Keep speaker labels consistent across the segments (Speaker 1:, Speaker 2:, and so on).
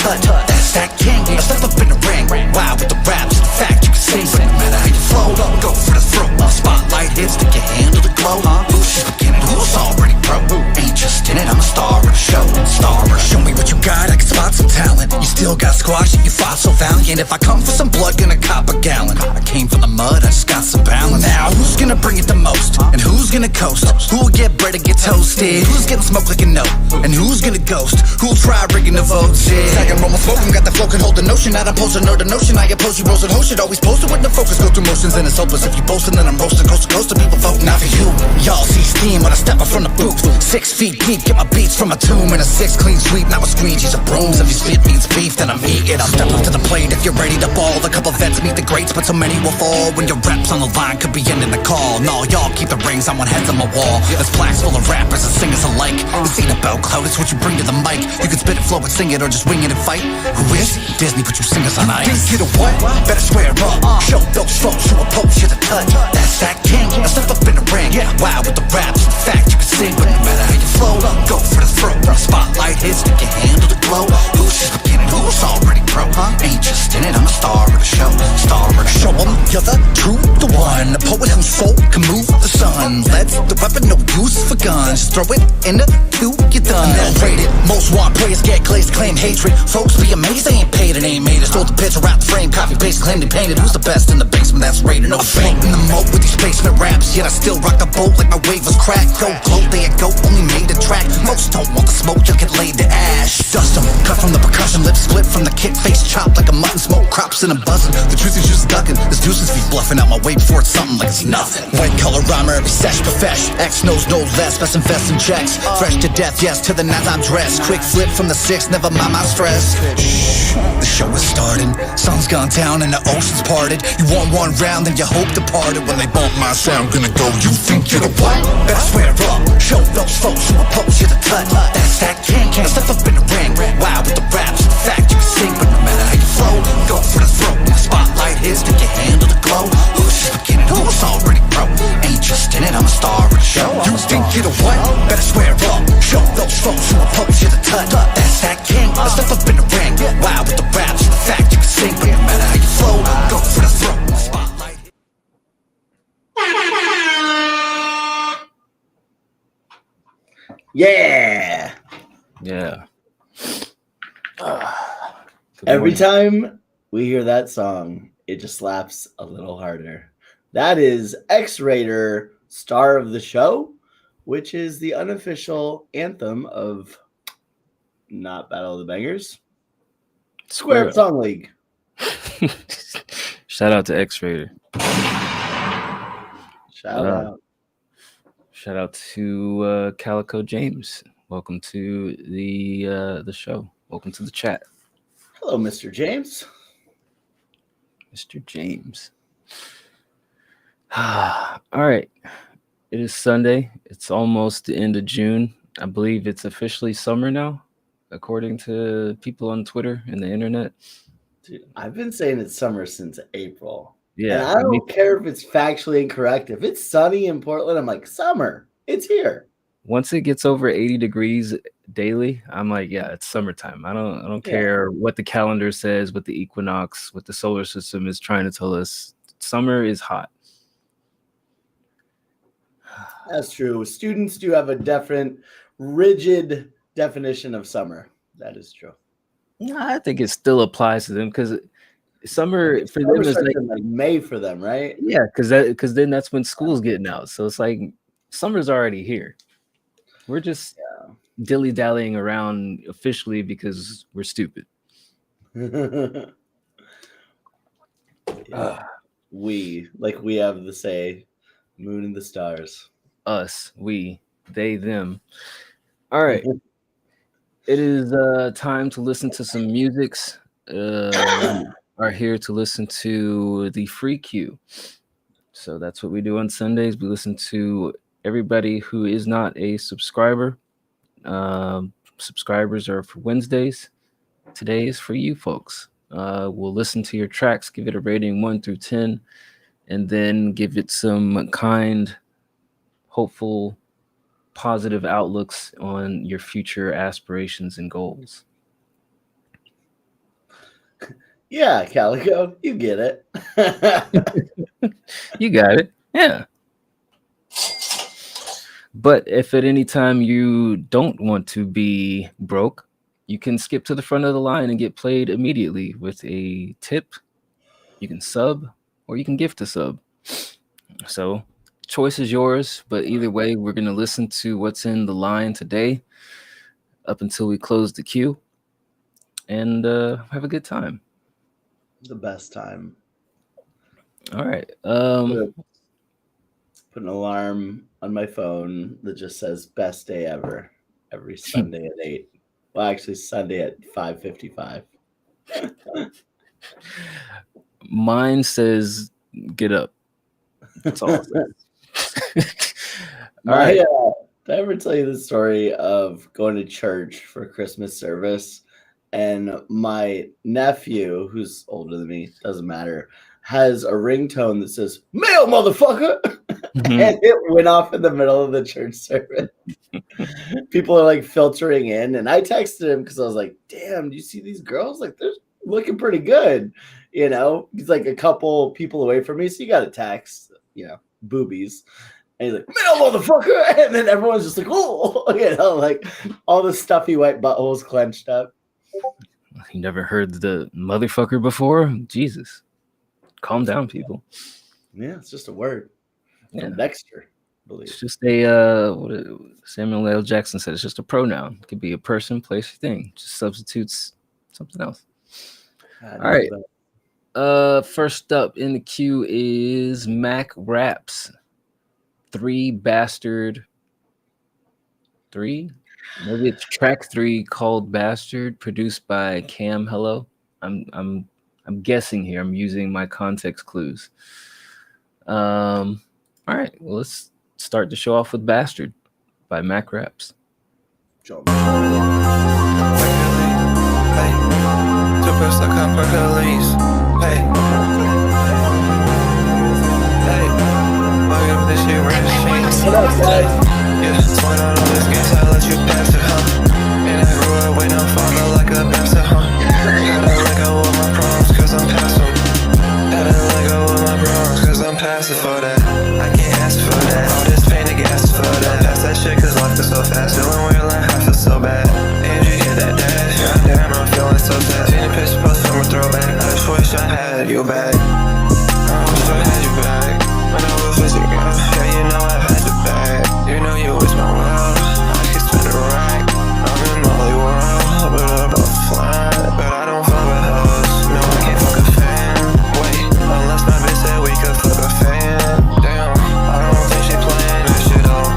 Speaker 1: touch. That's that king. I step up in the ring, wow with the raps. In fact, you can sing, but no matter how you flow, go for the throat. Spotlight hits, think you handle the glow. Who's just beginning? Who's already pro? Ain't just in it, I'm a star of the show. Star of the show. Show me what you got, I can spot some talent. You still got squash and you fought so valiant. If I come for some blood, gonna cop a gallon. I came from the mud, I just got some balance. Now, who's gonna bring it the most? And who's gonna coast? Who'll get bread and get toasted? Who's getting smoke like a note? And who's gonna ghost? Who'll try rigging the votes? Yeah. Second roll, smoking, got the flow, can hold the notion. Not opposed to know the notion. I oppose you, rose and host it. Always posted with the focus, go through motions, and it's hopeless. If you boasting, then I'm roasting coast to coast. To people voting out for you. Y'all see steam when I step up from the booth. 6 feet deep, get my beats from a tomb. And a 6 clean sweep, not with screens, use a brooms. If you spit means beef, then I'm eating. I'll step up to the plate if you're ready to ball. A couple vets meet the greats, but so many will fall. When your reps on the line could be ending the call. No, y'all keep the rings, I want heads on my wall. There's plaques full of rappers and singers alike. This ain't about clout, it's what you bring to the mic. You can spit it, flow it, sing it, or just wing it and fight. Who is Disney put you singers on ice? Think you the what? Better swear up. Show those folks who oppose you the touch. That's that king. I step up in the ring. Wow with the raps. In fact, you can sing, but no matter how you flow, go for the throat. Spotlight hits, think you handle the glow. Who's just beginning? Who's already pro? Ain't just in it, I'm a star of the show. Star of the show. You're the true, the one. The poet whose soul can move the sun. Let's the weapon, no use for guns. Just throw it in the queue, you're done. Rated. Most want players get glazed, claim hatred. Folks be amazed, they ain't paid, it ain't made it. Stole the picture out the frame, copy paste, claim they painted. Who's the best in the basement? That's rated. No fame in the moat with these basement raps. Yet I still rock the boat like my wave was cracked. Go gloat, they go, only made a track. Most don't want the smoke, you'll get laid to ash. Dust them, cut from the percussion, lips split from the kick, face chopped like a mutton. Smoke crops in a buzzing. The truth is just ducking. This deuces be bluffing out my way before it's something like it's nothing. White collar rhymer, every sesh profesh. X knows no less, best invest in checks. Fresh to death, yes, to the ninth I'm dressed. Quick flip from the 6, never mind my stress. Shh, the show is starting. Sun's gone down and the ocean's parted. You want one round, then you hope departed. When they bump my sound, gonna go, you think you're the what? Better swear up. Show those folks who oppose you the touch. That's that king. Can't step up in the ring. Wow with the raps. In fact, you can sing, but no matter how you flow, go for the throat. Spotlight hits, think you handle the glow. Who's just beginning? Who's already pro? Ain't just in it, I'm a star of the show. You think you're the what? Better swear up. Show those folks who oppose you the touch. That's that king. I step up in the ring. Wow with the raps. In fact, you can sing, but no matter how you flow, go for the throat. Spotlight.
Speaker 2: Yeah.
Speaker 3: Yeah.
Speaker 2: Every time we hear that song, it just slaps a little harder. That is X-Raider, Star of the Show, which is the unofficial anthem of not Battle of the Bangers, Square Up Song League.
Speaker 3: Shout out to X-Raider.
Speaker 2: Shout out.
Speaker 3: Shout out to Calico James. Welcome to the show. Welcome to the chat.
Speaker 2: Hello, Mr. James.
Speaker 3: Mr. James. All right. It is Sunday. It's almost the end of June. I believe it's officially summer now, according to people on Twitter and the internet.
Speaker 2: Dude, I've been saying it's summer since April.
Speaker 3: Yeah.
Speaker 2: And I don't care if it's factually incorrect. If it's sunny in Portland, I'm like, summer. It's here.
Speaker 3: Once it gets over 80 degrees daily, I'm like, yeah, it's summertime. I don't care what the calendar says, what the equinox, what the solar system is trying to tell us. Summer is hot.
Speaker 2: That's true. Students do have a different, rigid definition of summer. That is true.
Speaker 3: I think it still applies to them because summer for them is
Speaker 2: like May for them, right?
Speaker 3: Yeah, because then that's when school's getting out. So it's like summer's already here. We're just dilly-dallying around officially because we're stupid.
Speaker 2: We have the say, moon and the stars.
Speaker 3: Us, we, they, them. All right. It is time to listen to some musics. Are here to listen to the free queue. So that's what we do on Sundays. We listen to everybody who is not a subscriber. Subscribers are for Wednesdays. Today is for you folks. We'll listen to your tracks, give it a rating 1 through 10, and then give it some kind, hopeful, positive outlooks on your future aspirations and goals.
Speaker 2: Yeah, Calico, you get it.
Speaker 3: You got it. Yeah. But if at any time you don't want to be broke, you can skip to the front of the line and get played immediately with a tip. You can sub or you can gift a sub. So, choice is yours. But either way, we're going to listen to what's in the line today up until we close the queue and have a good time.
Speaker 2: The best time.
Speaker 3: All right.
Speaker 2: Put an alarm on my phone that just says "best day ever" every Sunday at 8. Well, actually, Sunday at 5:55.
Speaker 3: Mine says get up. That's all it says. All right.
Speaker 2: Did I ever tell you the story of going to church for Christmas service? And my nephew, who's older than me, doesn't matter, has a ringtone that says "Mail, motherfucker,"
Speaker 3: Mhm.
Speaker 2: and it went off in the middle of the church service. People are like filtering in, and I texted him because I was like, "Damn, do you see these girls? Like, they're looking pretty good." You know, he's like a couple people away from me, so you got to text, boobies. And he's like, "Mail, motherfucker," and then everyone's just like, "Oh," like all the stuffy white buttholes clenched up.
Speaker 3: You never heard the motherfucker before? Jesus. Calm down, people.
Speaker 2: Yeah, it's just a word.
Speaker 3: Yeah.
Speaker 2: From Dexter, I believe.
Speaker 3: It's just a Samuel L. Jackson said it's just a pronoun. It could be a person, place, or thing. Just substitutes something else. All right. First up in the queue is Mac Raps. 3 Bastard 3. Maybe it's track 3 called Bastard, produced by Cam Hello. I'm guessing here. I'm using my context clues. All right, well, let's start the show off with Bastard by Mac Raps.
Speaker 2: What up, guys?
Speaker 4: Yeah, swing on all this game, so I let you pass it, huh? And I grew up waiting on father like a bastard, huh? Gotta let go of my problems, cause I'm past them. Gotta let go of my problems, cause I'm passive for that. I can't ask for that. All this pain to gas for that. Pass that shit, cause life is so fast. Feeling weird, like I feel so bad. And you hit that dash. Goddamn, I'm feeling so sad. Seen a picture post from a throwback. I just wish I had you back. I wish I had you back. When I was with you, girl. Yeah, you know I had your back. You know you was my world. I could spend a rack. I'm in Molly world, but I'm a fly. But I don't fuck with hoes. No, I can't fuck a fan. Wait, unless my bitch said we could fuck a fan. Damn, I don't think she playing that shit all.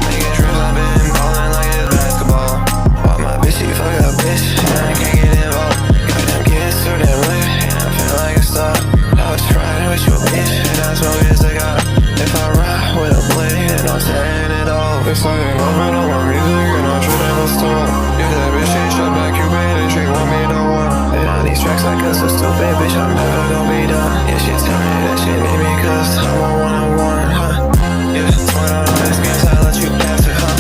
Speaker 4: Making trips, I've been ballin' like it's basketball. Why my bitch, she fuck a bitch, and I can't get involved. Goddamn kids so damn lit, and I feel like a star. I was riding with your bitch, and I smoke a cigar. If I ride with a blade, then I'm saying it all. It's like an open on my music, and I'm shooting a star. You that bitch, she shut back, you made it, she want me to want. And on these tracks like us, so stupid, bitch, I'm never gonna be done. Yeah, she tell me that she need me, cause I'm a one-on-one, huh? Yeah, swing on all this game, so I let you pass it, huh?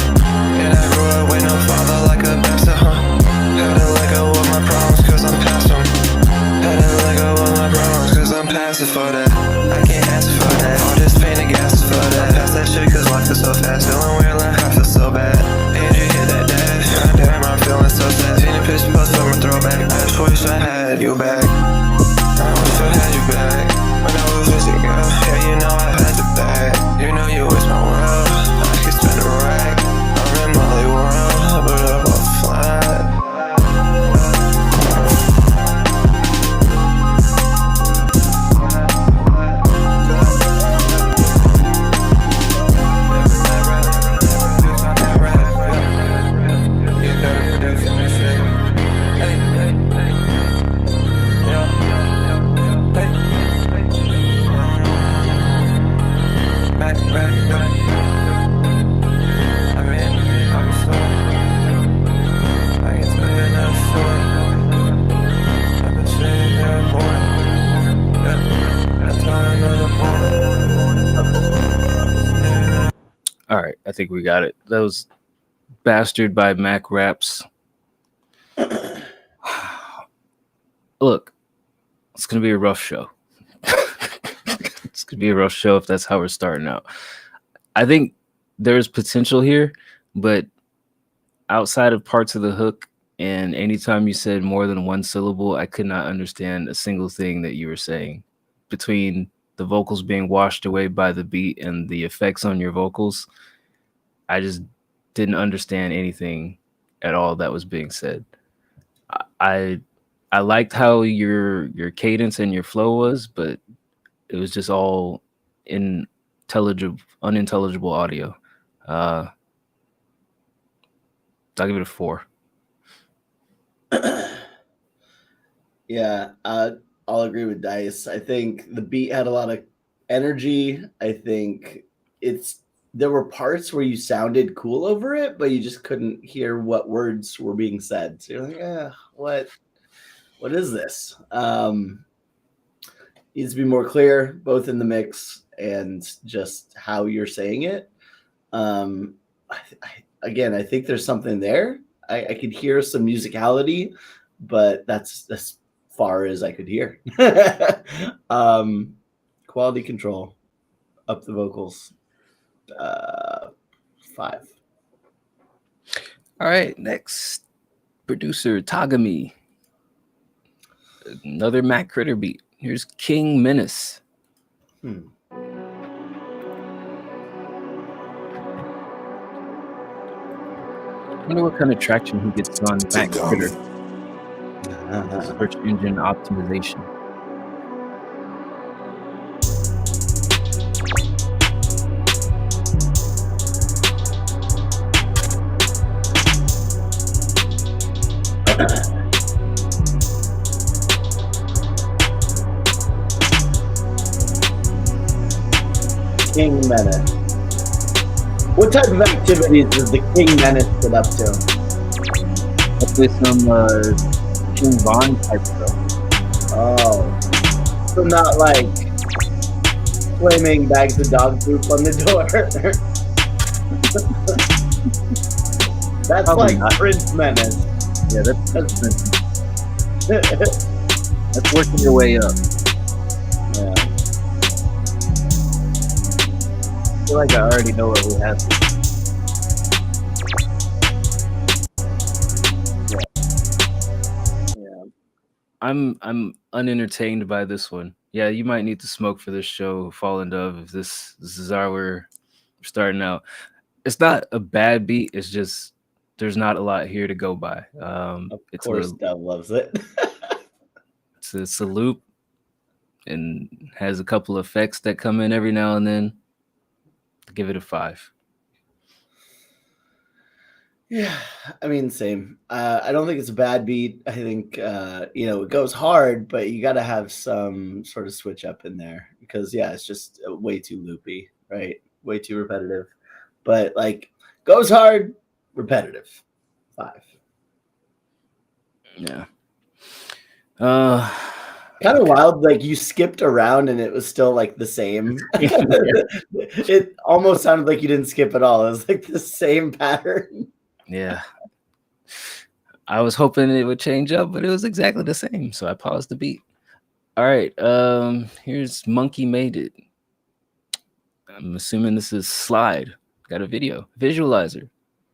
Speaker 4: And I grew up with no father like a bastard, huh? Gotta let go of my problems, cause I'm past them. Gotta let go of my problems, cause I'm passive for that. I can't ask for that. All this pain and gas for that. Pass that shit, cause life is so fast. Feeling weird, like I feel so bad. And you hit that dash. Goddamn, I'm feeling so sad. Seen a picture post from a throwback. I just wish I had you back. I wish I had you back. When I was with you, girl. Yeah, you know I had your back. You know you was my world. I could spend a rack. I'm in Molly world, but I'm a fly.
Speaker 3: All right, I think we got it. That was Bastard by Mac Raps. Look, It's gonna be a rough show. It's gonna be a rough show if that's how we're starting out. I think there's potential here, but outside of parts of the hook and anytime you said more than one syllable, I could not understand a single thing that you were saying. Between the vocals being washed away by the beat and the effects on your vocals, I just didn't understand anything at all that was being said. I I liked how your cadence and your flow was, but it was just all unintelligible audio. Uh, I'll give it a 4.
Speaker 2: Yeah, I'll agree with Dice. I think the beat had a lot of energy. I think there were parts where you sounded cool over it, but you just couldn't hear what words were being said. So you're like, what is this? Needs to be more clear, both in the mix and just how you're saying it. Again, I think there's something there. I could hear some musicality, but that's as far as I could hear. Quality control, up the vocals, 5.
Speaker 3: All right, next producer Tagami. Another Matt Critter beat. Here's King Menace. I wonder what kind of traction he gets on Matt Critter. Search engine optimization.
Speaker 2: King Menace. What type of activities does the King Menace get up to?
Speaker 3: Hopefully some King Von type stuff.
Speaker 2: Oh, so not like flaming bags of dog poop on the door. That's
Speaker 3: Probably
Speaker 2: like
Speaker 3: not.
Speaker 2: Prince Menace.
Speaker 3: Yeah, that's working your way up.
Speaker 2: Yeah.
Speaker 3: I feel like I already know what we have.
Speaker 2: Yeah.
Speaker 3: I'm unentertained by this one. Yeah, you might need to smoke for this show, Fallen Dove, if this is how we're starting out. It's not a bad beat, it's just there's not a lot here to go by.
Speaker 2: Of
Speaker 3: It's
Speaker 2: course, Dove loves it.
Speaker 3: it's a loop and has a couple of effects that come in every now and then. Give it a 5.
Speaker 2: Yeah, I mean, same. I don't think it's a bad beat. I think it goes hard, but you got to have some sort of switch up in there because it's just way too loopy, right? Way too repetitive. But like goes hard, repetitive. 5.
Speaker 3: Yeah.
Speaker 2: Kind of wild. Like you skipped around and it was still like the same. It almost sounded like you didn't skip at all. It was like the same pattern.
Speaker 3: Yeah. I was hoping it would change up, but it was exactly the same. So I paused the beat. All right. Here's Monkey Made It. I'm assuming this is Slide. Got a video. Visualizer.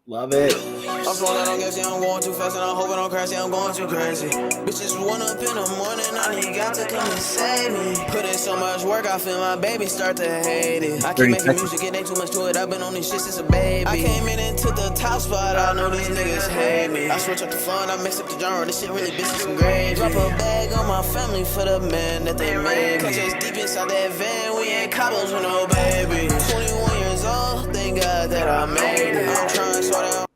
Speaker 2: Love it.
Speaker 5: I'm slowing down, I guess, yeah, I'm going too fast and I'm hoping I don't crash, yeah, I'm going too crazy. Bitches 1 up in the morning, I need God to come and save me. Put in so much work, I feel my baby start to hate it. I keep
Speaker 3: 30
Speaker 5: making
Speaker 3: seconds.
Speaker 5: music, it ain't too much to it, I've been on this shit since a baby. I came in and took the top spot, I know these niggas hate me. I switch up the fun, I mix up the genre, this shit really business and gravy. Drop a bag on my family for the man that they made. Catch us deep inside that van, we ain't couples with no baby. 21 years old, thank God that I made it. I'm trying to slow down.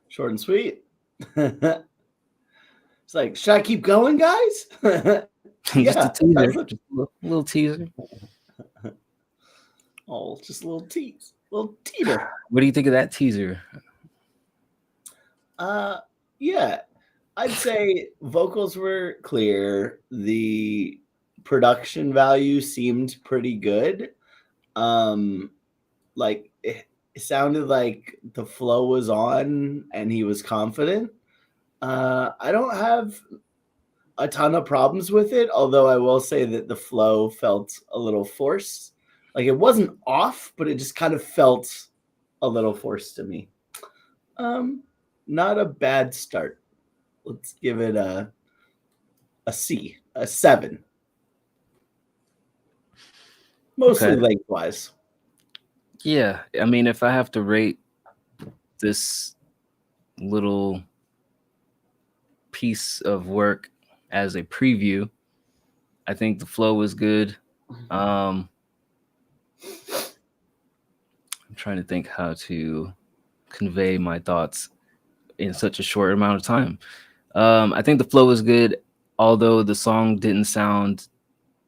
Speaker 2: Short and sweet. It's like, should I keep going, guys?
Speaker 3: Just a teaser.
Speaker 2: Yeah.
Speaker 3: Just a little teaser.
Speaker 2: Oh, just a little tease, little teeter.
Speaker 3: What do you think of that teaser?
Speaker 2: Yeah, I'd say vocals were clear. The production value seemed pretty good. Like it sounded like the flow was on and he was confident. I don't have a ton of problems with it, although I will say that the flow felt a little forced. Like it wasn't off, but it just kind of felt a little forced to me. Not a bad start. Let's give it a C, a 7. Mostly
Speaker 3: Okay.
Speaker 2: lengthwise.
Speaker 3: Yeah, I mean, if I have to rate this little piece of work as a preview, I think the flow was good. I'm trying to think how to convey my thoughts in such a short amount of time. I think the flow was good, although the song didn't sound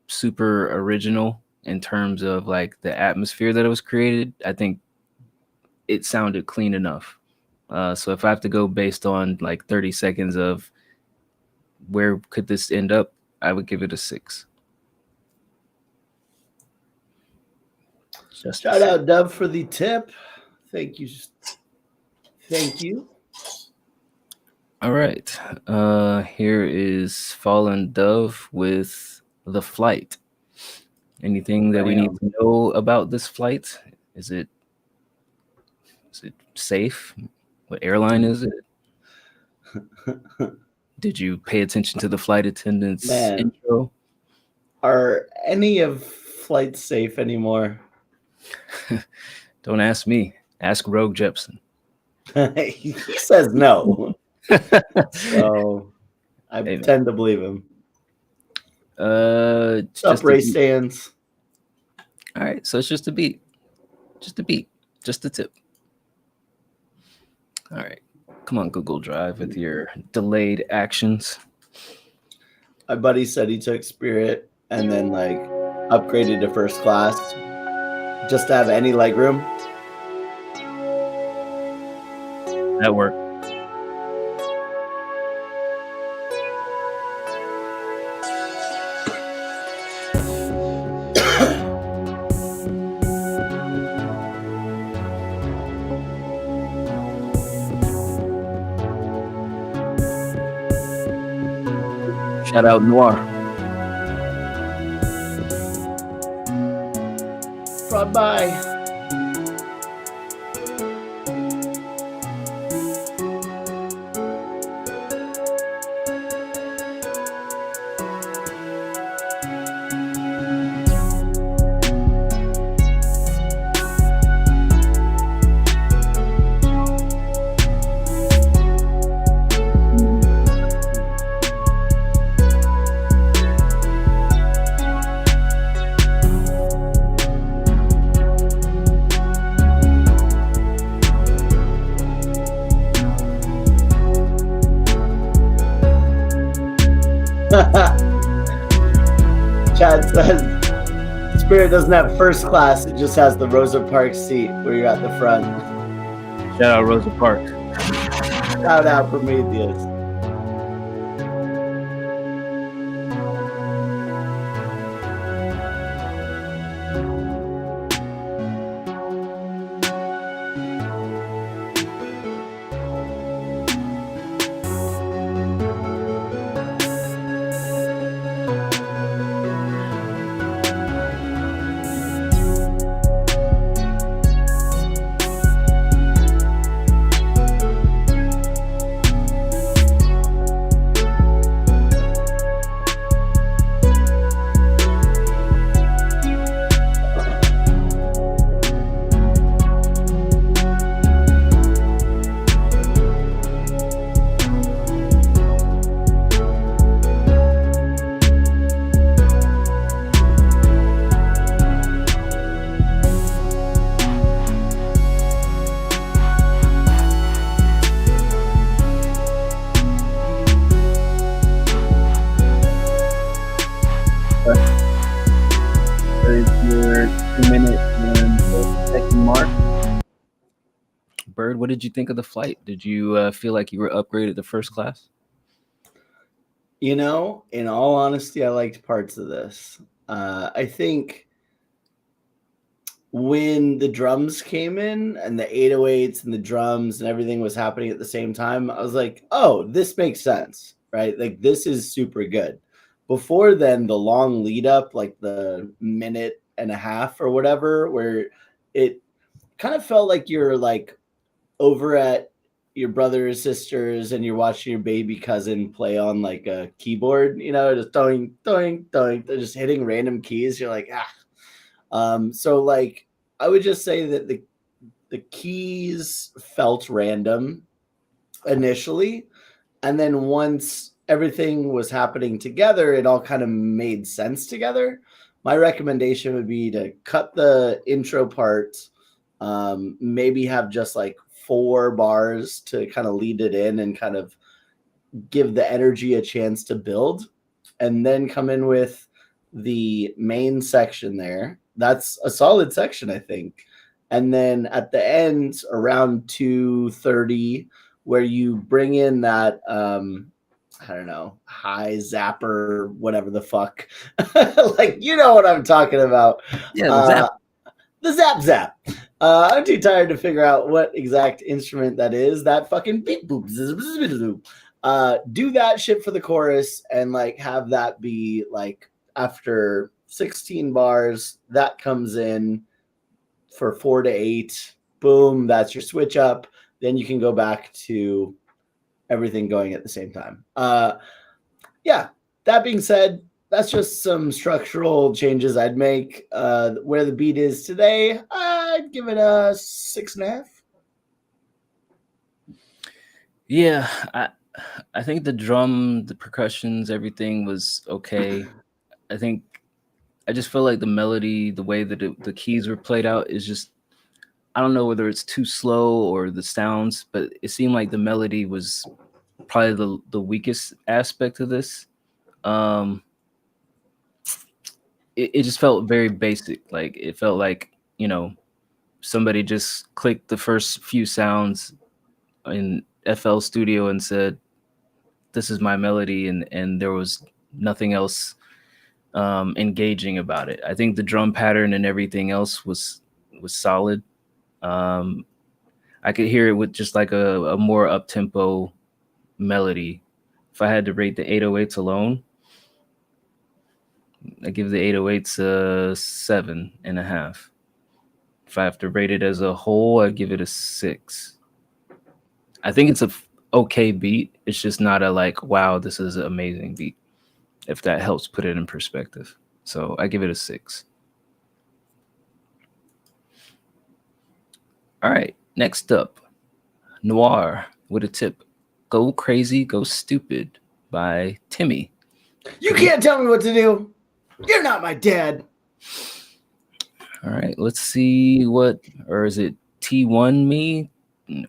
Speaker 3: super original in terms of like the atmosphere that it was created. I think it sounded clean enough. So if I have to go based on like 30 seconds of where could this end up, I would give it a 6. Just a
Speaker 2: Shout
Speaker 3: 6.
Speaker 2: out Dove for the tip. Thank you. Thank you.
Speaker 3: All right. Here is Fallen Dove with The Flight. Anything that we need to know about this flight? Is it safe? What airline is it? Did you pay attention to the flight attendant's
Speaker 2: Man.
Speaker 3: intro?
Speaker 2: Are any of flights safe anymore?
Speaker 3: Don't ask me. Ask Rogue Jepson.
Speaker 2: He says no. So I
Speaker 3: Hey, man.
Speaker 2: tend to believe him.
Speaker 3: It's
Speaker 2: Up
Speaker 3: just a
Speaker 2: race
Speaker 3: beat.
Speaker 2: stands.
Speaker 3: All right, so it's just a beat. Just a beat. Just a tip. All right. Come on, Google Drive with your delayed actions.
Speaker 2: My buddy said he took Spirit and then like upgraded to first class just to have any leg room.
Speaker 3: That worked. Shout out Noir.
Speaker 2: Brought by. Chad says Spirit doesn't have first class, it just has the Rosa Parks seat where you're at the front.
Speaker 3: Shout out Rosa Parks.
Speaker 2: Shout out Prometheus.
Speaker 3: There's your 2-minute and 12-second mark. Bird, what did you think of the flight? Did you feel like you were upgraded to first class?
Speaker 2: You know, in all honesty, I liked parts of this. I think when the drums came in and the 808s and the drums and everything was happening at the same time, I was like, oh, this makes sense, right? Like, this is super good. Before then, the long lead up, like the minute and a half or whatever, where it kind of felt like you're like over at your brother or sisters and you're watching your baby cousin play on like a keyboard, you know, just doing, they're just hitting random keys. You're like, ah. So like I would just say that the keys felt random initially, and then once everything was happening together, it all kind of made sense together. My recommendation would be to cut the intro part, maybe have just like 4 bars to kind of lead it in and kind of give the energy a chance to build, and then come in with the main section there. That's a solid section, I think. And then at the end, around 2:30, where you bring in that, I don't know, high zapper, whatever the fuck. Like, you know what I'm talking about.
Speaker 3: Yeah, the zap.
Speaker 2: The zap. I'm too tired to figure out what exact instrument that is. That fucking beep boop. Do that shit for the chorus and like have that be like after 16 bars, that comes in for 4 to 8. Boom, that's your switch up. Then you can go back to everything going at the same time. Yeah, that being said, that's just some structural changes I'd make. Where the beat is today, I'd give it a 6.5.
Speaker 3: Yeah, I think the drum, the percussions, everything was okay. I just feel like the melody, the way that the keys were played out is just, I don't know whether it's too slow or the sounds, but it seemed like the melody was probably the weakest aspect of this. It just felt very basic. Like it felt like, you know, somebody just clicked the first few sounds in FL Studio and said, this is my melody, and there was nothing else engaging about it. I think the drum pattern and everything else was solid. I could hear it with just like a more up-tempo melody. If I had to rate the 808s alone, I give the 808s a 7.5. If I have to rate it as a whole, I'd give it a 6. I think it's a okay beat. It's just not a like, wow, this is an amazing beat, if that helps put it in perspective. So I give it a 6. All right, next up, Noir with a tip. Go Crazy, Go Stupid by Timmy.
Speaker 2: You can't tell me what to do. You're not my dad.
Speaker 3: All right, let's see or is it T1 me?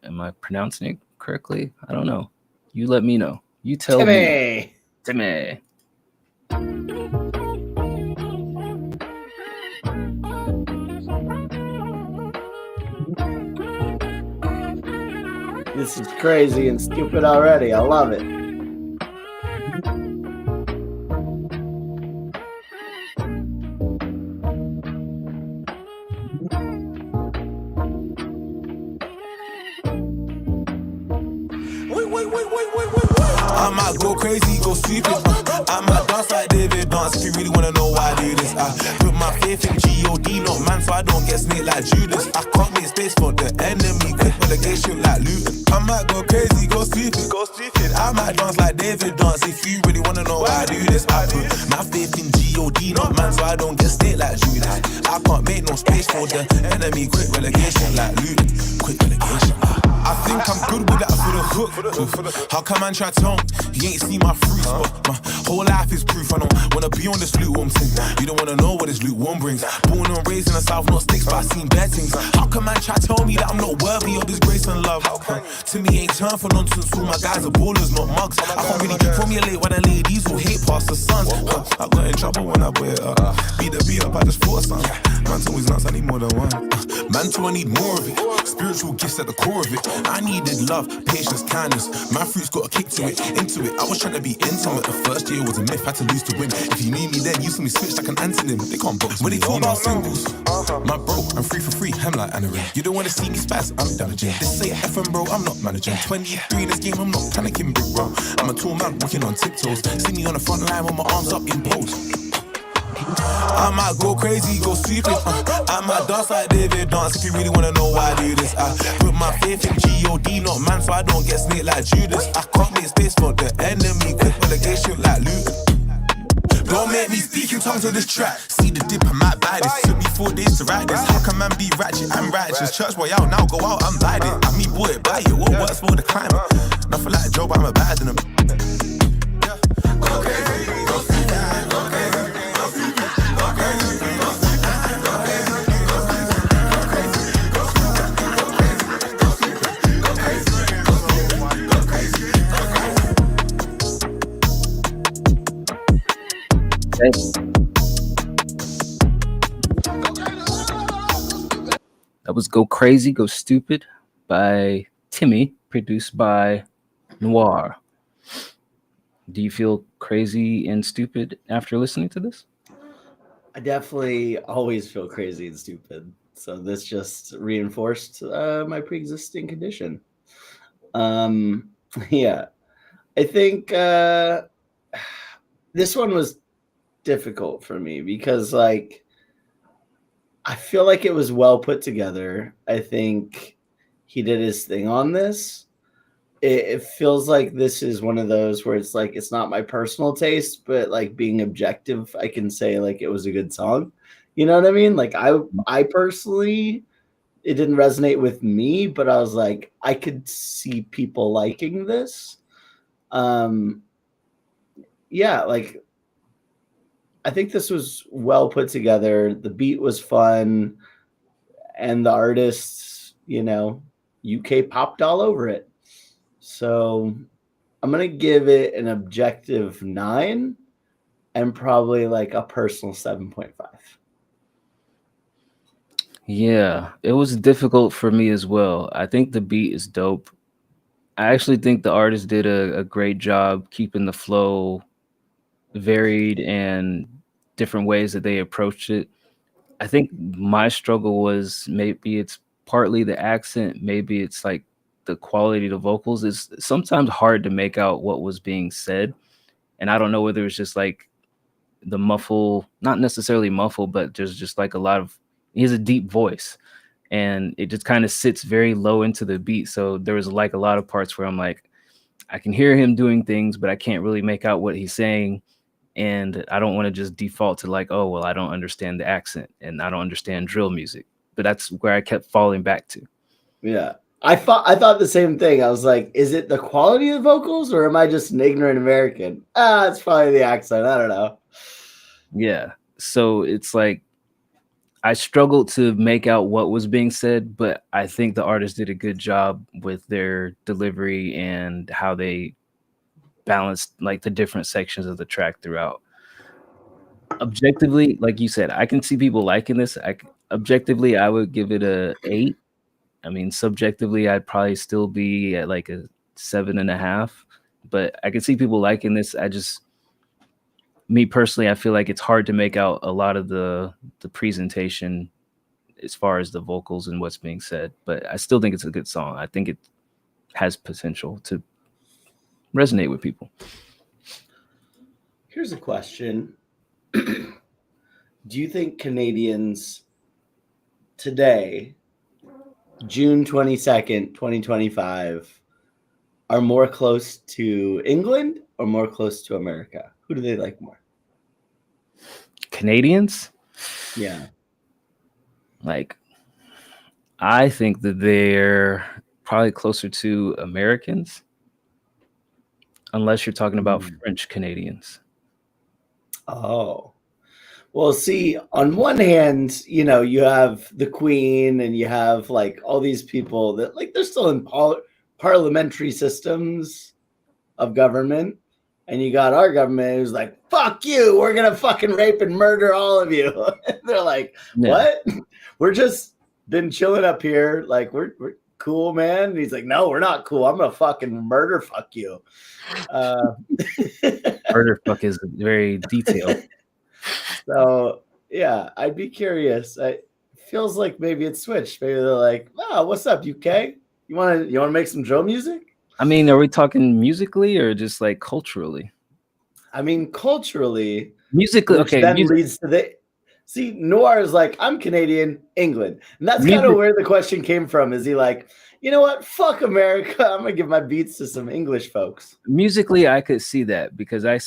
Speaker 3: Am I pronouncing it correctly? I don't know. You let me know. You tell me. Timmy.
Speaker 2: This is crazy and stupid already. I love it.
Speaker 6: I might go crazy, go stupid. I might dance like David dance. If you really wanna know why I do this, I put my faith in G.O.D. not man, so I don't get snake like Judas. I can't make space for the enemy. Quick relegation like Luton. I might go crazy, go stupid. I might dance like David dance. If you really wanna know why I do this, I put my faith in G.O.D. not man, so I don't get snake like Judas. I can't make no space for the enemy. Quick relegation like Luton. Quick relegation. I think I'm good with that for the hook. How come man try to tell me he ain't seen my fruits? But my whole life is proof. I don't wanna be on this lukewarm thing. You don't wanna know what this lukewarm brings. Born and raised in the south, not sticks, but I seen bad things. How come man try to tell me that I'm not worthy of this grace and love? To me ain't time for nonsense. All my guys are ballers, not mugs. I can't really formulate when I ladies who hate past the sons. I got in trouble when I wear it up. Beat the beat up, I just thought son. Man's always nuts, I need more than one. Man too, I need more of it. Spiritual gifts at the core of it. I needed love, patience, kindness. My fruits got a kick to it, into it. I was trying to be intimate. The first year was a myth, had to lose to win. If you need me, then you see me switch like an antonym. They can't box me. When they talk about singles, my bro, I'm free for free. I'm like Anarin. You don't wanna see me spaz, I'm damaging. They say FM, bro, I'm not managing. 23 in this game, I'm not panicking, big bro. I'm a tall man walking on tiptoes. See me on the front line with my arms up in pose. I might go crazy, go stupid. I might dance like David dance. If you really wanna know why I do this, I put my faith in G.O.D, not man, so I don't get snake like Judas. I can't make space for the enemy. Quick relegation like Luke. Don't make me speak in tongues on this track. See the dip, I might buy this. Took me 4 days to write this. How can man be ratchet? I'm righteous. Church boy out now, go out, I'm buying it. I mean, boy, buy it. What works for the climate? Nothing like Joe, but I'm a bad in them. Go crazy, go stupid, go crazy, go stupid, go crazy, go stupid, go crazy, go stupid, go crazy, go stupid, go crazy, go stupid, go crazy, go crazy, go crazy.
Speaker 3: That was Go Crazy, Go Stupid by Timmy, produced by Noir. Do you feel crazy and stupid after listening to this?
Speaker 2: I definitely always feel crazy and stupid. So this just reinforced my pre-existing condition. Yeah, I think this one was difficult for me because, like, I feel like it was well put together. I think he did his thing on this. It feels like this is one of those where it's like, it's not my personal taste, but like being objective, I can say like it was a good song. You know what I mean? Like I personally, it didn't resonate with me, but I was like, I could see people liking this. Yeah, like I think this was well put together. The beat was fun, and the artists, you know, UK popped all over it. So I'm gonna give it an objective 9 and probably like a personal 7.5.
Speaker 3: Yeah, it was difficult for me as well. I think the beat is dope. I actually think the artist did a great job keeping the flow varied and different ways that they approached it. I think my struggle was maybe it's partly the accent, maybe it's like the quality of the vocals. It's sometimes hard to make out what was being said. And I don't know whether it's just like the muffle, not necessarily muffle, but there's just like a lot of, he has a deep voice and it just kind of sits very low into the beat. So there was like a lot of parts where I'm like, I can hear him doing things, but I can't really make out what he's saying. And I don't want to just default to like, oh, well, I don't understand the accent and I don't understand drill music. But that's where I kept falling back to.
Speaker 2: Yeah. I thought the same thing. I was like, is it the quality of the vocals or am I just an ignorant American? It's probably the accent. I don't know.
Speaker 3: Yeah. So it's like I struggled to make out what was being said, but I think the artist did a good job with their delivery and how they balanced like the different sections of the track throughout. Objectively, like you said, I can see people liking this. Objectively, I would give it a 8. I mean, subjectively, I'd probably still be at like a 7.5, but I can see people liking this. Me personally, I feel like it's hard to make out a lot of the presentation as far as the vocals and what's being said, but I still think it's a good song. I think it has potential to resonate with people.
Speaker 2: Here's a question. Do you think Canadians today, June 22nd, 2025, are more close to England or more close to America? Who do they like more?
Speaker 3: Canadians?
Speaker 2: Yeah.
Speaker 3: Like, I think that they're probably closer to Americans, unless you're talking about French Canadians.
Speaker 2: Oh. Well, see, on one hand, you know, you have the Queen and you have like all these people that like they're still in parliamentary systems of government. And you got our government who's like, fuck you, we're going to fucking rape and murder all of you. They're like, what? We're just been chilling up here. Like, we're cool, man. And he's like, no, we're not cool. I'm gonna fucking murder fuck you.
Speaker 3: Murder fuck is very detailed.
Speaker 2: So yeah, I'd be curious. It feels like maybe it's switched. Maybe they're like, "Oh, what's up, UK? You want to make some drill music?"
Speaker 3: I mean, are we talking musically or just like culturally?
Speaker 2: I mean, culturally,
Speaker 3: Musically,
Speaker 2: which
Speaker 3: okay.
Speaker 2: then leads to the see. Noir is like, "I'm Canadian, England," and that's kind of where the question came from. Is he like, you know what? Fuck America. I'm gonna give my beats to some English folks.
Speaker 3: Musically, I could see that because I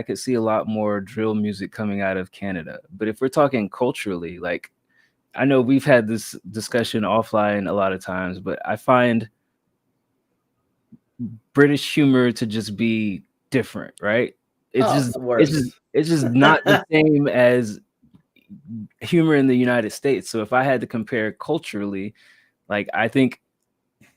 Speaker 3: could see a lot more drill music coming out of Canada. But if we're talking culturally, like I know we've had this discussion offline a lot of times, but I find British humor to just be different, right? It's just not the same as humor in the United States. So if I had to compare culturally, like I think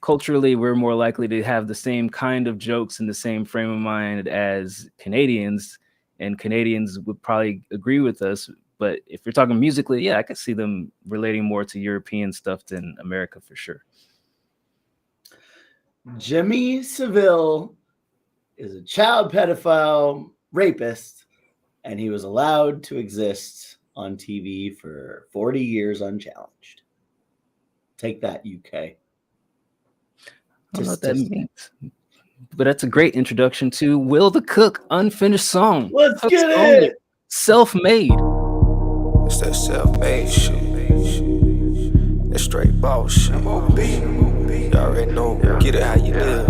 Speaker 3: culturally we're more likely to have the same kind of jokes and the same frame of mind as Canadians, and Canadians would probably agree with us. But if you're talking musically, yeah, I could see them relating more to European stuff than America for sure.
Speaker 2: Jimmy Savile is a child pedophile rapist, and he was allowed to exist on TV for 40 years unchallenged. Take that, UK.
Speaker 3: I don't know what that means. But that's a great introduction to Will the Cook, unfinished song.
Speaker 2: Let's
Speaker 3: Cook's
Speaker 2: get it.
Speaker 3: Self-made.
Speaker 4: It's that self-made shit. That straight boss shit. You already know. Get it how you live.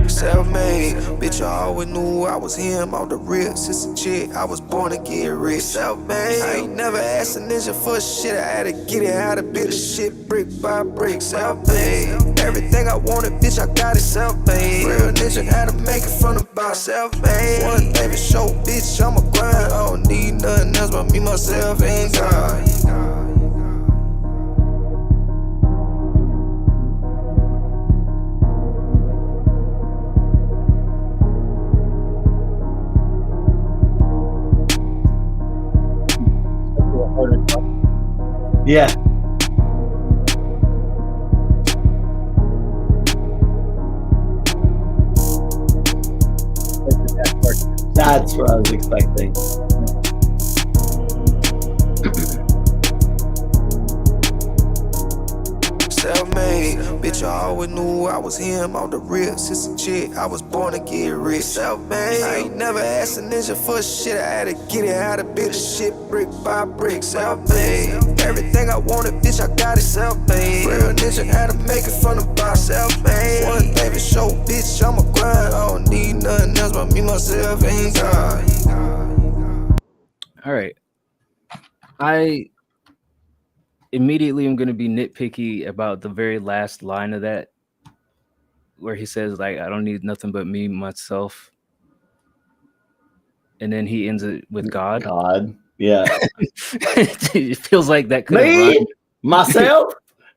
Speaker 4: Self-made, bitch, I always knew I was him on the real since a chick. I was born to get rich. Self-made, I ain't never asked a ninja for shit. I had to get it how to build the shit brick by brick. Self-made, everything I wanted, bitch, I got it. Self-made, real ninja had to make it from the bottom. Self-made, one baby show, bitch, I'm a grind. I don't need nothing else but me, myself, and God.
Speaker 2: Yeah. That's what I was expecting.
Speaker 4: Self-made, bitch, I always knew I was him on the real since a chick. I was born to get rich. Self-made, I ain't never asked a ninja for shit. I had to get it how to build the shit brick by brick. Self-made, everything I wanted, bitch, I got it. Self-made, real ninja had to make it from the bottom. Self-made, one baby show, bitch, I'm a grind. I don't need nothing else but me, myself, and God.
Speaker 3: All right. I immediately am going to be nitpicky about the very last line of that, where he says, like, I don't need nothing but me, myself. And then he ends it with God.
Speaker 2: God. Yeah.
Speaker 3: It feels like that could
Speaker 2: Me, myself,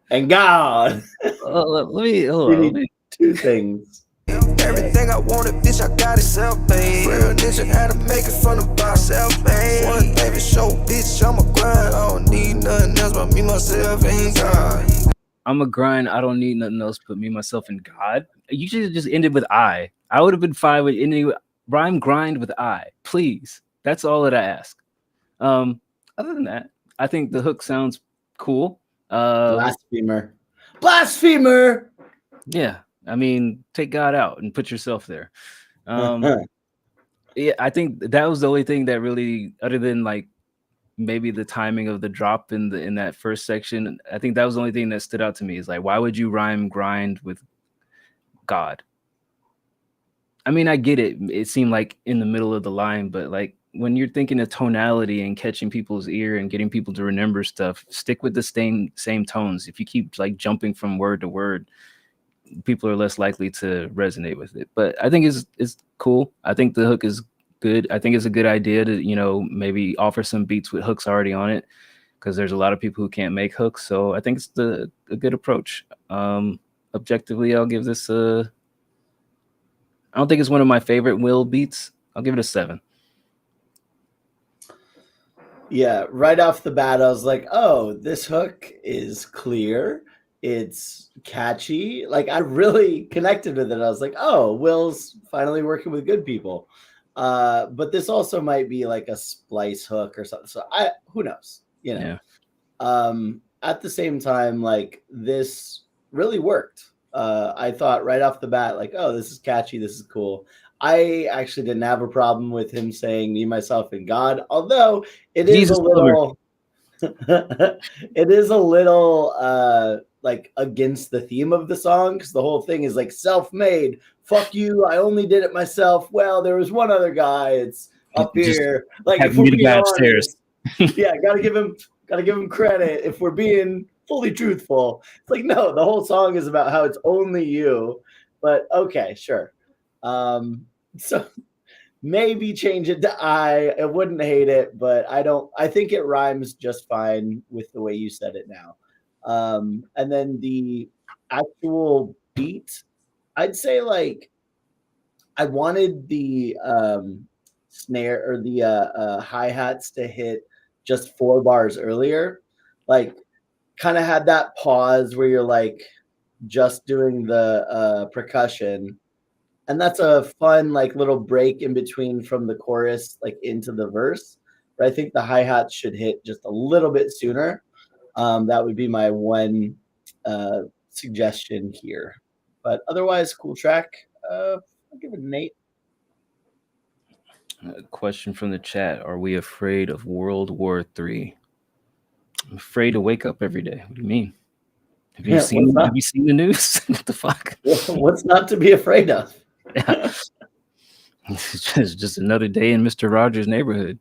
Speaker 2: and God.
Speaker 3: let me
Speaker 2: two things.
Speaker 4: Everything I wanted, bitch, I got it. Self-made, real ninja had to make it from the bottom. Self-made, one baby show, bitch, I'm a grind. I don't need nothing else but me, myself, and God.
Speaker 3: I'm a grind. I don't need nothing else but me, myself, and God. You should have just ended with I. I would have been fine with ending rhyme grind with I. Please. That's all that I ask. Other than that, I think the hook sounds cool.
Speaker 2: Blasphemer.
Speaker 3: Yeah. I mean, take God out and put yourself there. Yeah, I think that was the only thing that really, other than like maybe the timing of the drop in that first section, I think that was the only thing that stood out to me. Is like, why would you rhyme grind with God? I mean, I get it. It seemed like in the middle of the line, but like when you're thinking of tonality and catching people's ear and getting people to remember stuff, stick with the same tones. If you keep like jumping from word to word, people are less likely to resonate with it. But I think it's cool. I think the hook is good. I think it's a good idea to, you know, maybe offer some beats with hooks already on it, because there's a lot of people who can't make hooks. So I think it's a good approach. Objectively, I'll give this I don't think it's one of my favorite Will beats. I'll give it a 7.
Speaker 2: Yeah, right off the bat, I was like, oh, this hook is clear. It's catchy. Like, I really connected with it. I was like, oh, Will's finally working with good people. But this also might be like a splice hook or something. So who knows? You know. Yeah. At the same time, like, this really worked. I thought right off the bat, like, oh, this is catchy. This is cool. I actually didn't have a problem with him saying me, myself, and God, although it is a little it is a little like against the theme of the song, because the whole thing is like self-made. Fuck you, I only did it myself. Well, there was one other guy. It's up here. Like, if we're being honest, yeah, gotta give him credit. If we're being fully truthful, it's like, no, the whole song is about how it's only you. But okay, sure. So maybe change it to I wouldn't hate it, but I think it rhymes just fine with the way you said it now. And then the actual beat, I'd say, like, I wanted the snare or the hi-hats to hit just 4 bars earlier, like, kind of had that pause where you're like just doing the percussion. And that's a fun, like, little break in between from the chorus, like, into the verse. But I think the hi-hats should hit just a little bit sooner. That would be my one suggestion here. But otherwise, cool track. I'll give it an 8.
Speaker 3: A question from the chat. Are we afraid of World War III? I'm afraid to wake up every day. What do you mean? Have you seen the news? What the fuck?
Speaker 2: What's not to be afraid of?
Speaker 3: Yeah. It's just another day in Mr. Rogers' neighborhood.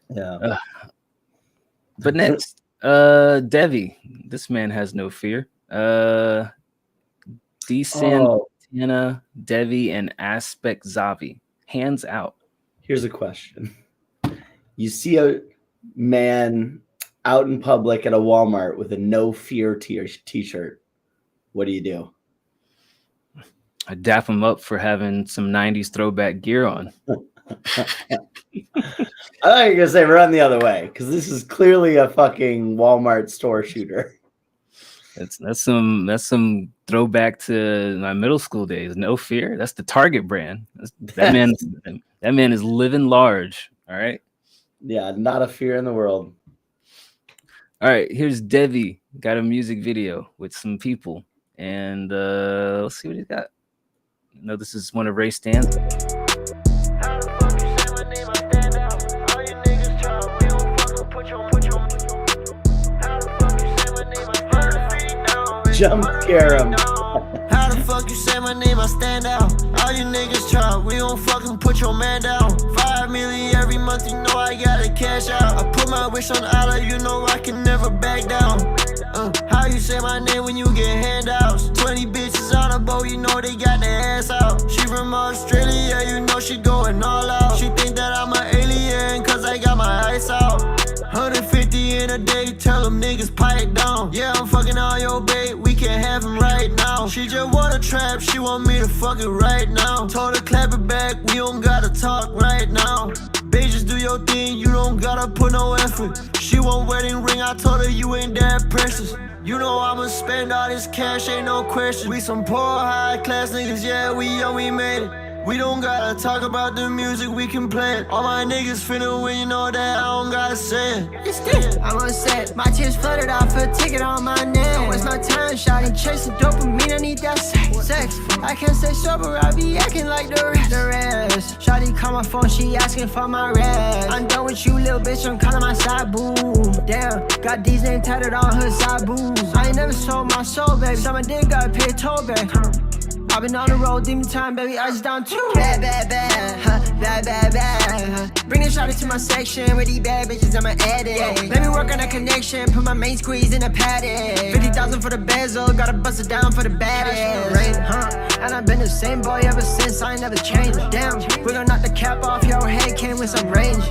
Speaker 2: Yeah.
Speaker 3: But next, Devi. This man has no fear. D. Santana, Devi, and Aspect Zavi. Hands out.
Speaker 2: Here's a question. You see a man out in public at a Walmart with a No Fear t-shirt. What do you do?
Speaker 3: I dap him up for having some 90s throwback gear on.
Speaker 2: I thought you were going to say run the other way, because this is clearly a fucking Walmart store shooter.
Speaker 3: That's some throwback to my middle school days. No Fear. That's the Target brand. That man is living large. All right.
Speaker 2: Yeah, not a fear in the world.
Speaker 3: All right, here's Devi. Got a music video with some people, and let's see what he's got. No, this is one of Ray Stan's.
Speaker 2: Jump scare him.
Speaker 5: How the fuck you say my name? I stand out. All you niggas try, we don't fucking put your man down. 5 million every month, you know I gotta cash out. I put my wish on Allah, you know I can never back down. How you say my name when you get handouts? 20 bitches on a boat, you know they got their ass out. She from Australia, you know she going all out. She think that I'm an alien, cause I got my ice out. 150 in a day, tell them niggas pipe down. Yeah, I'm fucking all your bait, we can have them right now. She just want a trap, she want me to fuck it right now. Told her clap it back, we don't gotta talk right now. Bitch, just do your thing, you don't gotta put no effort. She want wedding ring, I told her you ain't that precious. You know I'ma spend all this cash, ain't no question. We some poor high class niggas, yeah, we young, we made it. We don't gotta talk about the music, we can play it. All my niggas finna win, you know that I don't gotta say it.
Speaker 7: It's this, I'm on set. My tears flooded off a ticket on my name. Don't waste my time, shawty chasing dopamine, I need that sex. I can't stay sober, I be acting like the rest. Shawty call my phone, she asking for my rest. I'm done with you, little bitch, I'm calling my side boo. Damn, got these names tatted on her side boobs. I ain't never sold my soul, baby, so my dick got paid toll, baby. I've been on the road, demon time, baby, I just down too. Bad, bad, bad, bad, bad, bad. Bring the shawty to my section, with these bad bitches, I'm an addict. Let me work on that connection, put my main squeeze in a paddock. 50,000 for the bezel, gotta bust it down for the baddest. Right, and I've been the same boy ever since, I ain't never changed. Damn, we gon' knock the cap off your head, came with some range.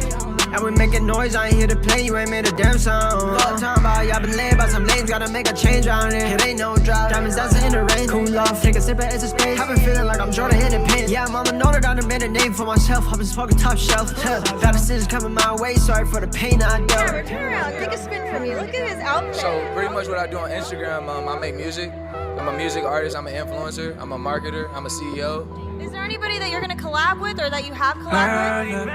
Speaker 7: And we making noise, I ain't here to play, you ain't made a damn sound. Fuck talking about y'all been laid by some lanes, gotta make a change around here. It ain't no drought, diamonds dancing in the rain. Cool off, take a sip of Ace of Spades. I've been feeling like I'm Jordan in the paint. Yeah, mama know that I done made a name for myself. I've been smoking top shelf. Bad decisions coming my way, sorry for the pain I dealt.
Speaker 8: Trevor, turn around, take a spin for me. Look at his outfit.
Speaker 9: So pretty much what I do on Instagram, I make music. I'm a music artist, I'm an influencer, I'm a marketer, I'm a CEO.
Speaker 8: Is there anybody that you're gonna collab with or that you have collabed with?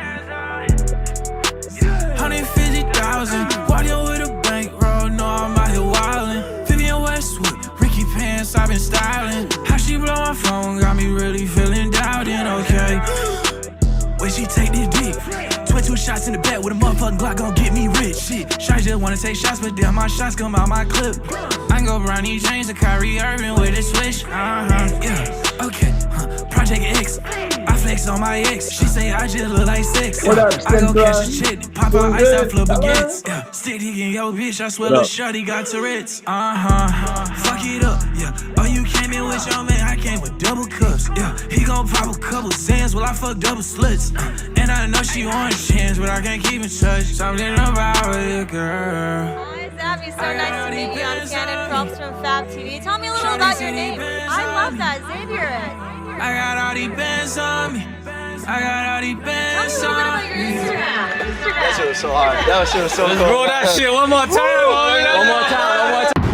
Speaker 10: 150,000, walk in with a bankroll, no I'm out here wildin'. Vivian Westwood, Ricky Pants, I've been styling. How she blow my phone, got me really feeling doubting, okay. Where she take this dick? 22 shots in the back with a motherfucking Glock gon' get me rich. Shit, shots just wanna take shots, but damn, my shots come out my clip. I can go brown these chains to Kyrie Irving with a switch. Yeah, okay, Project X. I flex on my ex. She say I just look like sex.
Speaker 2: What up,
Speaker 10: I go
Speaker 2: Centra?
Speaker 10: catch a chick, pop out ice out, flip baguettes. Yeah, stick dick in your bitch. I swear the shorty got Tourette's. Fuck it up. Yeah, oh you came in with your man, I came with double cups. Yeah, he gon' pop a couple sands while I fuck double sluts. And I know she on chance, but I can't keep in touch. Something about it, girl.
Speaker 8: Hi, Zabby. So nice to meet you on Canon. Props from Fab TV. Tell me a little about your name. I love that, Xavier.
Speaker 10: I got all these bands on me. I got all these bands
Speaker 8: Tell me a little
Speaker 10: on
Speaker 8: bit about your
Speaker 10: me.
Speaker 8: Instagram.
Speaker 11: That shit was so hard. That shit was so cool.
Speaker 3: Roll that shit one more time. One more time. One more time.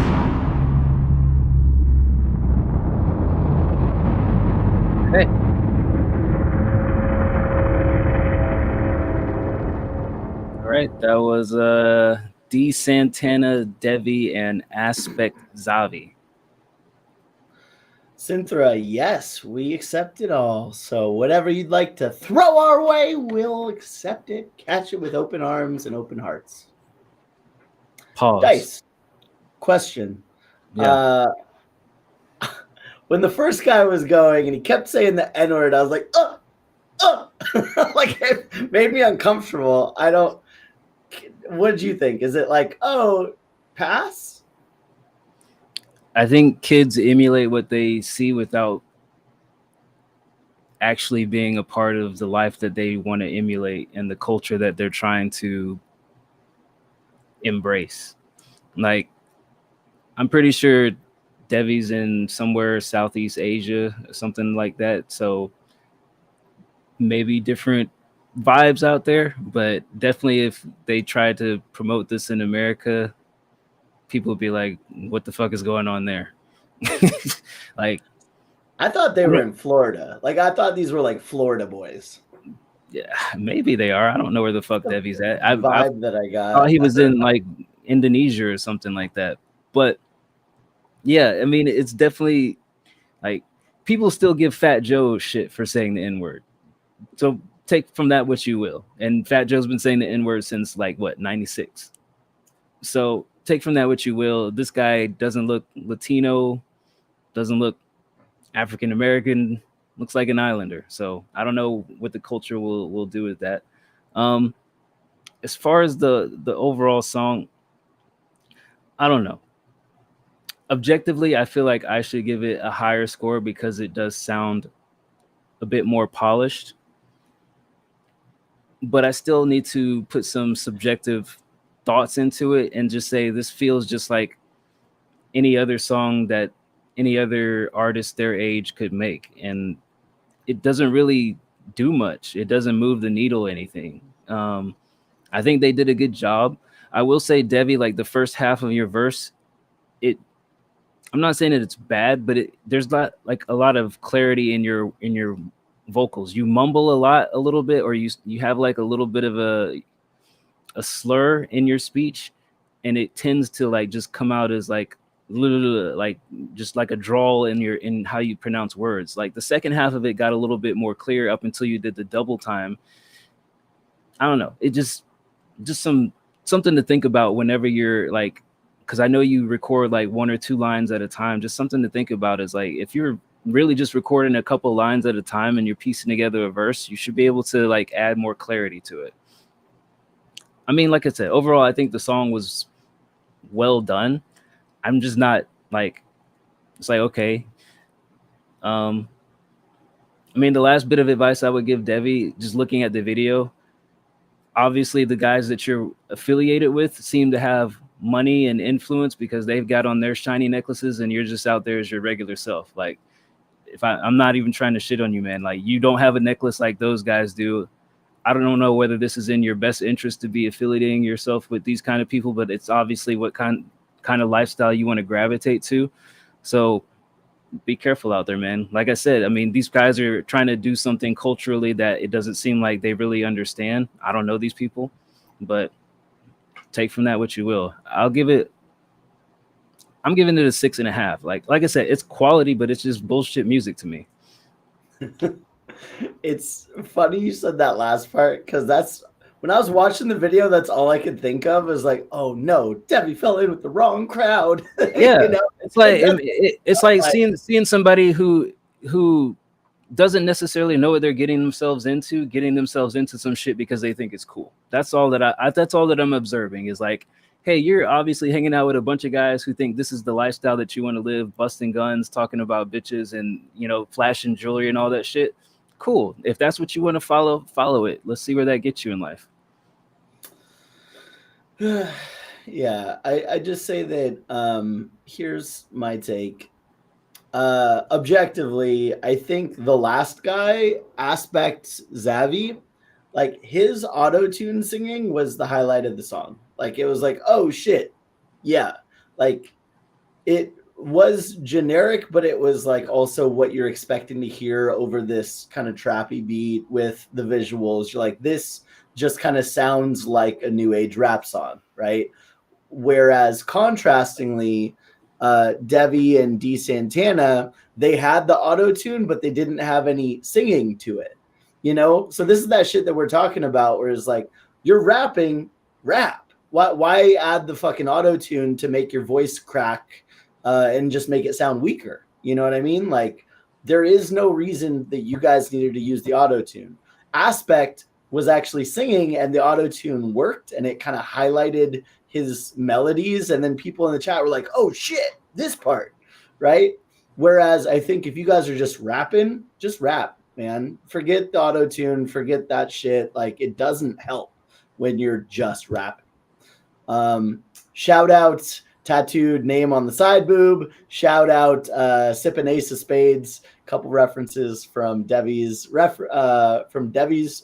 Speaker 3: Hey. All right, that was D Santana, Devi, and Aspect Zavi.
Speaker 2: Cynthia, yes, we accept it all. So whatever you'd like to throw our way, we'll accept it. Catch it with open arms and open hearts.
Speaker 3: Pause.
Speaker 2: Dice. Question.
Speaker 3: Yeah.
Speaker 2: When the first guy was going and he kept saying the N-word, I was like, like it made me uncomfortable. What did you think? Is it like, oh, pass?
Speaker 3: I think kids emulate what they see without actually being a part of the life that they want to emulate and the culture that they're trying to embrace. Like, I'm pretty sure Devi's in somewhere Southeast Asia, something like that. So maybe different vibes out there, but definitely if they try to promote this in America, people would be like, what the fuck is going on there? Like,
Speaker 2: I thought they were in Florida. Like, I thought these were like Florida boys.
Speaker 3: yeah, maybe they are. I don't know where the fuck Devi's at. I
Speaker 2: Vibe that I got.
Speaker 3: thought he was in like Indonesia or something like that. But yeah, I mean, it's definitely like people still give Fat Joe shit for saying the N-word. So take from that what you will. And Fat Joe's been saying the N-word since like what, 96. So take from that what you will. This guy doesn't look Latino, doesn't look African American, looks like an islander. So I don't know what the culture will do with that. As far as the overall song, I don't know. Objectively, I feel like I should give it a higher score because it does sound a bit more polished. But I still need to put some subjective thoughts into it and just say this feels just like any other song that any other artist their age could make. And it doesn't really do much. It doesn't move the needle anything. I think they did a good job. I will say, Devi, like the first half of your verse, I'm not saying that it's bad, but there's not like a lot of clarity in your vocals. You mumble a little bit, or you have like a little bit of a slur in your speech, and it tends to like just come out as like just like a drawl in how you pronounce words. Like the second half of it got a little bit more clear up until you did the double time. I don't know. It just something to think about whenever you're like, because I know you record like one or two lines at a time. Just something to think about is like, if you're really just recording a couple lines at a time and you're piecing together a verse, you should be able to like add more clarity to it. I mean, like I said, overall, I think the song was well done. I'm just not like, it's like, okay. I mean, the last bit of advice I would give Devi, just looking at the video, obviously the guys that you're affiliated with seem to have money and influence because they've got on their shiny necklaces, and you're just out there as your regular self. Like, I'm not even trying to shit on you, man. Like, you don't have a necklace like those guys do. I don't know whether this is in your best interest to be affiliating yourself with these kind of people, but it's obviously what kind of lifestyle you want to gravitate to. So be careful out there, man. Like I said, I mean, these guys are trying to do something culturally that it doesn't seem like they really understand. I don't know these people, but take from that what you will. I'm giving it a 6.5. Like I said, it's quality, but it's just bullshit music to me.
Speaker 2: It's funny you said that last part, because that's when I was watching the video, that's all I could think of is like, oh no, Debbie fell in with the wrong crowd.
Speaker 3: Yeah,
Speaker 2: You know?
Speaker 3: it's like it's like seeing somebody who doesn't necessarily know what they're getting themselves into some shit because they think it's cool. That's all that I'm observing is like, hey, you're obviously hanging out with a bunch of guys who think this is the lifestyle that you want to live, busting guns, talking about bitches and, you know, flashing jewelry and all that shit. Cool. If that's what you want to follow it. Let's see where that gets you in life.
Speaker 2: Yeah, I just say that here's my take. Objectively, I think the last guy, Aspect Zavi, like his auto-tune singing was the highlight of the song. Like it was like, oh shit. Yeah. Like it was generic, but it was like also what you're expecting to hear over this kind of trappy beat with the visuals. You're like, this just kind of sounds like a new age rap song, right? Whereas contrastingly, Devi and D Santana, they had the auto-tune, but they didn't have any singing to it, you know? So this is that shit that we're talking about, where it's like, you're rapping, rap. Why add the fucking auto-tune to make your voice crack and just make it sound weaker? You know what I mean? Like, there is no reason that you guys needed to use the auto-tune. Aspect was actually singing and the auto-tune worked and it kind of highlighted his melodies, and then people in the chat were like, oh shit, this part, right? Whereas I think if you guys are just rapping, just rap, man. Forget the auto-tune, forget that shit. Like, it doesn't help when you're just rapping. Shout out tattooed name on the side boob. Shout out sipping Ace of Spades. Couple references from Devi's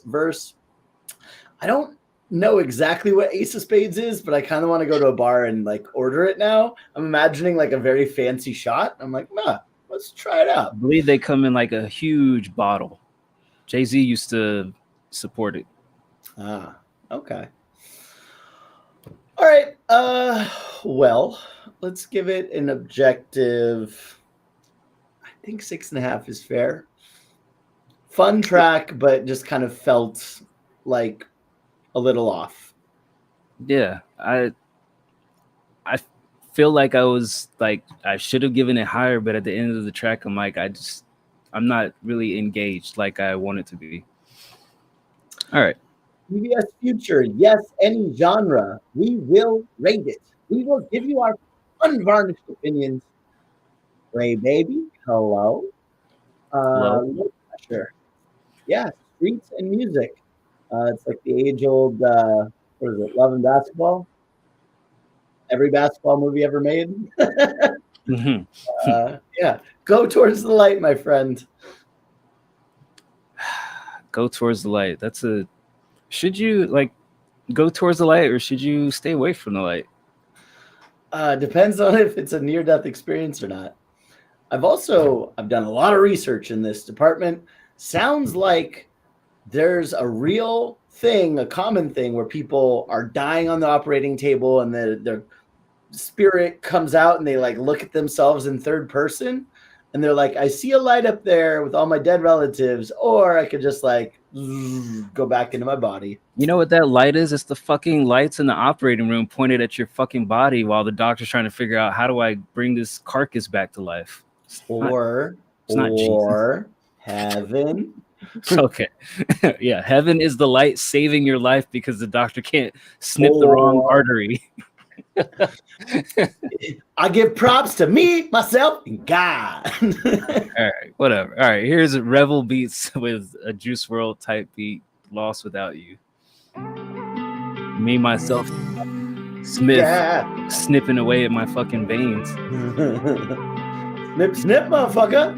Speaker 2: verse. I don't know exactly what Ace of Spades is, but I kind of want to go to a bar and like order it now. I'm imagining like a very fancy shot. I'm like, nah, let's try it out.
Speaker 3: I believe they come in like a huge bottle. Jay-Z used to support it.
Speaker 2: Ah, okay. All right. Well, let's give it an objective. I think 6.5 is fair. Fun track, but just kind of felt like a little off.
Speaker 3: Yeah, I feel like I should have given it higher, but at the end of the track, I'm like, I'm not really engaged like I want it to be. All right.
Speaker 2: PBS Future, yes, any genre, we will rate it. We will give you our unvarnished opinions. Ray Baby, hello. No pressure. Yeah, streets and music. It's like the age-old, what is it, Love and Basketball? Every basketball movie ever made. Yeah, go towards the light, my friend.
Speaker 3: Go towards the light. Should you like go towards the light or should you stay away from the light?
Speaker 2: Depends on if it's a near-death experience or not. I've done a lot of research in this department. Sounds like there's a real thing, a common thing where people are dying on the operating table and their spirit comes out and they like look at themselves in third person and they're like, I see a light up there with all my dead relatives, or I could just like go back into my body.
Speaker 3: You know what that light is? It's the fucking lights in the operating room pointed at your fucking body while the doctor's trying to figure out, how do I bring this carcass back to life?
Speaker 2: Or heaven.
Speaker 3: Okay. Yeah, heaven is the light saving your life because the doctor can't snip the wrong artery.
Speaker 2: I give props to me, myself, and God.
Speaker 3: All right, whatever. All right, here's Revel Beats with a Juice WRLD type beat, Lost Without You. Me, myself, Smith,
Speaker 2: Yeah.
Speaker 3: snipping away at my fucking veins.
Speaker 2: Snip, snip, motherfucker.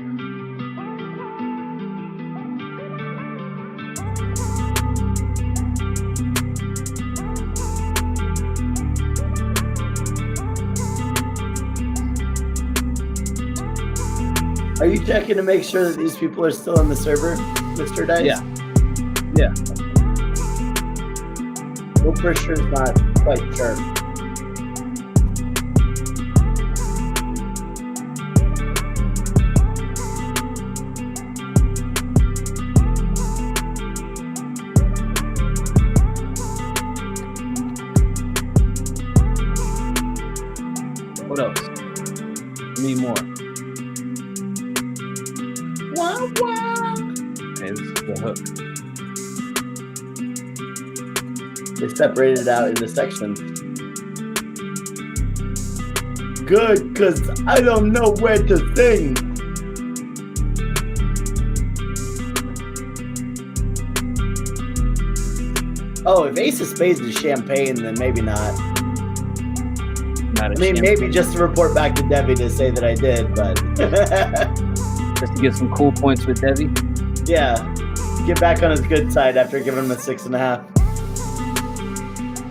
Speaker 2: Are you checking to make sure that these people are still on the server, Mr. Dice?
Speaker 3: Yeah. Yeah.
Speaker 2: Well, for sure, not quite sure.
Speaker 3: What else? Need more.
Speaker 2: Wow, wow.
Speaker 3: Okay, this is the hook.
Speaker 2: They separated it out into sections. Good, because I don't know where to sing. Oh, if Ace of Spades is champagne, then maybe not.
Speaker 3: Not a
Speaker 2: I mean,
Speaker 3: champagne.
Speaker 2: maybe just to report back to Debbie to say that I did, but
Speaker 3: Just to get some cool points with Debbie.
Speaker 2: yeah, get back on his good side after giving him a 6.5.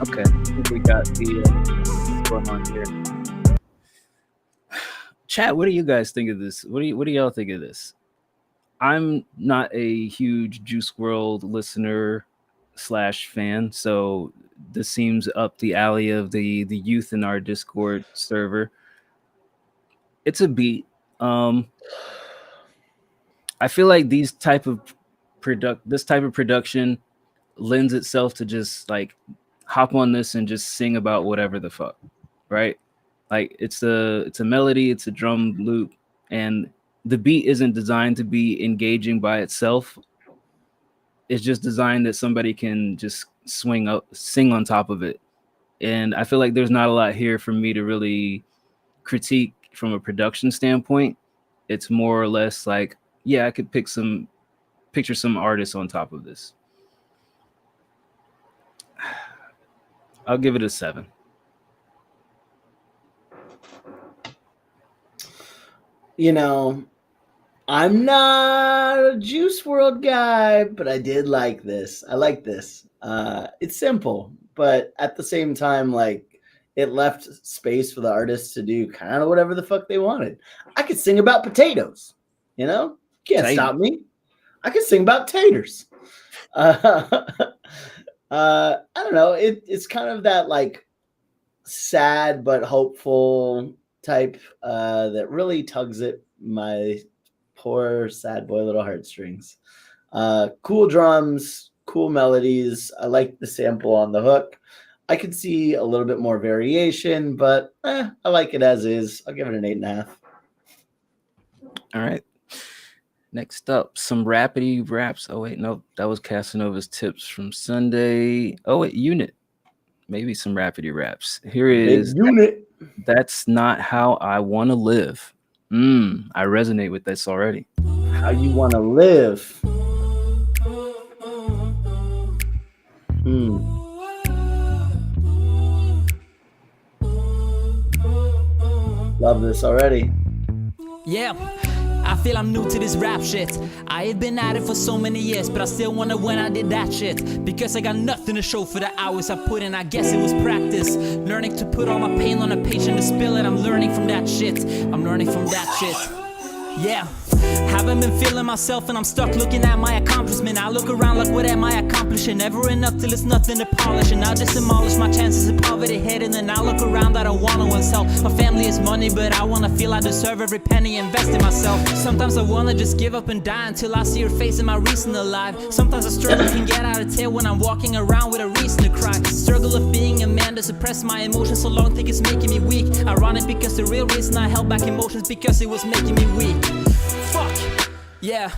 Speaker 3: Okay, I think we got the what's going on here. Chat, what do you guys think of this? What do y'all think of this? I'm not a huge Juice WRLD listener / fan, so this seems up the alley of the youth in our Discord server. It's a beat. I feel like this type of production lends itself to just like hop on this and just sing about whatever the fuck, right? Like it's a melody, it's a drum loop, and the beat isn't designed to be engaging by itself. It's just designed that somebody can just sing on top of it. And I feel like there's not a lot here for me to really critique from a production standpoint. It's more or less like, yeah, I could picture some artists on top of this. I'll give it a 7.
Speaker 2: You know, I'm not a Juice WRLD guy, but I did like this. I like this. It's simple, but at the same time, like, it left space for the artists to do kind of whatever the fuck they wanted. I could sing about potatoes, you know? Can't stop me. I could sing about taters. I don't know. It's kind of that like sad but hopeful type that really tugs at my poor sad boy little heartstrings. Cool drums, cool melodies. I like the sample on the hook. I could see a little bit more variation, but I like it as is. I'll give it an 8.5.
Speaker 3: All right. Next up, some rapidy raps. Oh, wait, no, that was Casanova's tips from Sunday. Oh, wait, Unit. Maybe some rapidy raps. Here is
Speaker 2: Unit.
Speaker 3: That's Not How I Want to Live. I resonate with this already.
Speaker 2: How you want to live. Love this already.
Speaker 12: Yeah, I feel I'm new to this rap shit. I had been at it for so many years, but I still wonder when I did that shit. Because I got nothing to show for the hours I put in, I guess it was practice. Learning to put all my pain on a page and to spill it, I'm learning from that shit. I'm learning from that shit. Yeah. Haven't been feeling myself and I'm stuck looking at my accomplishment. I look around like what am I accomplishing? Never enough till it's nothing to polish. And I just demolish my chances of poverty hit. And then I look around, I don't want no one's help. My family is money, but I wanna feel I deserve every penny, invest in myself. Sometimes I wanna just give up and die until I see your face in my recent alive. Sometimes I struggle can get out of tail when I'm walking around with a reason to cry. Struggle of being a man to suppress my emotions so long, think it's making me weak. Ironic because the real reason I held back emotions because it was making me weak. Fuck, yeah.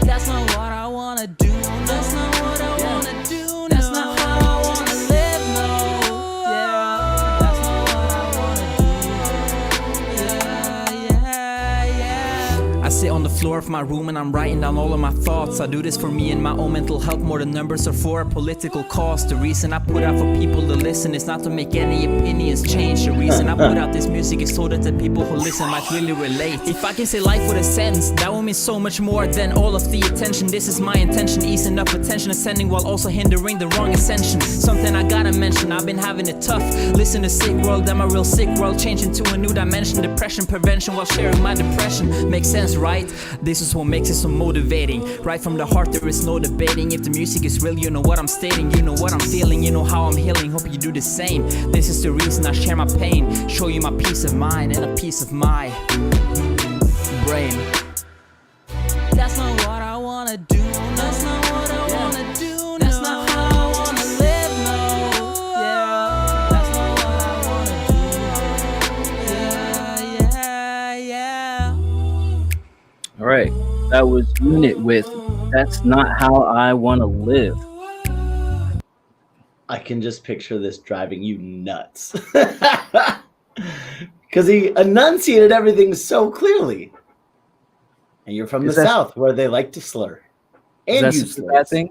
Speaker 12: That's not what I wanna do. That's not what I wanna do. That's not how I wanna live, no. Yeah, that's not what I wanna do. Yeah. I sit on the floor corner of my room and I'm writing down all of my thoughts. I do this for me and my own mental health more than numbers or for a political cause. The reason I put out for people to listen is not to make any opinions change. The reason I put out this music is so that the people who listen might really relate. If I can say life with a sentence, that would mean so much more than all of the attention. This is my intention, easing up attention ascending while also hindering the wrong ascension. Something I gotta mention, I've been having it tough. Listen to Sick World, I'm a real sick world, changing to a new dimension. Depression prevention while sharing my depression. Makes sense, right? This is what makes it so motivating. Right from the heart, there is no debating. If the music is real, you know what I'm stating. You know what I'm feeling, you know how I'm healing. Hope you do the same. This is the reason I share my pain. Show you my peace of mind and a piece of my brain. That's not what I wanna do. That's not what I wanna do. That's not how I wanna live, no. Yeah, that's not what I wanna do. Yeah.
Speaker 3: All right, that was Unit with "That's Not How I Want to Live."
Speaker 2: I can just picture this driving you nuts. Because he enunciated everything so clearly. And you're from the South, where they like to slur. And
Speaker 3: Is
Speaker 2: use
Speaker 3: that a bad thing?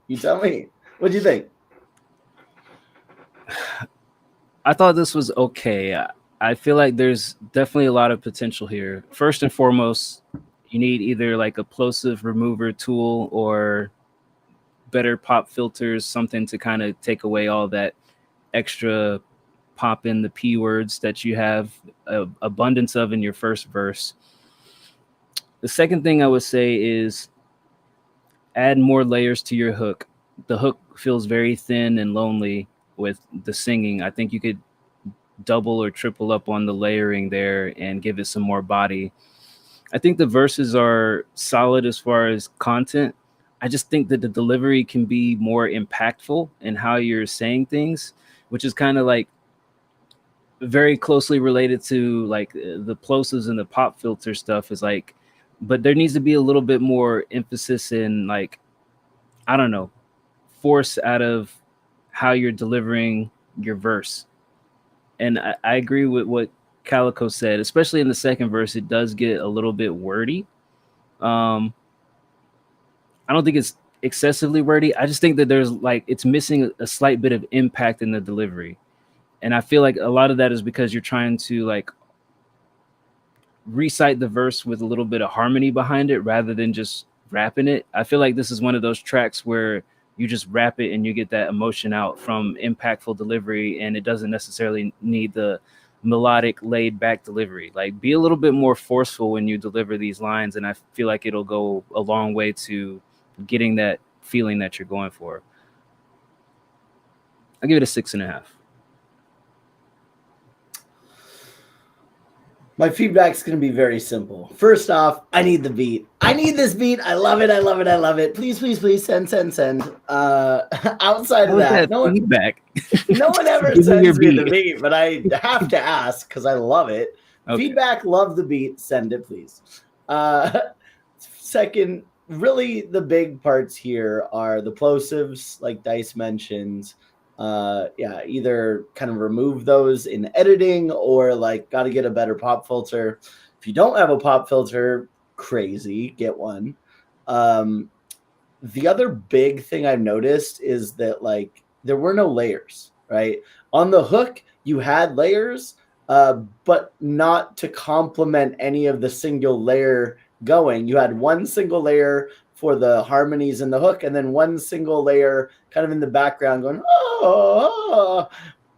Speaker 2: You tell me. What do you think?
Speaker 3: I thought this was okay. I feel like there's definitely a lot of potential here. First and foremost, you need either like a plosive remover tool or better pop filters, something to kind of take away all that extra pop in the P words that you have abundance of in your first verse. The second thing I would say is add more layers to your hook. The hook feels very thin and lonely with the singing. I think you could double or triple up on the layering there and give it some more body. I think the verses are solid as far as content. I just think that the delivery can be more impactful in how you're saying things, which is kind of like very closely related to like the plosives and the pop filter stuff is like, but there needs to be a little bit more emphasis in like, I don't know, force out of how you're delivering your verse. And I agree with what Calico said, especially in the second verse, it does get a little bit wordy. I don't think it's excessively wordy. I just think that there's like, it's missing a slight bit of impact in the delivery. And I feel like a lot of that is because you're trying to like recite the verse with a little bit of harmony behind it rather than just rapping it. I feel like this is one of those tracks where you just rap it and you get that emotion out from impactful delivery, and it doesn't necessarily need the melodic laid back delivery. Like, be a little bit more forceful when you deliver these lines, and I feel like it'll go a long way to getting that feeling that you're going for. I'll give it a 6.5.
Speaker 2: My feedback's going to be very simple. First off, I need the beat. I need this beat. I love it. I love it. I love it. Please, please, please send. Outside of that, no one ever sends me the beat, but I have to ask because I love it. Okay. Feedback, love the beat. Send it, please. Second, really the big parts here are the plosives, like Dice mentioned. Either kind of remove those in editing or like got to get a better pop filter. If you don't have a pop filter, crazy, get one. The other big thing I've noticed is that like there were no layers, right? On the hook, you had layers, but not to complement any of the single layer going. You had one single layer for the harmonies in the hook, and then one single layer kind of in the background going, oh,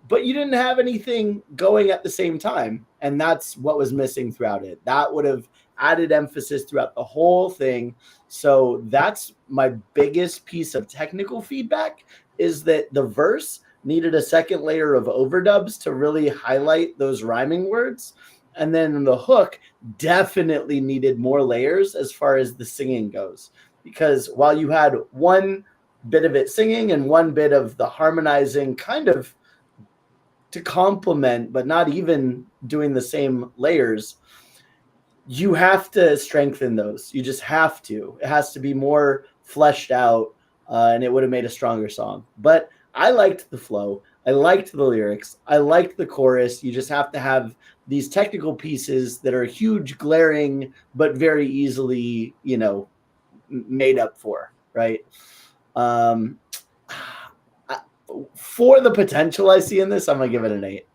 Speaker 2: but you didn't have anything going at the same time. And that's what was missing throughout it. That would have added emphasis throughout the whole thing. So that's my biggest piece of technical feedback, is that the verse needed a second layer of overdubs to really highlight those rhyming words. And then the hook definitely needed more layers as far as the singing goes. Because while you had one bit of it singing and one bit of the harmonizing kind of to complement, but not even doing the same layers, you have to strengthen those. You just have to. It has to be more fleshed out, and it would have made a stronger song. But I liked the flow. I liked the lyrics. I liked the chorus. You just have to have these technical pieces that are huge, glaring, but very easily, made up for, right? For the potential I see in this, I'm gonna give it an 8.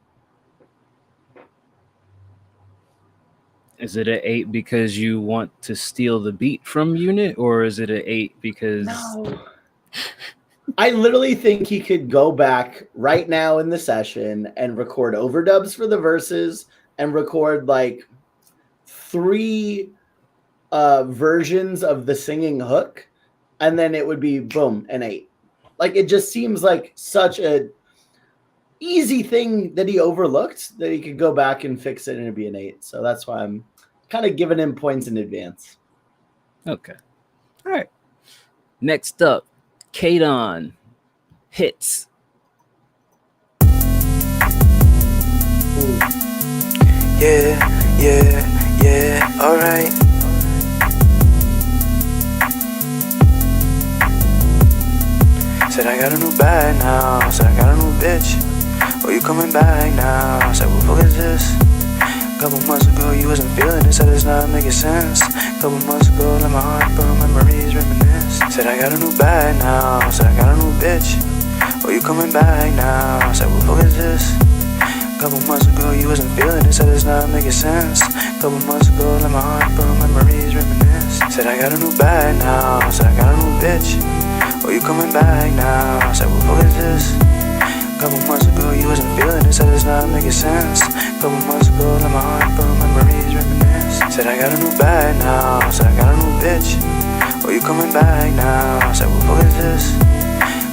Speaker 3: Is it an 8 because you want to steal the beat from Unit, or is it an 8 because
Speaker 2: No. I literally think he could go back right now in the session and record overdubs for the verses and record like 3 versions of the singing hook, and then it would be boom, an 8. Like, it just seems like such a easy thing that he overlooked that he could go back and fix it and it'd be an 8. So that's why I'm kind of giving him points in advance.
Speaker 3: Okay. All right. Next up, Kadon Hits.
Speaker 4: Yeah, alright. Said I got a new bag now, said I got a new bitch. Oh, you coming back now? Said what the fuck is this? Couple months ago you wasn't feeling it, said it's not making sense. Couple months ago let my heart burn, memories reminisce. Said I got a new bag now, said I got a new bitch. Oh, you coming back now? Said what the fuck is this? Couple months ago you wasn't feeling it, said it's not making sense. Couple months ago let my heart burn, memories reminisce. Said I got a new bag now, said I got a new bitch. Oh, you coming back now? Said what the fuck is this? Couple months ago you wasn't feeling it, said it's not making sense. Couple months ago let my heart burn, memories reminisce. Said I got a new bag now, said I got a new bitch. Oh, you coming back now? Said what the fuck is this?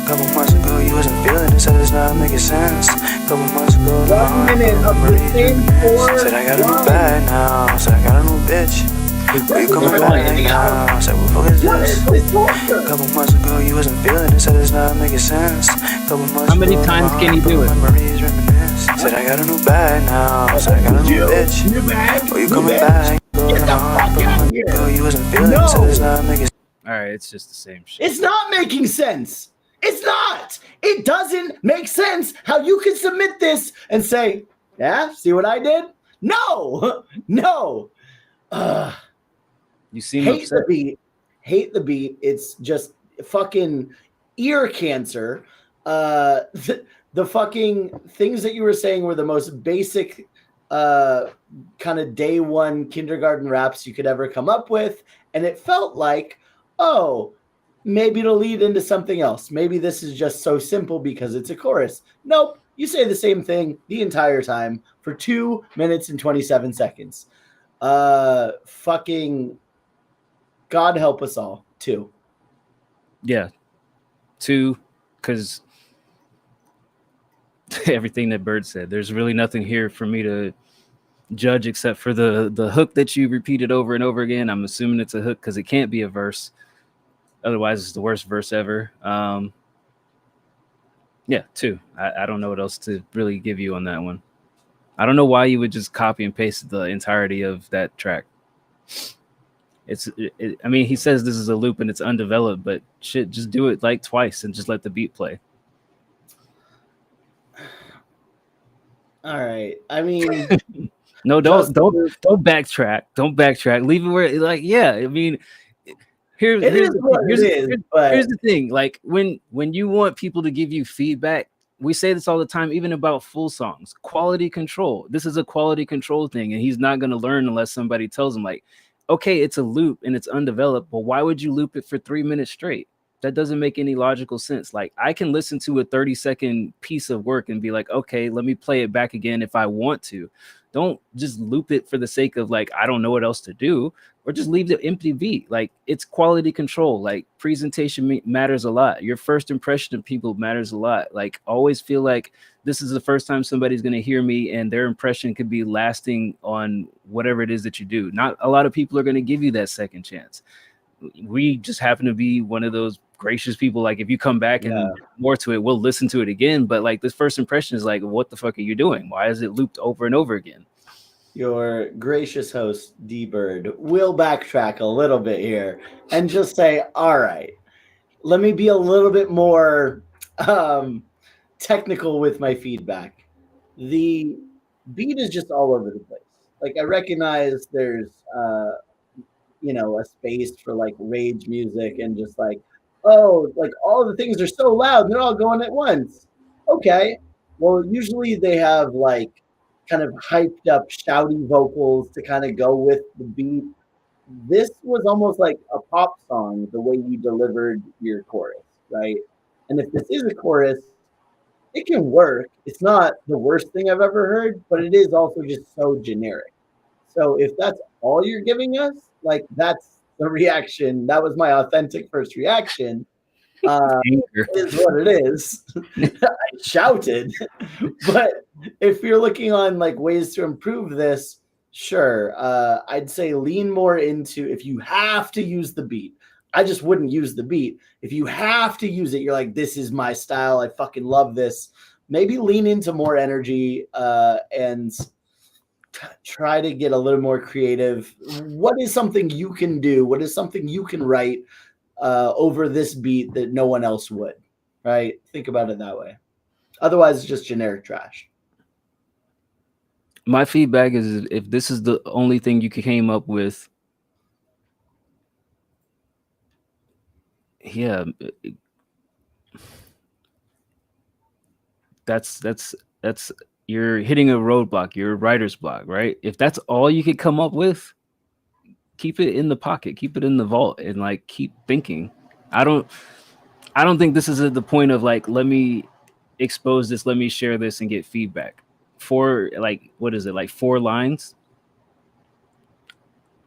Speaker 4: Couple months ago you wasn't feeling it, said it's not making sense. Couple months ago let my heart burn, memories reminisce. Said I got a new bag now, said I got a new bitch. Oh, you coming back now? Said what the fuck is this? Couple months ago you wasn't feeling it, said it's not making sense. Couple months
Speaker 3: How many times can he do it?
Speaker 4: Memories reminisce. Said I got a new bag now, said I got a new bitch. Oh, you coming back? You wasn't feeling it, said it's not making sense.
Speaker 3: All right, it's just the same shit.
Speaker 2: It's not making sense. It's not. It doesn't make sense how you can submit this and say, yeah, see what I did? No, no.
Speaker 3: You seem
Speaker 2: Hate
Speaker 3: upset.
Speaker 2: the beat. Hate the beat. It's just fucking ear cancer. The fucking things that you were saying were the most basic kind of day one kindergarten raps you could ever come up with. And it felt like, oh, maybe it'll lead into something else. Maybe this is just so simple because it's a chorus. Nope. You say the same thing the entire time for 2 minutes and 27 seconds. Fucking God help us all. 2.
Speaker 3: Yeah. 2, because everything that Bird said, there's really nothing here for me to judge except for the hook that you repeated over and over again. I'm assuming it's a hook because it can't be a verse. Otherwise, it's the worst verse ever. Yeah, 2. I don't know what else to really give you on that one. I don't know why you would just copy and paste the entirety of that track. I mean, he says this is a loop and it's undeveloped, but shit, just do it like twice and just let the beat play.
Speaker 2: All right. I mean,
Speaker 3: no, don't backtrack. Don't backtrack. Leave it where, like, yeah. I mean, here's the thing. Like when you want people to give you feedback, we say this all the time, even about full songs. Quality control. This is a quality control thing, and he's not going to learn unless somebody tells him, like, okay, it's a loop and it's undeveloped, but why would you loop it for 3 minutes straight? That doesn't make any logical sense. Like, I can listen to a 30-second piece of work and be like, okay, let me play it back again if I want to. Don't just loop it for the sake of, like, I don't know what else to do, or just leave the empty beat. Like, it's quality control. Like, presentation matters a lot. Your first impression of people matters a lot. Like, always feel like this is the first time somebody's going to hear me, and their impression could be lasting on whatever it is that you do. Not a lot of people are going to give you that second chance. We just happen to be one of those gracious people. Like, if you come back and more to it, we'll listen to it again. But like, this first impression is like, what the fuck are you doing? Why is it looped over and over again?
Speaker 2: Your gracious host, D-Bird, will backtrack a little bit here and just say, all right, let me be a little bit more technical with my feedback. The beat is just all over the place. Like I recognize there's a space for like rage music and just like, oh, like all the things are so loud and they're all going at once. Okay. Well, usually they have like kind of hyped up shouty vocals to kind of go with the beat. This was almost like a pop song, the way you delivered your chorus, right? And if this is a chorus, it can work. It's not the worst thing I've ever heard, but it is also just so generic. So if that's all you're giving us, like that's the reaction. That was my authentic first reaction. It is what it is. I shouted. But if you're looking on like ways to improve this, sure. I'd say lean more into if you have to use the beat. I just wouldn't use the beat. If you have to use it, you're like, this is my style. I fucking love this. Maybe lean into more energy and try to get a little more creative. What is something you can do? What is something you can write over this beat that no one else would, right? Think about it that way. Otherwise, it's just generic trash.
Speaker 3: My feedback is if this is the only thing you came up with, yeah, that's you're hitting a roadblock. You're a writer's block, right? If that's all you could come up with, keep it in the pocket, keep it in the vault, and like keep thinking. I don't think this is at the point of like, let me expose this, let me share this and get feedback. For like, what is it, like 4 lines?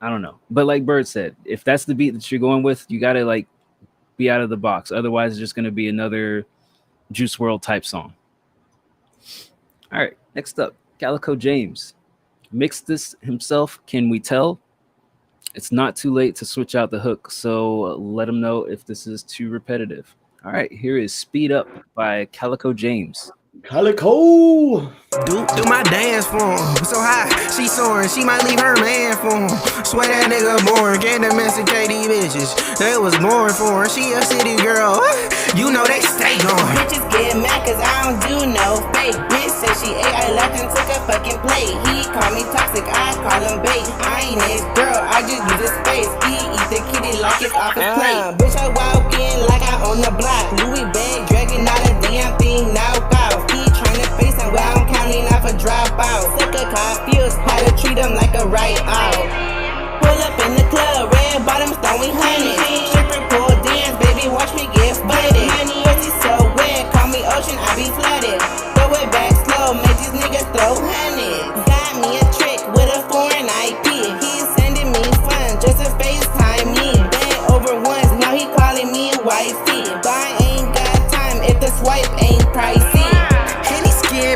Speaker 3: I don't know. But like Bird said, if that's the beat that you're going with, you gotta like be out of the box. Otherwise, it's just gonna be another Juice WRLD type song. All right, next up, Calico James. Mixed this himself, Can We Tell? It's not too late to switch out the hook, so let him know if this is too repetitive. All right, here is Speed Up by Calico James.
Speaker 2: Calico!
Speaker 13: Do my dance for him. So high, she soaring, she might leave her man for him. Swear that nigga born, can't domesticate these bitches. They was born for her, she a city girl. You know they stay going.
Speaker 14: Bitches get mad cause I don't do no fake. Bitch said she ate, I left and took a fucking plate. He call me toxic, I call him bait. I ain't his girl, I just use his face. He eat the kitty like it's off his plate. Bitch, I walk in like I own the block. Louis bag dragging out a damn thing, now out. He tryna face him while I'm counting off a dropout. Suck a confused, how to treat him like a right out. Pull up in the club, red bottoms throwing honey. Stripper pole dance, baby, watch me get flooded. Pussy so wet, call me ocean, I be flooded. Throw it back slow, make these niggas throw honey. Got me a trick with a foreign IP. He's sending me funds just to FaceTime me. Bent over once, now he calling me wifey. But I ain't got time if the swipe ain't pricey.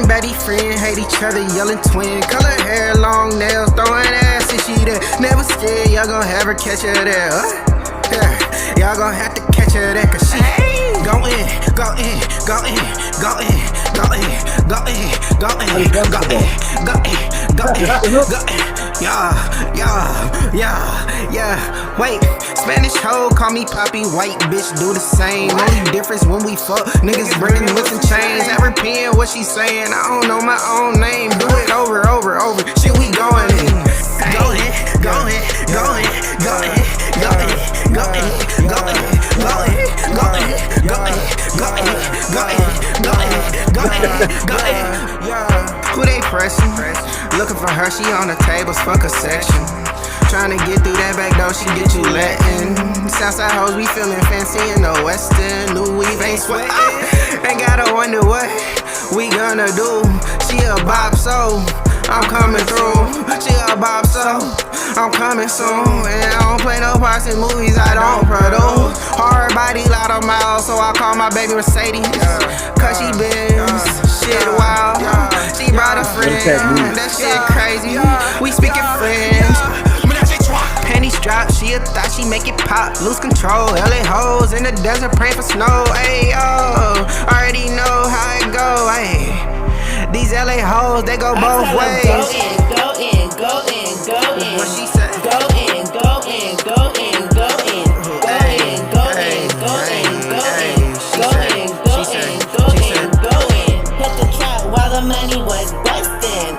Speaker 13: Betty friend hate each other, yelling twin. Color hair, long nails, throwing ass and she there. Never scared, y'all gon' have her catch her there. Yeah, y'all gon' have to catch her there, cause she go in, go in, go in, go in, go in, go in, go in, go in, go in, go in, go in. Yeah. Wait, Spanish hoe call me Poppy, white bitch do the same. Only difference when we fuck, niggas bringing whips and chains. Never peeing what she saying, I don't know my own name. Do it over. Shit, we going in. Go in. Who they pressing? Looking for her, she on the tables, fuck a section. Trying to get through that back door, she get you letting. Southside hoes, we feeling fancy in the western. New weave ain't sweat. Ain't gotta wonder what we gonna do. She a bop, so I'm coming through. She a bop, so I'm coming soon. And I don't play no parts in movies I don't produce. Hard body, lot of miles, so I call my baby Mercedes. Cause she been shit wild. She brought a friend, that shit crazy. We speaking French. Panties drop, she a thought she make it pop. Lose control, LA hoes in the desert praying for snow. Ayo, already know how it go. Ay, these LA hoes, they go both ways.
Speaker 14: Go in.
Speaker 13: What she say?
Speaker 14: Go in. Hit the trap while the money was bustin'.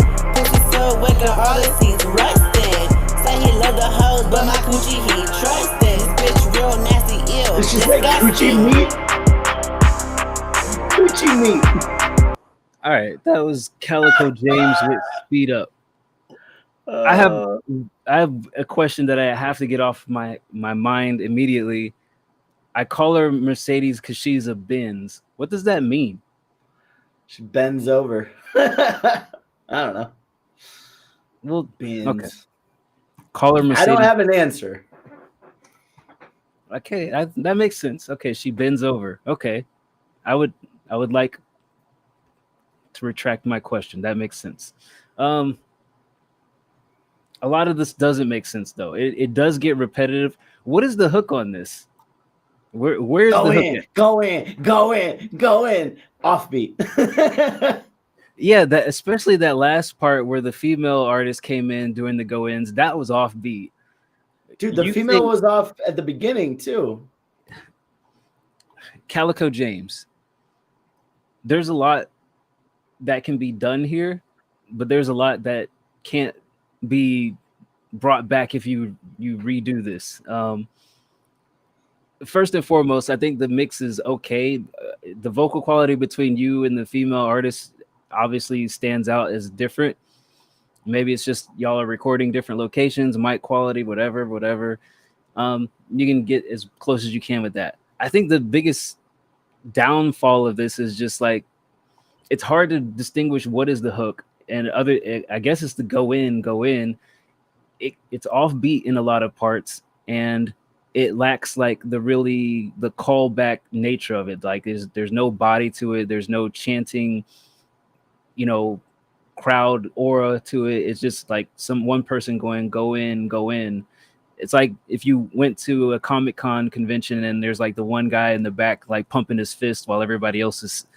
Speaker 14: looking all the seats rusted. Say he love the hoes, but my coochie he trusted. This bitch real nasty, ill,
Speaker 2: Did she say coochie meat? Coochie meat.
Speaker 3: All right, that was Calico James with Speed Up. I have a question that I have to get off my mind immediately. I call her Mercedes because she's a Benz. What does that mean?
Speaker 2: She bends over. I don't know.
Speaker 3: Well,
Speaker 2: Benz.
Speaker 3: okay. Call her Mercedes.
Speaker 2: I don't have an answer.
Speaker 3: Okay, that makes sense. Okay, she bends over. Okay, I would like to retract my question. That makes sense. A lot of this doesn't make sense though. It does get repetitive. What is the hook on this? Where's the hook at?
Speaker 2: Go in. Offbeat.
Speaker 3: Yeah, that especially that last part where the female artist came in during the go-ins, that was offbeat.
Speaker 2: Dude, the female was off at the beginning too.
Speaker 3: Calico James. There's a lot that can be done here, but there's a lot that can't be brought back if you redo this. First and foremost, I think the mix is okay. The vocal quality between you and the female artist obviously stands out as different. Maybe it's just y'all are recording different locations, mic quality, whatever. You can get as close as you can with that. I think the biggest downfall of this is just like it's hard to distinguish what is the hook and I guess it's the go in. It's offbeat in a lot of parts, and it lacks like the callback nature of it. Like there's no body to it. There's no chanting, crowd aura to it. It's just like one person going, go in. It's like if you went to a Comic-Con convention and there's like the one guy in the back, like pumping his fist while everybody else is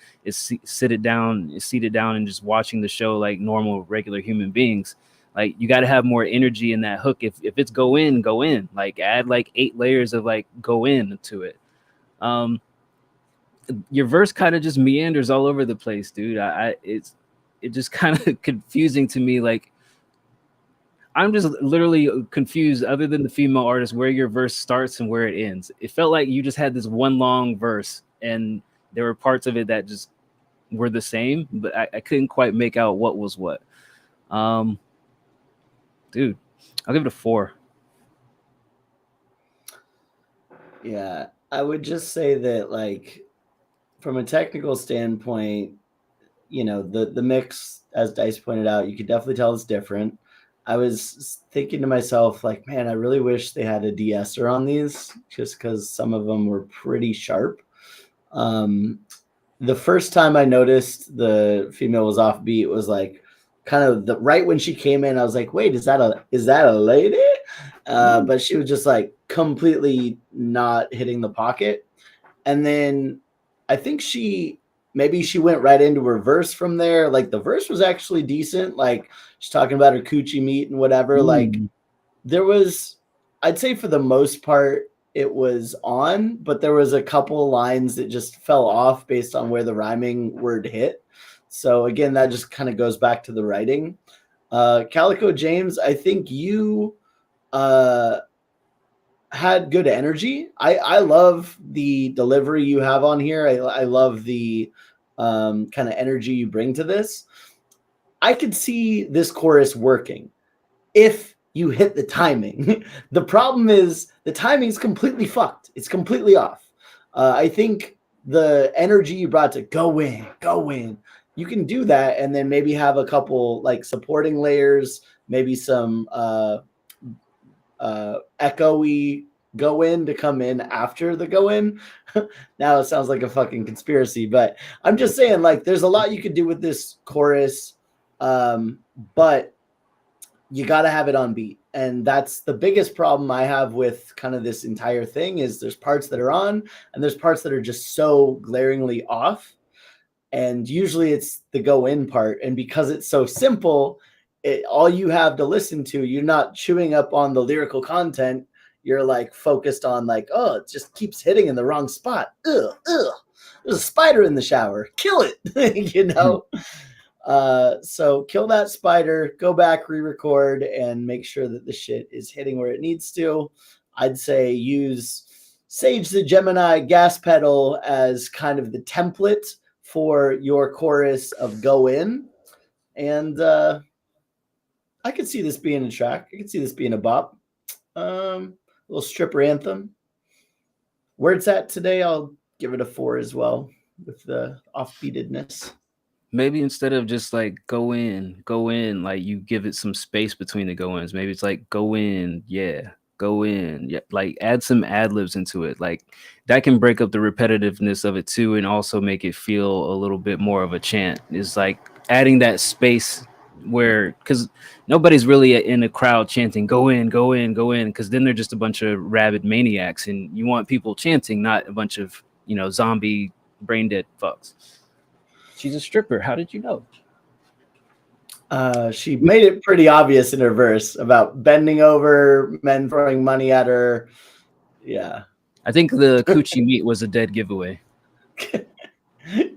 Speaker 3: seated down and just watching the show like normal, regular human beings. Like you got to have more energy in that hook. If it's go in, like add like 8 layers of like go in to it. Your verse kind of just meanders all over the place, dude. It's just kind of confusing to me. Like I'm just literally confused, other than the female artist, where your verse starts and where it ends. It felt like you just had this one long verse and there were parts of it that just were the same, but I couldn't quite make out what was what. Dude, I'll give it a 4.
Speaker 2: Yeah, I would just say that, like, from a technical standpoint, the mix, as Dice pointed out, you could definitely tell it's different. I was thinking to myself, like, man, I really wish they had a de-esser on these, just because some of them were pretty sharp. The first time I noticed the female was offbeat was like kind of right when she came in. I was like, wait, is that a lady? But she was just like completely not hitting the pocket. And then I think maybe she went right into her verse from there. Like the verse was actually decent. Like she's talking about her coochie meat and whatever. Like there was, I'd say for the most part, it was on, but there was a couple lines that just fell off based on where the rhyming word hit. So again, that just kind of goes back to the writing. Calico James, I think you had good energy. I love the delivery you have on here. I love the kind of energy you bring to this. I could see this chorus working if you hit the timing. The problem is the timing is completely fucked. It's completely off. I think the energy you brought to go in, you can do that and then maybe have a couple like supporting layers, maybe some echoey go in to come in after the go in. Now it sounds like a fucking conspiracy, but I'm just saying, like, there's a lot you could do with this chorus, but you got to have it on beat. And that's the biggest problem I have with kind of this entire thing is there's parts that are on and there's parts that are just so glaringly off. And usually it's the go in part. And because it's so simple, all you have to listen to, you're not chewing up on the lyrical content. You're like focused on like, oh, it just keeps hitting in the wrong spot. There's a spider in the shower. Kill it. So kill that spider, go back, re-record, and make sure that the shit is hitting where it needs to. I'd say use Sage the Gemini gas pedal as kind of the template for your chorus of Go In. And I could see this being a track. I could see this being a bop. Little stripper anthem. Where it's at today, I'll give it a 4 as well with the offbeatedness.
Speaker 3: Maybe instead of just like go in, like you give it some space between the go-ins. Maybe it's like go in, yeah, go in, yeah. Like add some ad-libs into it. Like that can break up the repetitiveness of it too, and also make it feel a little bit more of a chant. It's like adding that space where, because nobody's really in a crowd chanting go in, go in, go in, because then they're just a bunch of rabid maniacs, and you want people chanting, not a bunch of, you know, zombie brain dead fucks. She's a stripper. How did you know?
Speaker 2: She made it pretty obvious in her verse about bending over, men throwing money at her. Yeah.
Speaker 3: I think the coochie meat was a dead giveaway.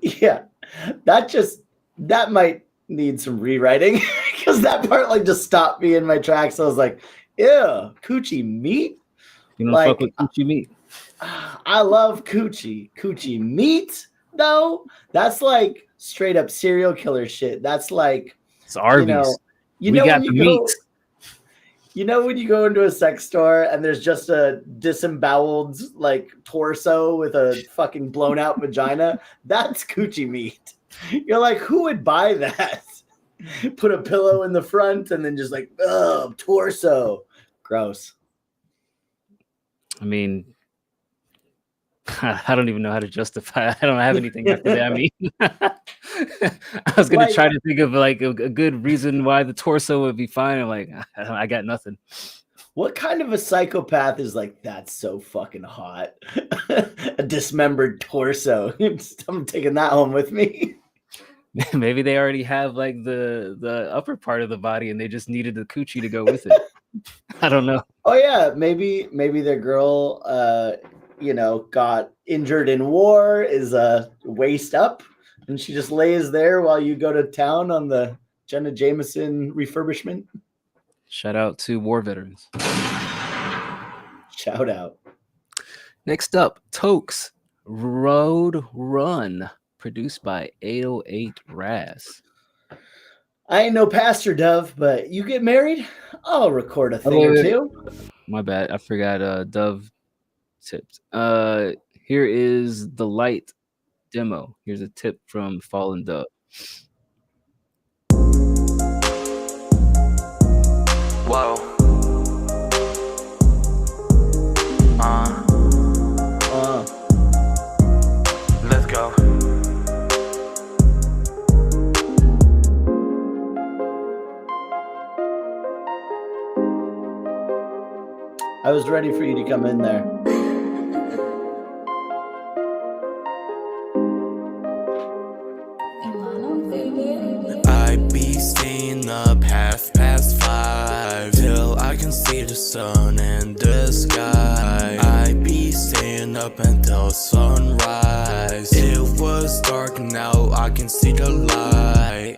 Speaker 2: Yeah. That might need some rewriting because that part like just stopped me in my tracks. I was like, ew, coochie meat?
Speaker 3: You don't
Speaker 2: like,
Speaker 3: fuck with coochie meat.
Speaker 2: I love coochie. Coochie meat, though? That's like straight up serial killer shit. That's like,
Speaker 3: it's Arby's.
Speaker 2: You know when you go into a sex store and there's just a disemboweled like torso with a fucking blown out vagina? That's coochie meat. You're like, who would buy that? Put a pillow in the front and then just like, oh, torso. Gross.
Speaker 3: I mean, I don't even know how to justify. I don't have anything after that. I mean, I was gonna try to think of like a good reason why the torso would be fine. I'm like, I got nothing.
Speaker 2: What kind of a psychopath is like, that's so fucking hot? A dismembered torso. I'm taking that home with me.
Speaker 3: Maybe they already have like the upper part of the body and they just needed the coochie to go with it. I don't know.
Speaker 2: Oh yeah, maybe their girl got injured in war, is waist up, and she just lays there while you go to town on the Jenna Jameson refurbishment.
Speaker 3: Shout out to war veterans.
Speaker 2: Shout out.
Speaker 3: Next up, Tokes Road Run, produced by 808 Raz.
Speaker 2: I ain't no pastor, Dove, but you get married, I'll record a thing or two.
Speaker 3: My bad. I forgot Dove tipped. Here is the light demo. Here's a tip from Fallen Dove.
Speaker 4: Whoa. Let's go.
Speaker 2: I was ready for you to come in there.
Speaker 15: I be staying up 5:30 till I can see the sun in the sky. I be staying up until sunrise. It was dark, now I can see the light.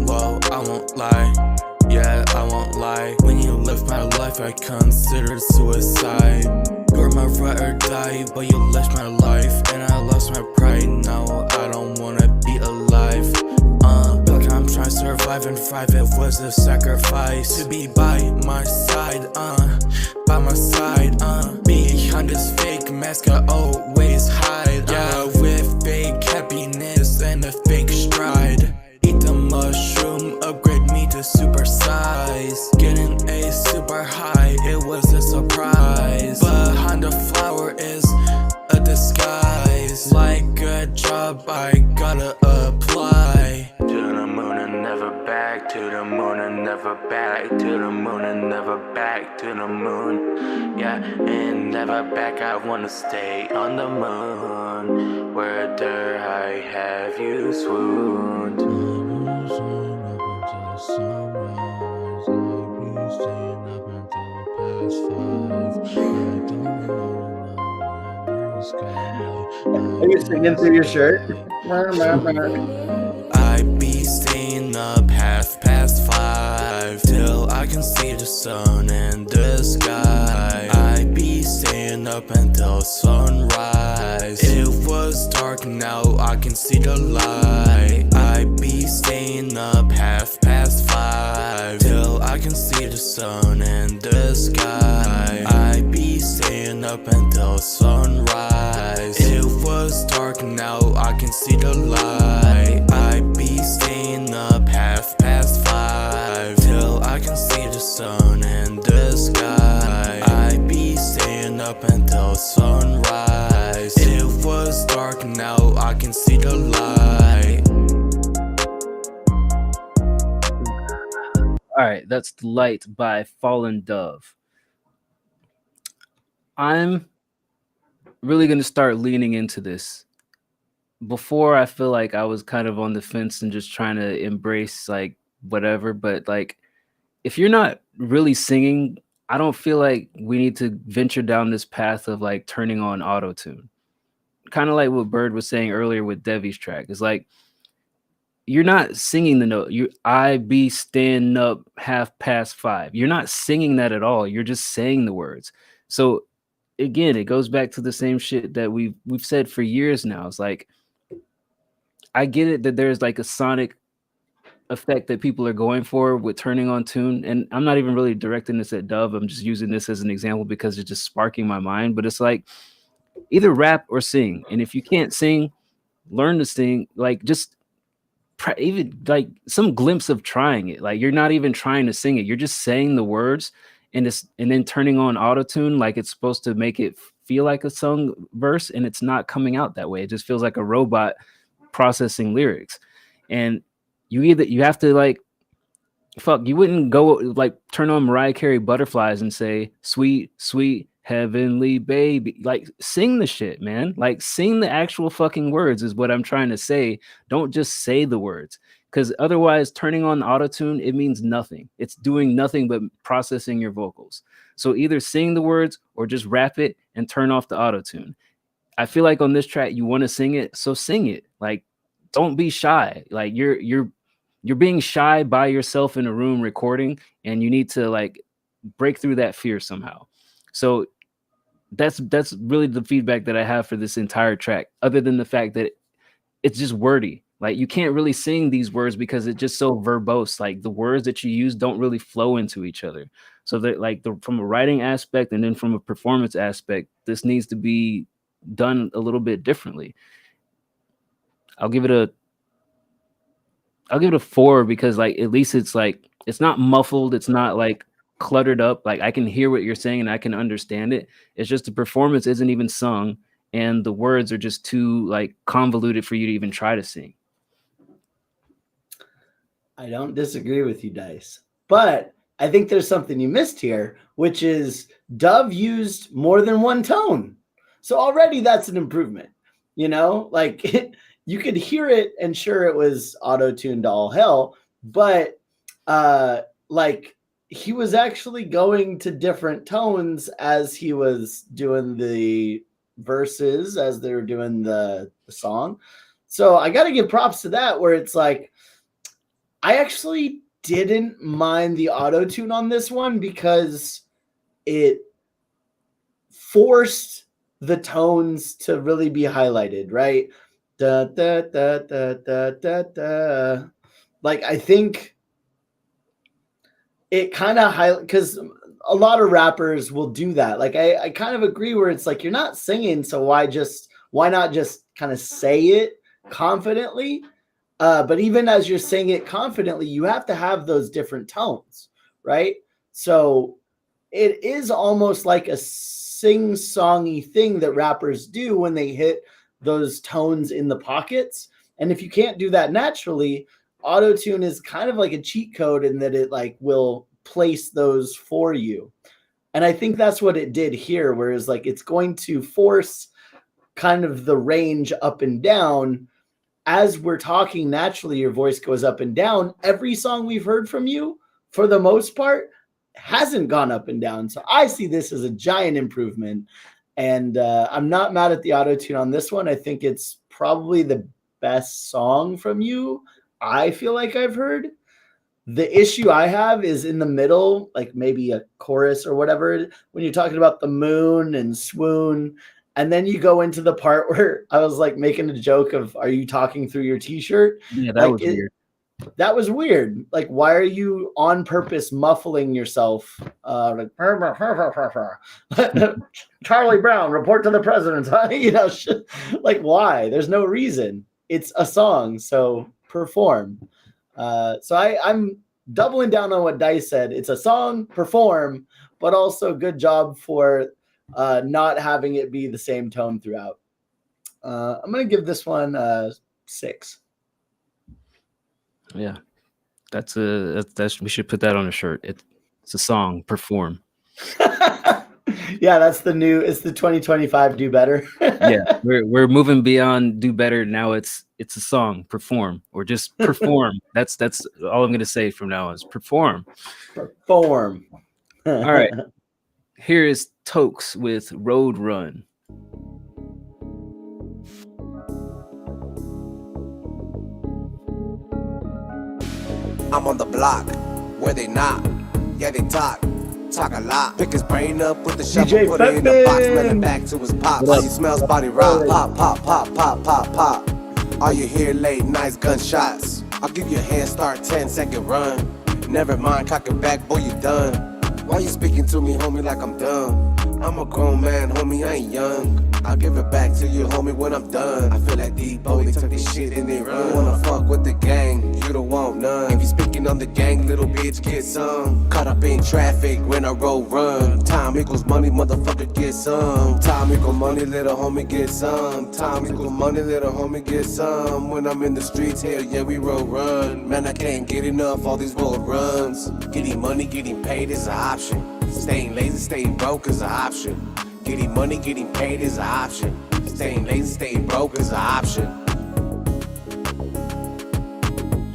Speaker 15: Well, I won't lie. Yeah, I won't lie. When you left my life, I considered suicide. You're my ride or die, but you left my life, and I lost my pride. Now I don't wanna be alive. Like I'm trying to survive and thrive. It was a sacrifice to be by my side. By my side. Behind this fake mask, I always hide. Yeah, with fake happiness and a fake stride. Eat the mushroom, upgrade me to super size. Getting a super high, it was a surprise. Behind the flower is a disguise. Like a job, I gotta apply. To the moon and never back, to the moon and never back, to the moon and never back, to the moon. Yeah, and never back, I wanna stay on the moon. Where dare I have you swooned?
Speaker 2: Are you singing through your shirt?
Speaker 15: I be staying can see the sun in the sky. I be staying up until sunrise. It was dark, now I can see the light. I be staying up 5:30 till I can see the sun in the sky. I be staying up until sunrise. It was dark, now I can see the light. I be staying up 5:30 till I can see the sun in the sky. I be staying up until sunrise. It was dark, now I can see the light.
Speaker 3: All right, that's The Light by Fallen Dove. I'm really going to start leaning into this. Before, I feel like I was kind of on the fence and just trying to embrace like whatever, but like if you're not really singing, I don't feel like we need to venture down this path of like turning on auto-tune. Kind of like what Bird was saying earlier with Devi's track. It's like you're not singing the note. I be standing up 5:30. You're not singing that at all. You're just saying the words. So again, it goes back to the same shit that we've said for years now. It's like I get it that there's like a sonic effect that people are going for with turning on tune, and I'm not even really directing this at Dove. I'm just using this as an example because it's just sparking my mind. But it's like either rap or sing, and if you can't sing, learn to sing. Like just even like some glimpse of trying it. Like you're not even trying to sing it, you're just saying the words, and then turning on auto-tune like it's supposed to make it feel like a sung verse, and it's not coming out that way. It just feels like a robot processing lyrics. And you have to like you wouldn't go like turn on Mariah Carey Butterflies and say sweet sweet heavenly baby. Like sing the shit, man. Like sing the actual fucking words is what I'm trying to say. Don't just say the words, because otherwise turning on the auto-tune, it means nothing. It's doing nothing but processing your vocals. So either sing the words or just rap it and turn off the auto-tune. I feel like on this track you want to sing it, so sing it. Like don't be shy. Like you're being shy by yourself in a room recording, and you need to like break through that fear somehow. So that's really the feedback that I have for this entire track, other than the fact that it's just wordy. Like you can't really sing these words because it's just so verbose. Like the words that you use don't really flow into each other. So that like from a writing aspect and then from a performance aspect, this needs to be done a little bit differently. I'll give it a 4 because like at least it's like it's not muffled, it's not like cluttered up. Like I can hear what you're saying and I can understand it. It's just the performance isn't even sung, and the words are just too like convoluted for you to even try to sing.
Speaker 2: I don't disagree with you, Dice, but I think there's something you missed here, which is Dove used more than one tone. So already that's an improvement, you know, like you could hear it and sure it was auto-tuned to all hell, but like he was actually going to different tones as he was doing the verses, as they were doing the song. So I got to give props to that, where it's like, I actually didn't mind the auto-tune on this one because it forced the tones to really be highlighted, right? Da, da, da, da, da, da, da. Like, I think it kind of highlight, because a lot of rappers will do that. Like, I kind of agree where it's like, you're not singing, so why not just kind of say it confidently? But even as you're saying it confidently, you have to have those different tones, right? So it is almost like a sing-songy thing that rappers do when they hit those tones in the pockets. And if you can't do that naturally, auto-tune is kind of like a cheat code in that it like will place those for you. And I think that's what it did here, whereas like it's going to force kind of the range up and down. As we're talking naturally, your voice goes up and down. Every song we've heard from you, for the most part, hasn't gone up and down. So I see this as a giant improvement. And I'm not mad at the auto-tune on this one. I think it's probably the best song from you I feel like I've heard. The issue I have is in the middle, like maybe a chorus or whatever, when you're talking about the moon and swoon, and then you go into the part where I was like making a joke of, "Are you talking through your t-shirt?"
Speaker 3: Yeah, that
Speaker 2: like
Speaker 3: was weird.
Speaker 2: That was weird. Like, why are you on purpose muffling yourself? Like, Charlie Brown, report to the president. You know, like, why? There's no reason. It's a song, so perform. So I'm doubling down on what Dice said. It's a song, perform, but also good job for not having it be the same tone throughout. I'm going to give this one 6.
Speaker 3: Yeah, that's we should put that on a shirt. It's a song, perform.
Speaker 2: Yeah, that's the new. It's the 2025 do better.
Speaker 3: Yeah, we're moving beyond do better now. It's a song, perform, or just perform. That's all I'm gonna say from now on is perform.
Speaker 2: Perform.
Speaker 3: All right, here is Tokes with Road Run.
Speaker 16: I'm on the block where they knock. Yeah, they talk a lot. Pick his brain up with the shovel,
Speaker 2: DJ
Speaker 16: put it in the box,
Speaker 2: Peppin.
Speaker 16: run it back to his pops. All you smells body rock. Pop, pop, pop, pop, pop, pop. All you hear late nights gunshots. I'll give you a hand start, 10-second run. Never mind, cock it back, boy, you done. Why you speaking to me, homie, like I'm dumb? I'm a grown man, homie, I ain't young. I'll give it back to you, homie, when I'm done. I feel like Depot, they took this shit and they run. You wanna fuck with the gang, you don't want none. If you speaking on the gang, little bitch, get some. Caught up in traffic when I roll run. Time equals money, motherfucker, get some. Time equals money, little homie, get some. Time equals money, little homie, get some. When I'm in the streets, hell yeah, we roll run. Man, I can't get enough, all these road runs. Getting money, getting paid is an option. Staying lazy, staying broke is an option. Getting money, getting paid is an option. Staying lazy, staying broke is an option.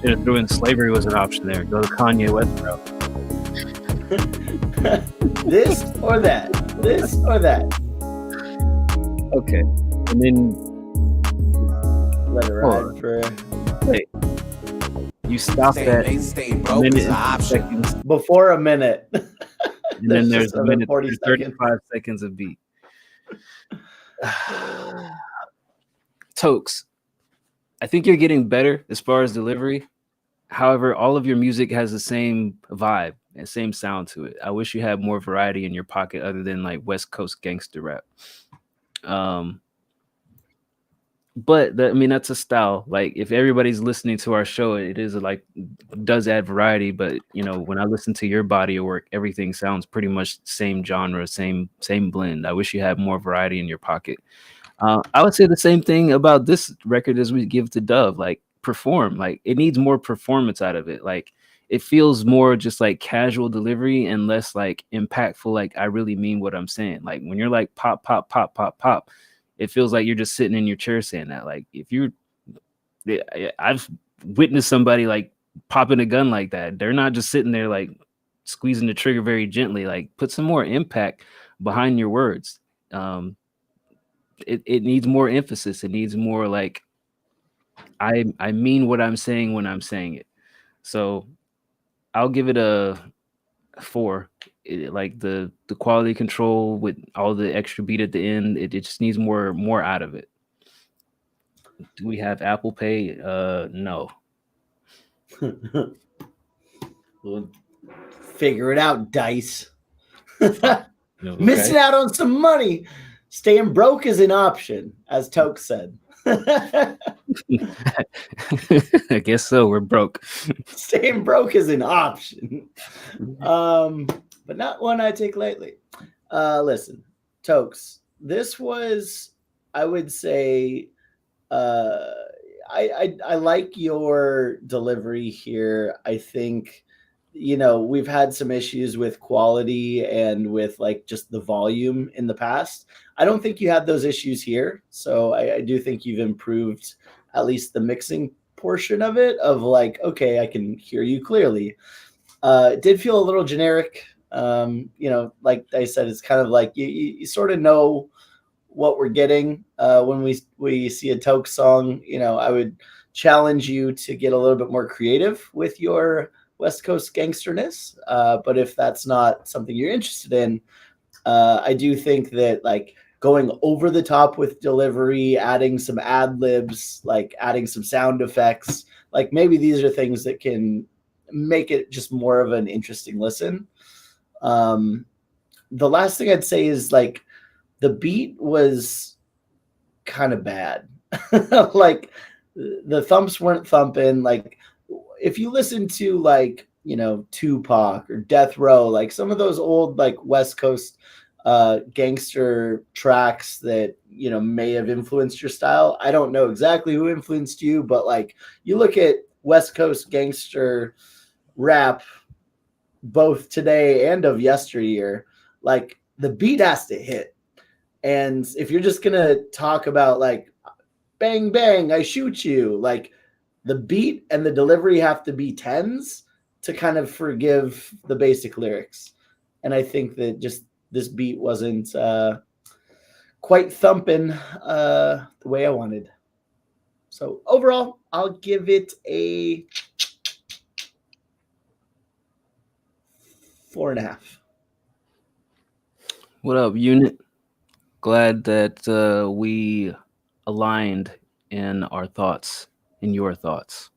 Speaker 3: Should have threw in slavery was an option there. Go to Kanye West, bro.
Speaker 2: This or that. This or that.
Speaker 3: Okay. And then
Speaker 2: let it ride for.
Speaker 3: Wait. You stop at a minute and seconds.
Speaker 2: Before a minute.
Speaker 3: And then there's a minute
Speaker 2: 40
Speaker 3: and 35 seconds of beat. Tokes, I think you're getting better as far as delivery. However, all of your music has the same vibe and same sound to it. I wish you had more variety in your pocket other than like West Coast gangster rap. But I mean, that's a style. Like if everybody's listening to our show, it is like does add variety. But you know, when I listen to your body of work, everything sounds pretty much same genre, same blend. I wish you had more variety in your pocket. I would say the same thing about this record as we give to Dove. Like perform, like it needs more performance out of it. Like it feels more just like casual delivery and less like impactful. Like I really mean what I'm saying. Like when you're like pop, pop, pop, pop, pop. It feels like you're just sitting in your chair saying that. Like if I've witnessed somebody like popping a gun like that. They're not just sitting there like squeezing the trigger very gently. Like put some more impact behind your words. It needs more emphasis. It needs more like I mean what I'm saying when I'm saying it. So I'll give it a 4. Like the quality control with all the extra beat at the end, it just needs more out of it. Do we have Apple Pay? No.
Speaker 2: We'll figure it out, Dice.
Speaker 3: Okay.
Speaker 2: Missing out on some money. Staying broke is an option, as Toke said.
Speaker 3: I guess so. We're broke.
Speaker 2: Staying broke is an option. But not one I take lightly. Listen, Tokes, this was, I would say, I like your delivery here. I think, you know, we've had some issues with quality and with like just the volume in the past. I don't think you had those issues here. So I do think you've improved at least the mixing portion of it, of like, okay, I can hear you clearly. It did feel a little generic. You know, like I said, it's kind of like you sort of know what we're getting when we see a Toke song. You know, I would challenge you to get a little bit more creative with your West Coast gangsterness. But if that's not something you're interested in, I do think that like going over the top with delivery, adding some ad libs, like adding some sound effects, like maybe these are things that can make it just more of an interesting listen. The last thing I'd say is like the beat was kind of bad. Like the thumps weren't thumping. Like if you listen to like, you know, Tupac or Death Row, like some of those old like West Coast gangster tracks that, you know, may have influenced your style. I don't know exactly who influenced you, but like you look at West Coast gangster rap both today and of yesteryear, like the beat has to hit. And if you're just gonna talk about like bang bang I shoot you, like the beat and the delivery have to be tens to kind of forgive the basic lyrics. And I think that just this beat wasn't quite thumping the way I wanted. So overall, I'll give it a 4.5.
Speaker 3: What up, unit? Glad that we aligned in our thoughts, in your thoughts,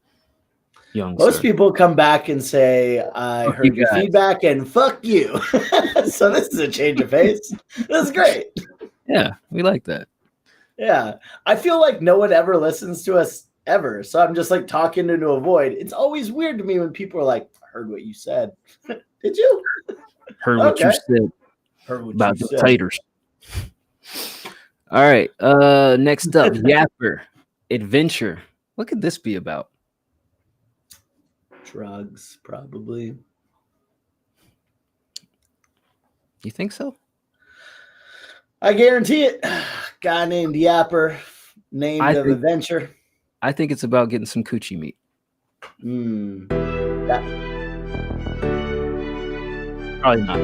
Speaker 3: young
Speaker 2: Most
Speaker 3: sir.
Speaker 2: people come back and say, I
Speaker 3: Fuck
Speaker 2: heard
Speaker 3: you
Speaker 2: your
Speaker 3: guys.
Speaker 2: feedback and fuck you. So this is a change of pace. This is great.
Speaker 3: Yeah, we like that.
Speaker 2: Yeah. I feel like no one ever listens to us ever. So I'm just like talking into a void. It's always weird to me when people are like, I heard what you said. Did you?
Speaker 3: Heard what you
Speaker 2: Okay.
Speaker 3: said
Speaker 2: Heard what
Speaker 3: about
Speaker 2: you
Speaker 3: the
Speaker 2: said.
Speaker 3: taters. All right. Next up, Yapper Adventure. What could this be about?
Speaker 2: Drugs, probably.
Speaker 3: You think so?
Speaker 2: I guarantee it. Guy named Yapper, named
Speaker 3: I
Speaker 2: of
Speaker 3: think-
Speaker 2: adventure.
Speaker 3: I think it's about getting some coochie meat. Probably not.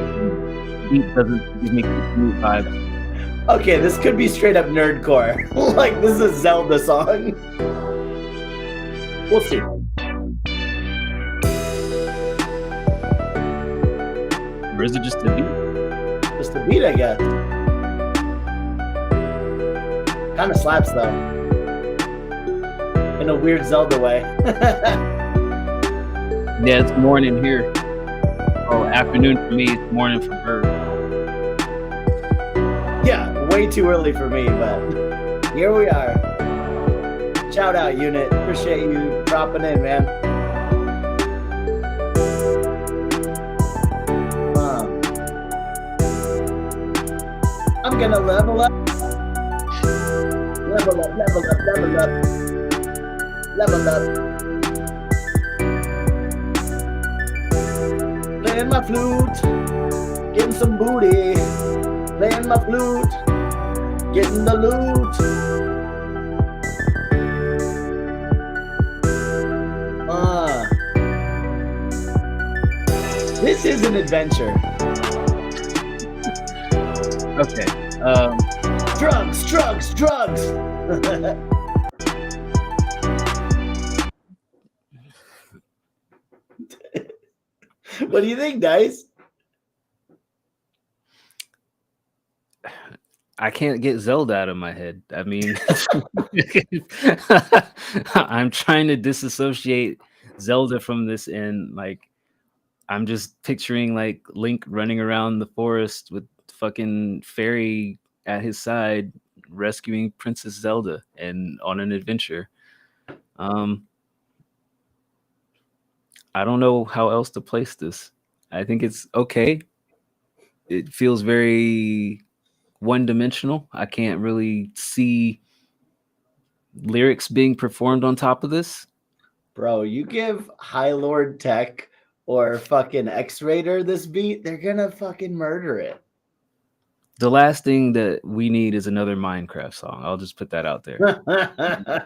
Speaker 3: Beat doesn't give me coochie meat vibes.
Speaker 2: Okay, this could be straight up nerdcore. Like this is a Zelda song. We'll see.
Speaker 3: Or is it just a beat?
Speaker 2: Just a beat, I guess. Kind of slaps though, in a weird Zelda way.
Speaker 3: Yeah, it's morning here. Oh, afternoon for me. It's morning for her.
Speaker 2: Yeah, way too early for me, but here we are. Shout out, unit. Appreciate you dropping in, man. I'm gonna level up. Level up, level up, level up. Level up. Playing my flute, getting some booty. Playing my flute, getting the loot. This is an adventure.
Speaker 3: Okay.
Speaker 2: Drugs, drugs, drugs. What do you think, Dice?
Speaker 3: I can't get Zelda out of my head. I mean, I'm trying to disassociate Zelda from this, and like, I'm just picturing like Link running around the forest with fucking fairy at his side, rescuing Princess Zelda and on an adventure. I don't know how else to place this. I think it's okay. It feels very one-dimensional. I can't really see lyrics being performed on top of this.
Speaker 2: Bro, you give High Lord Tech or fucking X-Raider this beat, they're gonna fucking murder it.
Speaker 3: The last thing that we need is another Minecraft song. I'll just put that out there.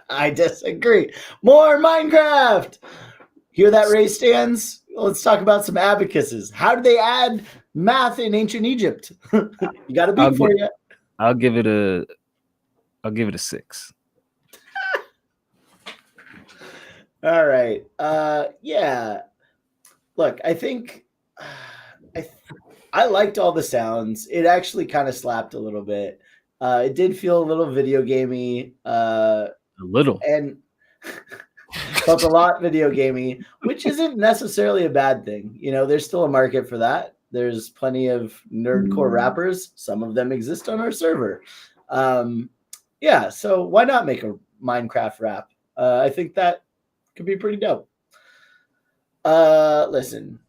Speaker 2: I disagree. More Minecraft. Hear that, Ray Stans? Let's talk about some abacuses. How did they add math in ancient Egypt? You got a beat for you.
Speaker 3: I'll give it a 6.
Speaker 2: All right. Yeah. look, I think I liked all the sounds. It actually kind of slapped a little bit. It did feel a little video gamey.
Speaker 3: A little.
Speaker 2: And felt a lot video gamey, which isn't necessarily a bad thing. You know, there's still a market for that. There's plenty of nerdcore rappers. Some of them exist on our server. Yeah, so why not make a Minecraft rap? I think that could be pretty dope. Listen,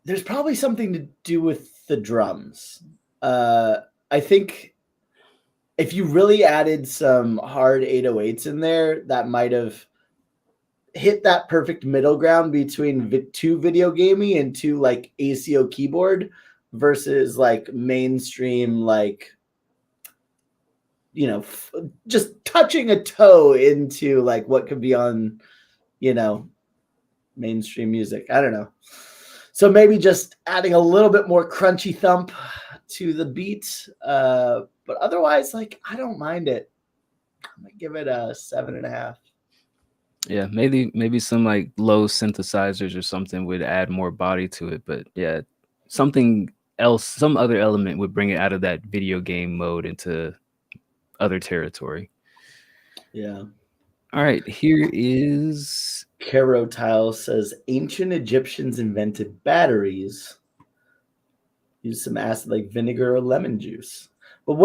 Speaker 2: there's probably something to do with the drums. I think if you really added some hard 808s in there, that might have hit that perfect middle ground between too video gamey and too like ACO keyboard versus like mainstream, like, you know, just touching a toe into like what could be on, you know, mainstream music. I don't know. So maybe just adding a little bit more crunchy thump to the beat. But otherwise, like, I don't mind it. I'm gonna give it a 7.5.
Speaker 3: Yeah, maybe some like low synthesizers or something would add more body to it. But yeah, something else, some other element would bring it out of that video game mode into other territory.
Speaker 2: Yeah.
Speaker 3: All right, here is
Speaker 2: Caro Tile says ancient Egyptians invented batteries. Use some acid like vinegar or lemon juice. But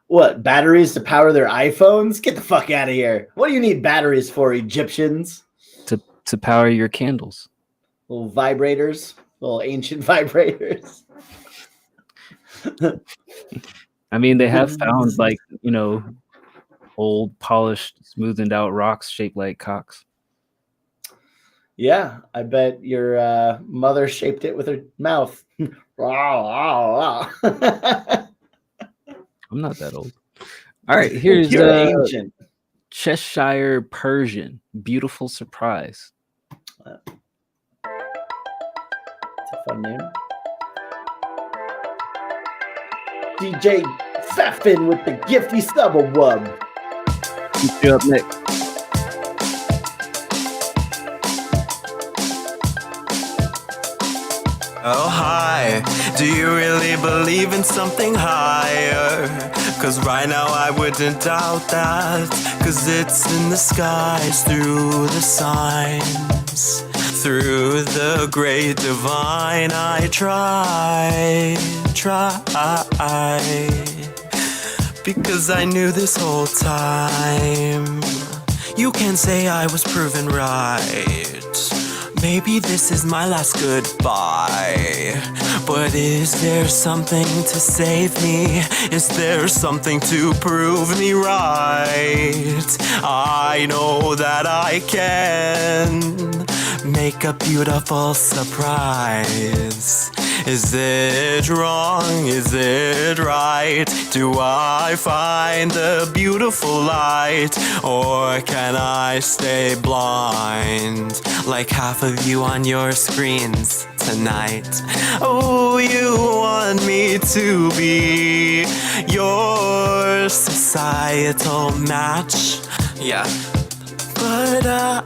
Speaker 2: what batteries to power their iPhones? Get the fuck out of here. What do you need batteries for, Egyptians?
Speaker 3: To power your candles.
Speaker 2: Little vibrators, little ancient vibrators.
Speaker 3: I mean, they have found like, you know, old polished, smoothened out rocks shaped like cocks.
Speaker 2: Yeah, I bet your mother shaped it with her mouth.
Speaker 3: I'm not that old. All right, here's
Speaker 2: ancient.
Speaker 3: Cheshire Persian. Beautiful surprise.
Speaker 2: It's a fun name. DJ Feffin with the gifty stubble wub.
Speaker 3: Keep you up next.
Speaker 15: Oh, hi. Do you really believe in something higher? Cause right now I wouldn't doubt that. Cause it's in the skies, through the signs, through the great divine. I try. Because I knew this whole time. You can say I was proven right. Maybe this is my last goodbye. But is there something to save me? Is there something to prove me right? I know that I can make a beautiful surprise. Is it wrong? Is it right? Do I find the beautiful light? Or can I stay blind? Like half of you on your screens tonight. Oh, you want me to be your societal match? Yeah. But I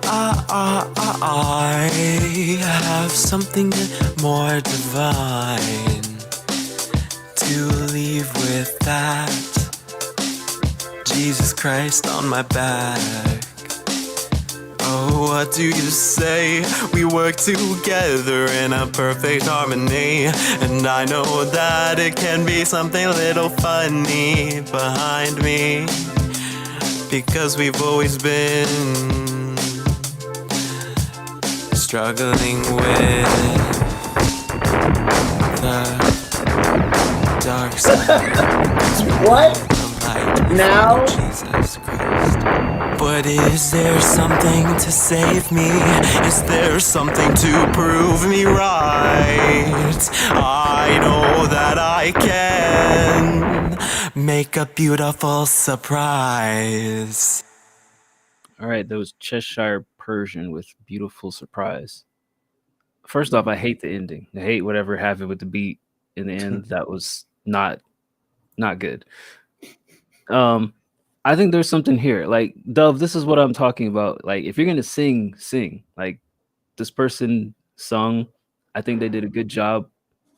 Speaker 15: have something more divine to leave with that. Jesus Christ on my back. Oh, what do you say? We work together in a perfect harmony. And I know that it can be something a little funny behind me. Because we've always been struggling with the dark side.
Speaker 2: What? Now?
Speaker 15: Jesus Christ. But is there something to save me? Is there something to prove me right? I know that I can make a beautiful surprise.
Speaker 3: All right, that was Cheshire Persian with Beautiful Surprise. First off, I hate the ending. I hate whatever happened with the beat in the end. That was not good. I think there's something here. Like, Dove, this is what I'm talking about. Like, if you're gonna sing. Like, this person sung. I think they did a good job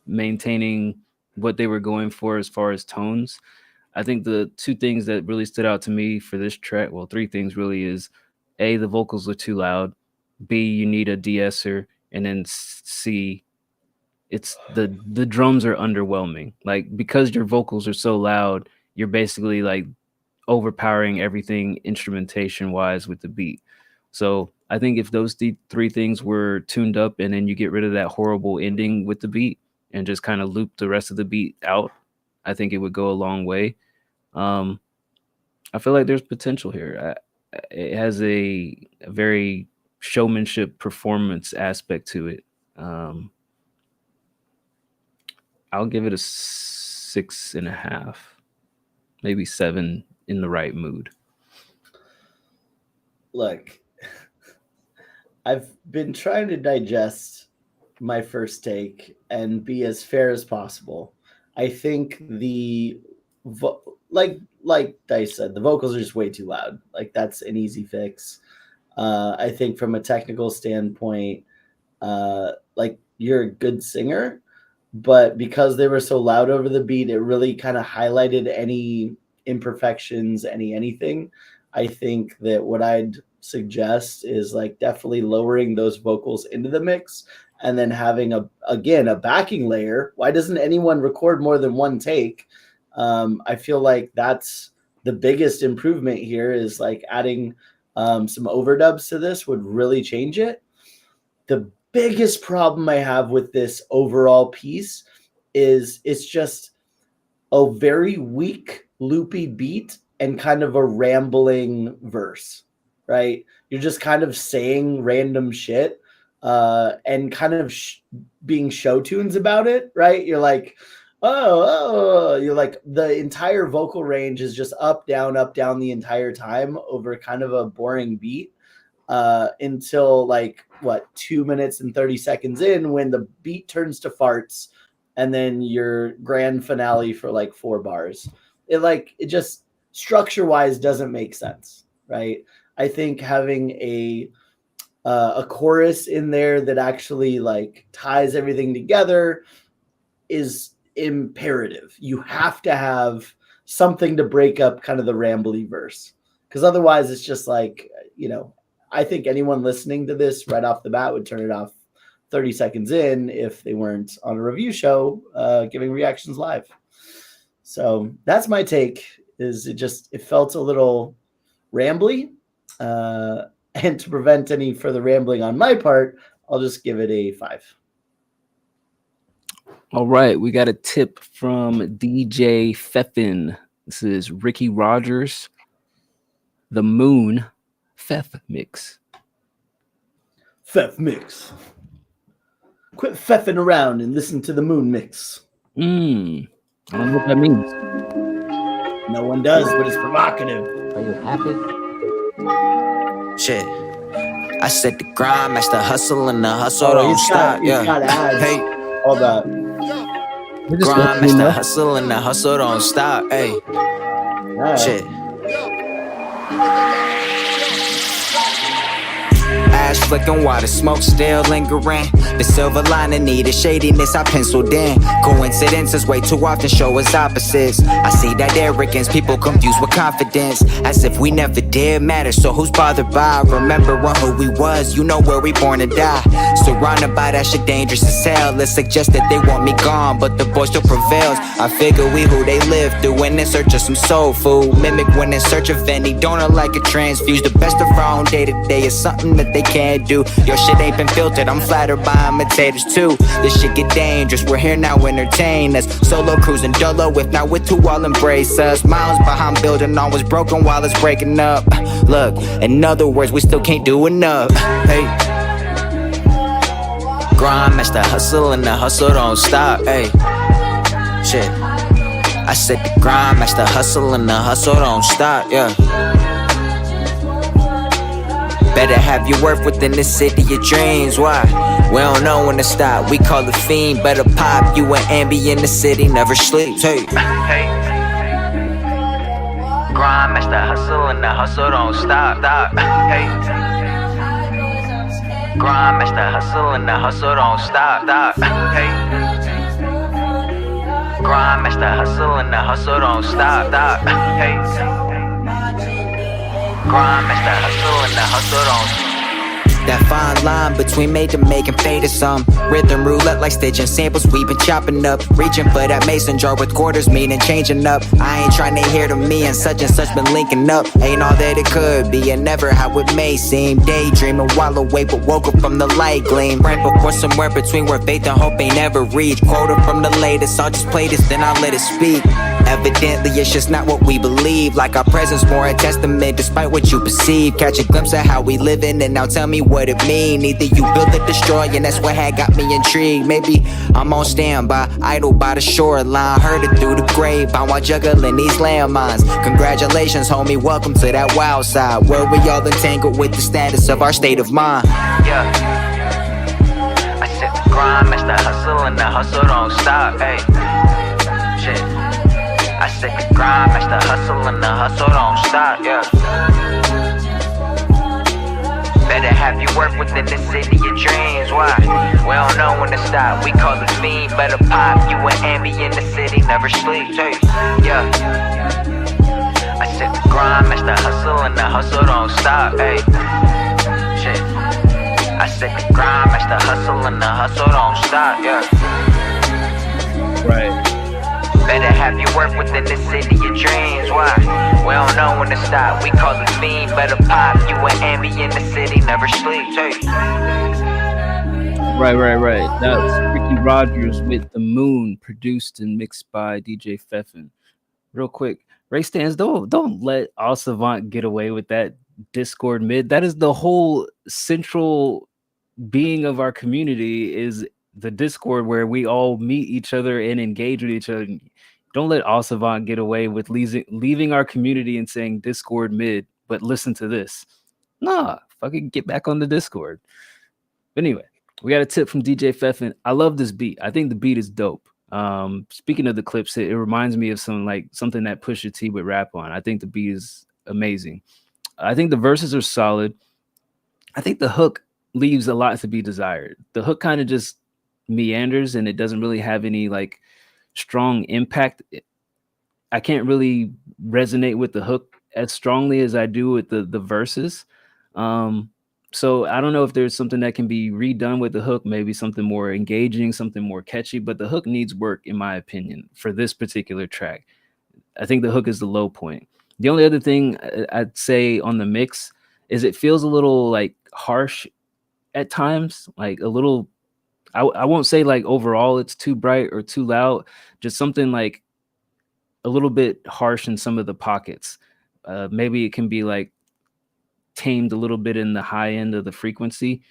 Speaker 3: maintaining what they were going for as far as tones. I think the two things that really stood out to me for this track, well, three things really, is A, the vocals are too loud, B, you need a de-esser, and then C, it's the drums are underwhelming. Like, because your vocals are so loud, you're basically like overpowering everything instrumentation wise with the beat. So I think if those three things were tuned up, and then you get rid of that horrible ending with the beat and just kind of loop the rest of the beat out, I think it would go a long way. I feel like there's potential here. It has a very showmanship performance aspect to it. I'll give it a 6.5, maybe 7 in the right mood.
Speaker 2: Look, I've been trying to digest my first take and be as fair as possible. I think like Dice said, the vocals are just way too loud. Like, that's an easy fix. I think from a technical standpoint, like, you're a good singer, but because they were so loud over the beat, it really kind of highlighted any imperfections, anything. I think that what I'd suggest is, like, definitely lowering those vocals into the mix and then having a backing layer. Why doesn't anyone record more than one take? I feel like that's the biggest improvement here, is like adding some overdubs to this would really change it. The biggest problem I have with this overall piece is it's just a very weak loopy beat and kind of a rambling verse, right? You're just kind of saying random shit and kind of being show tunes about it, right? You're like, oh, you're like, the entire vocal range is just up, down the entire time over kind of a boring beat until like 2 minutes and 30 seconds in, when the beat turns to farts, and then your grand finale for like 4 bars. It just structure wise doesn't make sense, right? I think having a chorus in there that actually like ties everything together is imperative. You have to have something to break up kind of the rambly verse, because otherwise it's just like, I think anyone listening to this right off the bat would turn it off 30 seconds in if they weren't on a review show giving reactions live. So that's my take. It felt a little rambly, and to prevent any further rambling on my part, I'll just give it a 5.
Speaker 3: All right, we got a tip from DJ Feffin. This is Ricky Rogers, The Moon Feff Mix.
Speaker 2: Feff Mix. Quit feffing around and listen to the Moon Mix.
Speaker 3: I don't know what that means.
Speaker 2: No one does, but it's provocative.
Speaker 3: Are you happy?
Speaker 17: Shit. I said the grind, match the hustle, and the hustle don't stop.
Speaker 2: He's got ads.
Speaker 17: Hey.
Speaker 2: All that.
Speaker 17: Grind, match the hustle, and the hustle don't stop. Hey.
Speaker 2: Right.
Speaker 17: Shit. Ash flicking while the smoke still lingering. The silver lining need a shadiness I penciled in. Coincidences way too often show us opposites. I see that arrogance people confused with confidence, as if we never did matter, so who's bothered by remembering who we was? You know where we born to die. Surrounded by that shit dangerous as hell. It suggests that they want me gone, but the boy still prevails. I figure we who they live through and in search of some soul food. Mimic when in search of any donor like a transfuse. The best of our own day to day is something that they can't do. Your shit ain't been filtered, I'm flattered by imitators too. This shit get dangerous, we're here now, entertain us. Solo cruising dolo, if not with two, I'll embrace us. Miles behind building on what's broken while it's breaking up. Look, in other words, we still can't do enough. Hey. Grind, match the hustle, and the hustle don't stop. Hey. Shit. I said the grind, match the hustle, and the hustle don't stop. Yeah. Better have your worth within the city of dreams. Why? We don't know when to stop. We call the fiend, better pop. You an ambi in the city, never sleeps. Hey. Hey. Grind, match the hustle, and the hustle don't stop. Stop. Hey. grind, that's the hustle, and the hustle don't stop. Hey. Grind, that's the hustle, and the hustle don't stop. Hey. Grind, that's the hustle, and the hustle don't stop. That fine line between made to make and fade to some. Rhythm roulette like stitching samples we been chopping up. Reaching for that mason jar with quarters, meaning changing up. I ain't trying to hear to me and such been linking up. Ain't all that it could be and never how it may seem. Daydreaming while awake but woke up from the light gleam. Right before somewhere between where faith and hope ain't ever reached. Quoted from the latest, I'll just play this then I'll let it speak. Evidently it's just not what we believe. Like our presence more a testament despite what you perceive. Catch a glimpse of how we living and now tell me what it mean. Either you build or destroy and that's what had got me intrigued. Maybe I'm on standby, idle by the shoreline. Heard it through the grapevine while juggling these landmines. Congratulations homie, welcome to that wild side where we all entangled with the status of our state of mind. Yeah, I said the grind, that's the hustle and the hustle don't stop. Hey, shit, I said the grind, that's the hustle and the hustle don't stop. Yeah. Better have you work within the city of dreams. Why? We don't know when to stop. We call it fiend. Better pop. You and Ambi in the city, never sleep. Yeah. I said the grind, that's the hustle, and the hustle don't stop. Hey. Shit. I said the grind, that's the hustle, and the hustle don't stop. Yeah.
Speaker 3: Right.
Speaker 17: Better have you work within the city of dreams. Why? We don't know when to stop. We call it fiend. Better pop. You and Ambi in the city, never sleep.
Speaker 3: Right. That's Ricky Rogers with The Moon, produced and mixed by DJ Pfeffin. Real quick, Ray Stans, don't let All Savant get away with that Discord mid. That is the whole central being of our community is the Discord where we all meet each other and engage with each other. Don't let All Savant get away with leaving our community and saying Discord mid, but listen to this. Nah, fucking get back on the Discord. But anyway, we got a tip from DJ Pfeffin. I love this beat. I think the beat is dope. Speaking of the clips, it reminds me of something that Pusha T would rap on. I think the beat is amazing. I think the verses are solid. I think the hook leaves a lot to be desired. The hook kind of just meanders and it doesn't really have any like strong impact. I can't really resonate with the hook as strongly as I do with the verses. So I don't know if there's something that can be redone with the hook, maybe something more engaging, something more catchy, but the hook needs work in my opinion for this particular track. I think the hook is the low point. The only other thing I'd say on the mix is it feels a little like harsh at times, like a little, I won't say like overall it's too bright or too loud, just something like a little bit harsh in some of the pockets. Maybe it can be like tamed a little bit in the high end of the frequency.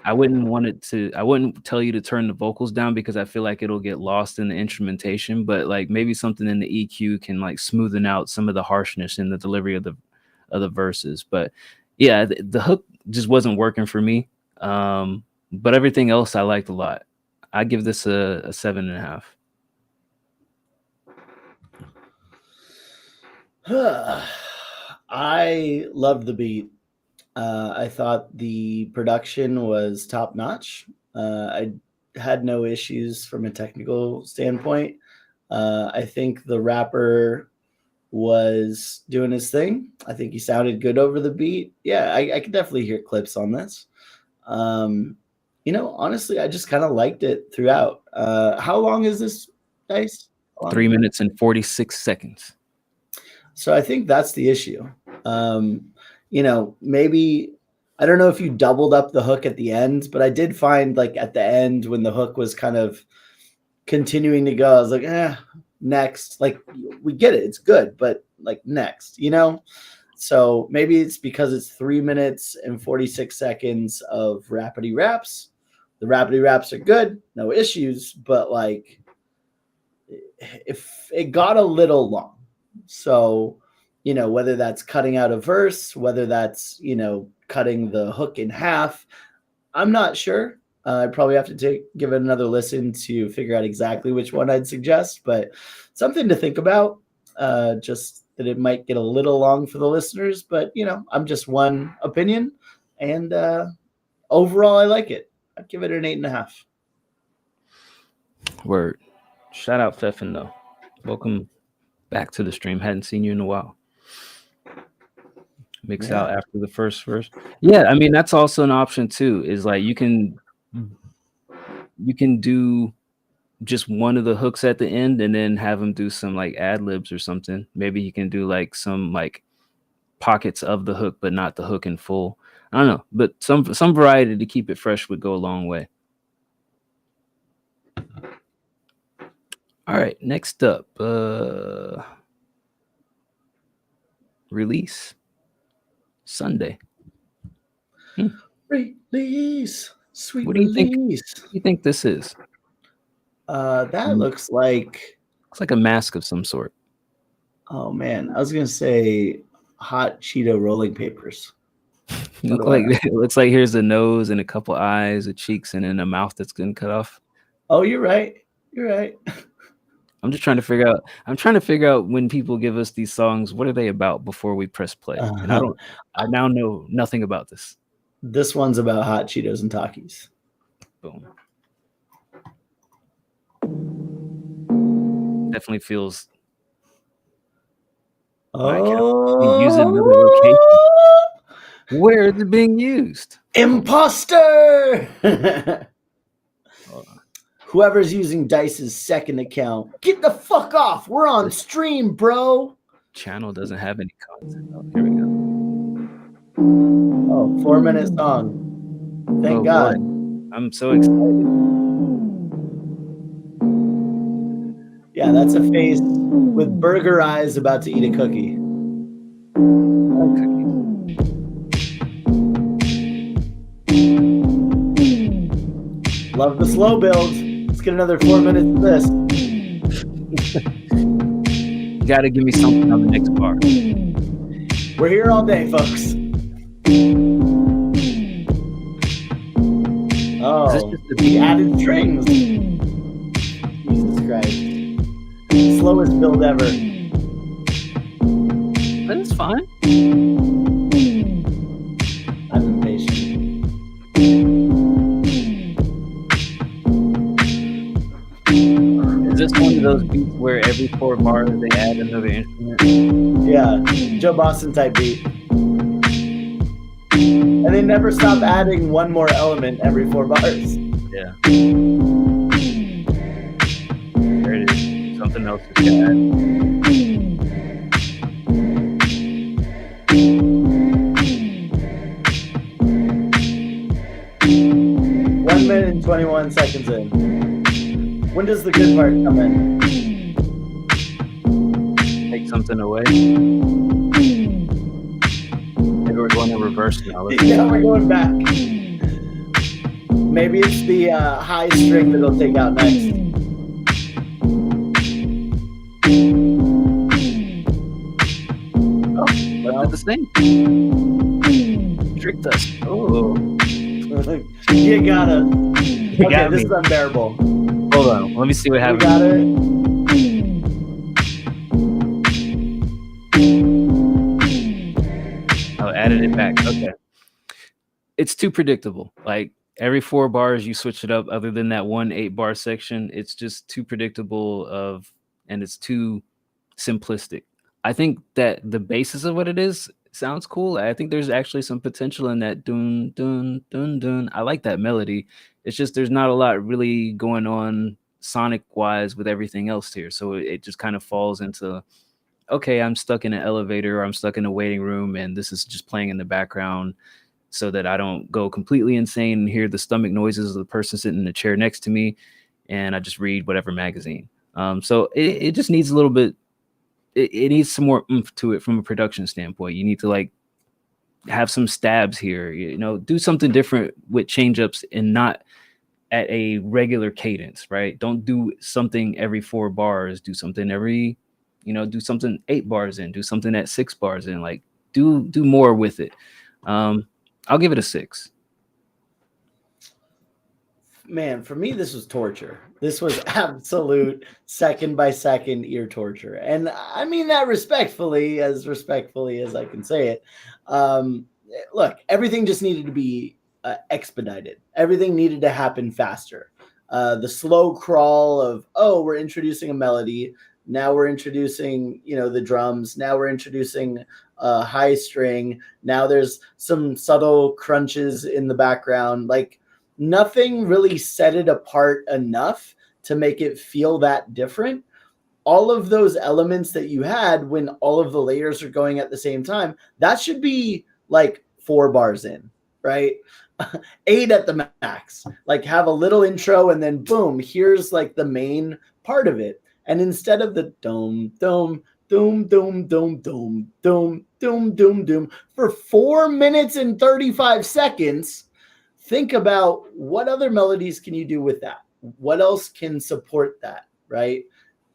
Speaker 3: I wouldn't tell you to turn the vocals down because I feel like it'll get lost in the instrumentation, but like maybe something in the EQ can like smoothen out some of the harshness in the delivery of the verses. But yeah, the hook just wasn't working for me. But everything else I liked a lot. I give this a 7.5.
Speaker 2: I loved the beat. I thought the production was top notch. I had no issues from a technical standpoint. I think the rapper was doing his thing. I think he sounded good over the beat. Yeah, I could definitely hear clips on this. Honestly, I just kind of liked it throughout. How long is this, guys?
Speaker 3: 3 minutes and 46 seconds.
Speaker 2: So I think that's the issue. Maybe, I don't know if you doubled up the hook at the end, but I did find like at the end when the hook was kind of continuing to go, I was like, next. Like, we get it. It's good, but like next, So maybe it's because it's 3 minutes and 46 seconds of rapidy raps. The rapidy raps are good, no issues, but like if it got a little long. So, whether that's cutting out a verse, whether that's, cutting the hook in half, I'm not sure. I'd probably have to give it another listen to figure out exactly which one I'd suggest, but something to think about. Just that it might get a little long for the listeners, but I'm just one opinion, and overall, I like it. I'd give it an 8.5.
Speaker 3: Word. Shout out Feffin though. Welcome back to the stream. Hadn't seen you in a while. Mix out after the first verse. Yeah, I mean that's also an option too. Is like you can do just one of the hooks at the end and then have him do some like ad libs or something. Maybe you can do like some like pockets of the hook, but not the hook in full. I don't know, but some variety to keep it fresh would go a long way. All right, next up, release Sunday.
Speaker 2: Release, sweet
Speaker 3: What do you think?
Speaker 2: release.
Speaker 3: What do you think this is?
Speaker 2: That looks like
Speaker 3: a mask of some sort.
Speaker 2: Oh man, I was gonna say hot Cheeto rolling papers.
Speaker 3: It looks like here's a nose and a couple eyes, a cheeks, and then a mouth that's getting cut off.
Speaker 2: Oh, you're right. You're right.
Speaker 3: I'm just trying to figure out. I'm trying to figure out when people give us these songs, what are they about before we press play? And I now know nothing about this.
Speaker 2: This one's about hot Cheetos and Takis.
Speaker 3: Boom. Definitely feels.
Speaker 2: Oh,
Speaker 3: use another location. Where is it being used?
Speaker 2: Imposter! Whoever's using Dice's second account, get the fuck off. We're on stream, bro.
Speaker 3: Channel doesn't have any content. Oh, here we go.
Speaker 2: Oh, 4-minute song. Thank God.
Speaker 3: Boy. I'm so excited.
Speaker 2: Yeah, that's a face with burger eyes about to eat a cookie. Love the slow build. Let's get another 4 minutes of this.
Speaker 3: You gotta give me something on the next bar.
Speaker 2: We're here all day, folks. Oh,
Speaker 3: Is this just
Speaker 2: the added strings. Jesus Christ. Slowest build ever.
Speaker 3: That's fine.
Speaker 2: I'm impatient.
Speaker 3: Is this one of those beats where every 4 bars they add another instrument?
Speaker 2: Yeah, Joe Boston type beat. And they never stop adding one more element every 4 bars.
Speaker 3: Yeah. There it is. Something else to add.
Speaker 2: 1 minute and 21 seconds in. When does the good part come in?
Speaker 3: Take something away. Maybe we're going in reverse now.
Speaker 2: Yeah, we're going back. Maybe it's the high string that it'll take out next.
Speaker 3: Oh, left it the same. Tricked us. Oh.
Speaker 2: You got it. Okay,
Speaker 3: got
Speaker 2: this
Speaker 3: me.
Speaker 2: is unbearable.
Speaker 3: Hold on. Let me see what
Speaker 2: You
Speaker 3: happens.
Speaker 2: got it.
Speaker 3: Oh, added it back. Okay. It's too predictable. Like every 4 bars you switch it up, other than that one 8-bar section, it's just too predictable and it's too simplistic. I think that the basis of what it is sounds cool. I think there's actually some potential in that dun dun dun dun. I like that melody. It's just there's not a lot really going on sonic wise with everything else here. So it just kind of falls into, okay, I'm stuck in an elevator or I'm stuck in a waiting room and this is just playing in the background so that I don't go completely insane and hear the stomach noises of the person sitting in the chair next to me and I just read whatever magazine. So it just needs a little bit, it needs some more oomph to it from a production standpoint. You need to like have some stabs here, you know, do something different with change ups and not at a regular cadence, right? Don't do something every 4 bars, do something every, do something 8 bars in, do something at 6 bars in, like do more with it. I'll give it a 6.
Speaker 2: Man, for me, this was torture. This was absolute second by second ear torture. And I mean that respectfully as I can say it. Look, everything just needed to be expedited. Everything needed to happen faster. The slow crawl of, oh, we're introducing a melody. Now we're introducing, the drums. Now we're introducing a high string. Now there's some subtle crunches in the background. Like nothing really set it apart enough to make it feel that different. All of those elements that you had when all of the layers are going at the same time, that should be like 4 bars in, right? 8 at the max. Like have a little intro and then boom, here's like the main part of it. And instead of the dome, dome, doom, doom, doom, doom, doom, doom, doom, doom for 4 minutes and 35 seconds, think about what other melodies can you do with that? What else can support that, right?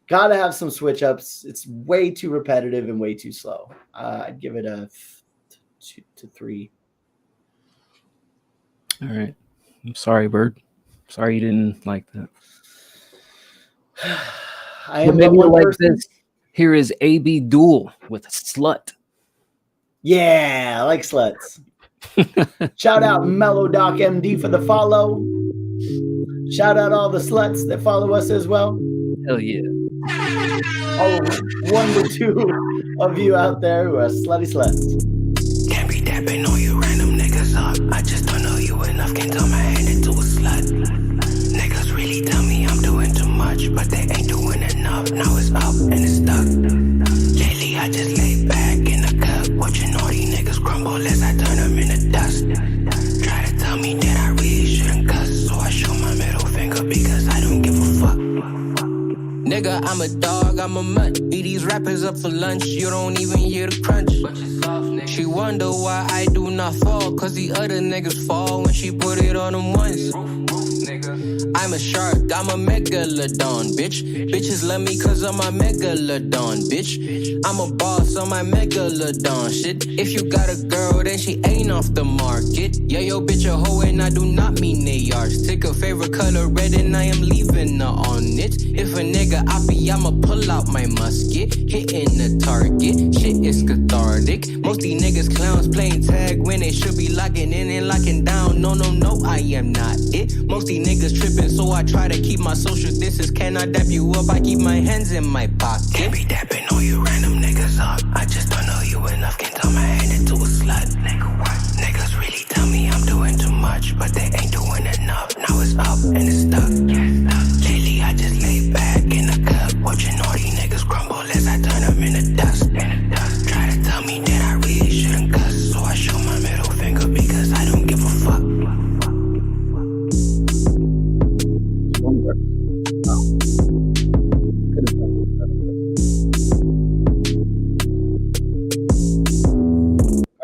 Speaker 2: Got to have some switch ups. It's way too repetitive and way too slow. I'd give it a 2 to 3.
Speaker 3: All right. I'm sorry, Bird. Sorry you didn't like that.
Speaker 2: I am
Speaker 3: maybe
Speaker 2: one
Speaker 3: like
Speaker 2: person.
Speaker 3: this. Here is AB Duel with Slut.
Speaker 2: Yeah, I like sluts. Shout out Mellow Doc MD for the follow. Shout out all the sluts that follow us as well.
Speaker 3: Hell yeah.
Speaker 2: Oh, 1 to 2 of you out there who are slutty sluts.
Speaker 18: Can't be dapping all you random niggas up. I just don't know you enough. Can't turn my hand into a slut. Niggas really tell me I'm doing too much, but they ain't doing enough. Now it's up and it's stuck. Lately I just lay back in the cup, watching all these niggas crumble as I turn them into dust. Try to tell me that I really shouldn't cuss, so I show my middle finger because I don't give a fuck. Nigga, I'm a dog, I'm a mutt. Eat these rappers up for lunch, you don't even hear the crunch. She wonder why I do not fall, cause the other niggas fall when she put it on them once. I'm a shark, I'm a megalodon, bitch. Bitches love me cause I'm a megalodon, bitch. I'm a boss on my megalodon shit. If you got a girl, then she ain't off the market. Yeah, yo, bitch a hoe and I do not mean they yards. Take a favorite color red and I am leaving her on it. If a nigga oppie, I'ma pull out my musket. Hitting the target, shit is cathartic. Most these niggas clowns playing tag when they should be locking in and locking down. No, I am not it. Most these niggas tripping, so I try to keep my social distance. Can I dap you up? I keep my hands in my pocket. Can't be dapping all you random niggas up. I just don't know you enough. Can't turn my hand into a slut. Nigga, what? Niggas really tell me I'm doing too much, but they ain't doing enough. Now it's up and it's stuck. Lately I just lay back in the cup, watching all these niggas crumble as I turn them into dust. Try to tell me that I really shouldn't cuss, so I show my middle finger because I don't give a fuck.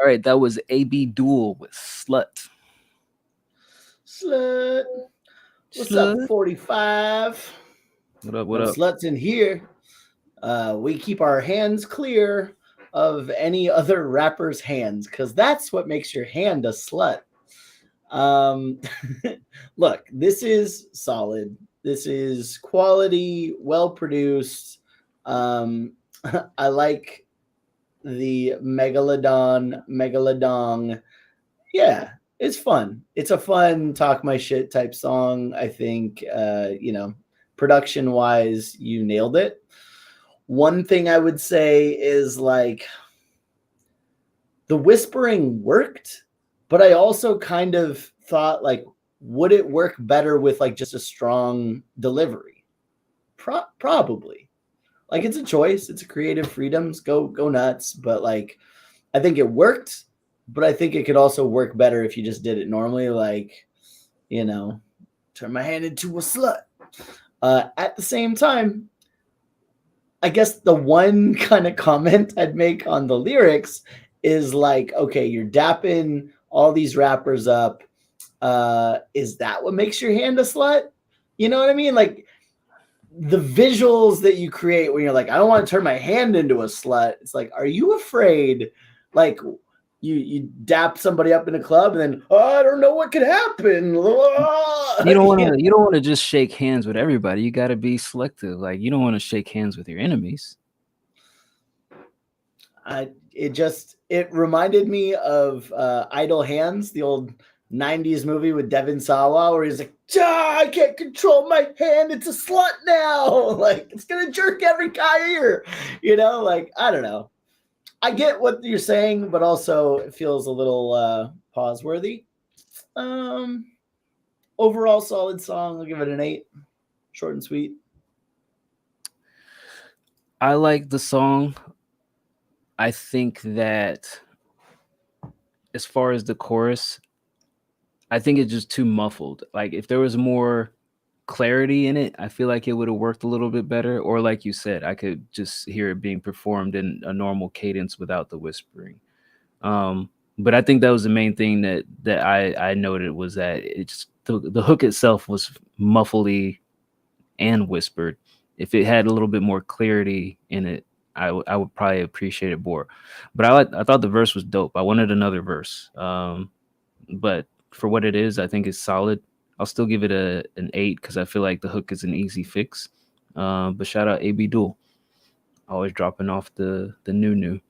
Speaker 3: All right, that was AB Duel with Slut.
Speaker 2: Slut. What's up, 45?
Speaker 3: What up?
Speaker 2: When Sluts in here. We keep our hands clear of any other rapper's hands because that's what makes your hand a slut. Look, this is solid. This is quality, well produced. I like the megalodon. Yeah, it's fun. It's a fun talk my shit type song. I think, production wise, you nailed it. One thing I would say is like the whispering worked, but I also kind of thought like, would it work better with like just a strong delivery? Probably. Like it's a choice. It's a creative freedoms. Go nuts. But like, I think it worked, but I think it could also work better if you just did it normally. Like, turn my hand into a slut. At the same time, I guess the one kind of comment I'd make on the lyrics is like, okay, you're dapping all these rappers up. Is that what makes your hand a slut? You know what I mean? Like the visuals that you create when you're like, I don't want to turn my hand into a slut. It's like, are you afraid? Like you dap somebody up in a club and then, I don't know what could happen.
Speaker 3: You don't want to just shake hands with everybody. You got to be selective. Like you don't want to shake hands with your enemies.
Speaker 2: It reminded me of Idle Hands, the old 90s movie with Devin Sawa where he's like, I can't control my hand. It's a slut now. Like, it's going to jerk every guy here. You know, like, I don't know. I get what you're saying, but also it feels a little pause-worthy. Overall, solid song. I'll give it an 8. Short and sweet.
Speaker 3: I like the song. I think that as far as the chorus, I think it's just too muffled. Like if there was more clarity in it, I feel like it would have worked a little bit better. Or like you said, I could just hear it being performed in a normal cadence without the whispering. But I think that was the main thing that I noted was that it's the hook itself was muffly and whispered. If it had a little bit more clarity in it, I would probably appreciate it more. But I thought the verse was dope. I wanted another verse. But for what it is, I think it's solid. I'll still give it an 8 because I feel like the hook is an easy fix. But shout out AB Duel. Always dropping off the new.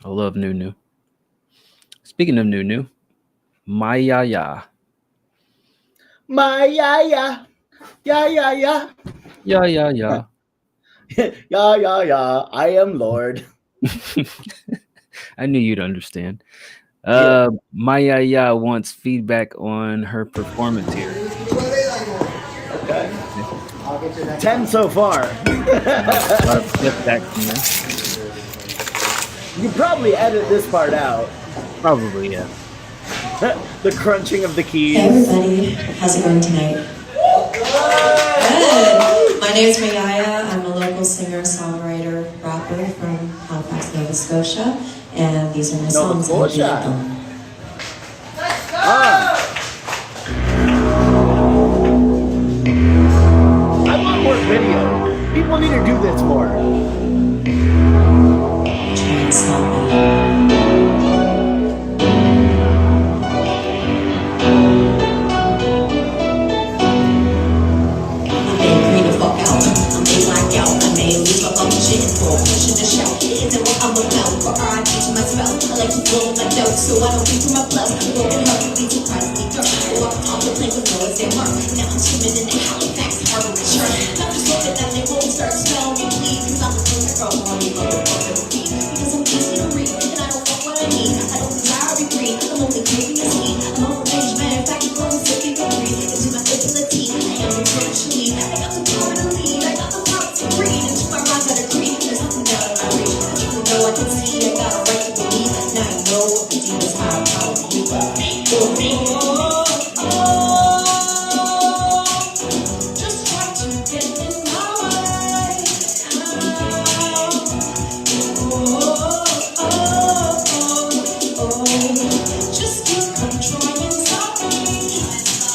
Speaker 3: I love new. Speaking of new, My Ya Ya.
Speaker 2: My Ya Ya. Ya Ya Ya.
Speaker 3: Ya Ya Ya.
Speaker 2: Ya Ya Ya. I am Lord.
Speaker 3: I knew you'd understand.
Speaker 2: Yeah.
Speaker 3: My Ya Ya wants feedback on her performance here.
Speaker 2: Okay. 10 so far. You probably edit this part out.
Speaker 3: Probably, yeah.
Speaker 2: The crunching of the keys.
Speaker 19: Hey everybody, how's it going tonight? Good. My name is Mayaya. I'm a local singer, songwriter, rapper from Halifax, Nova Scotia, and these are my songs. I hope you like them.
Speaker 2: I want more video. People need to do this more.
Speaker 19: Try and stop me. So I don't think from my blood. Broken heart, you lead to Christ, lead dark. Walk on the plane with no exam mark. Now I'm swimming in the Halifax harbor return. Not just hoping that they won't start smelling me, please. Cause I'm the one that girl on me, motherfucker, repeat. Because I'm easy to read, and I don't want what I need. I don't desire regret, I'm only craving a seed. I'm a revenge man, in fact, I'm growing sick and breathe into my ability. I am virtually, I got the power to lead. I got the power to breathe. Into my rhymes that agree. There's nothing out of my reach. I truly know I can see, I got a right to believe. Now I know what the demons have. Just try to get in my way. Just keep on trying, stop me.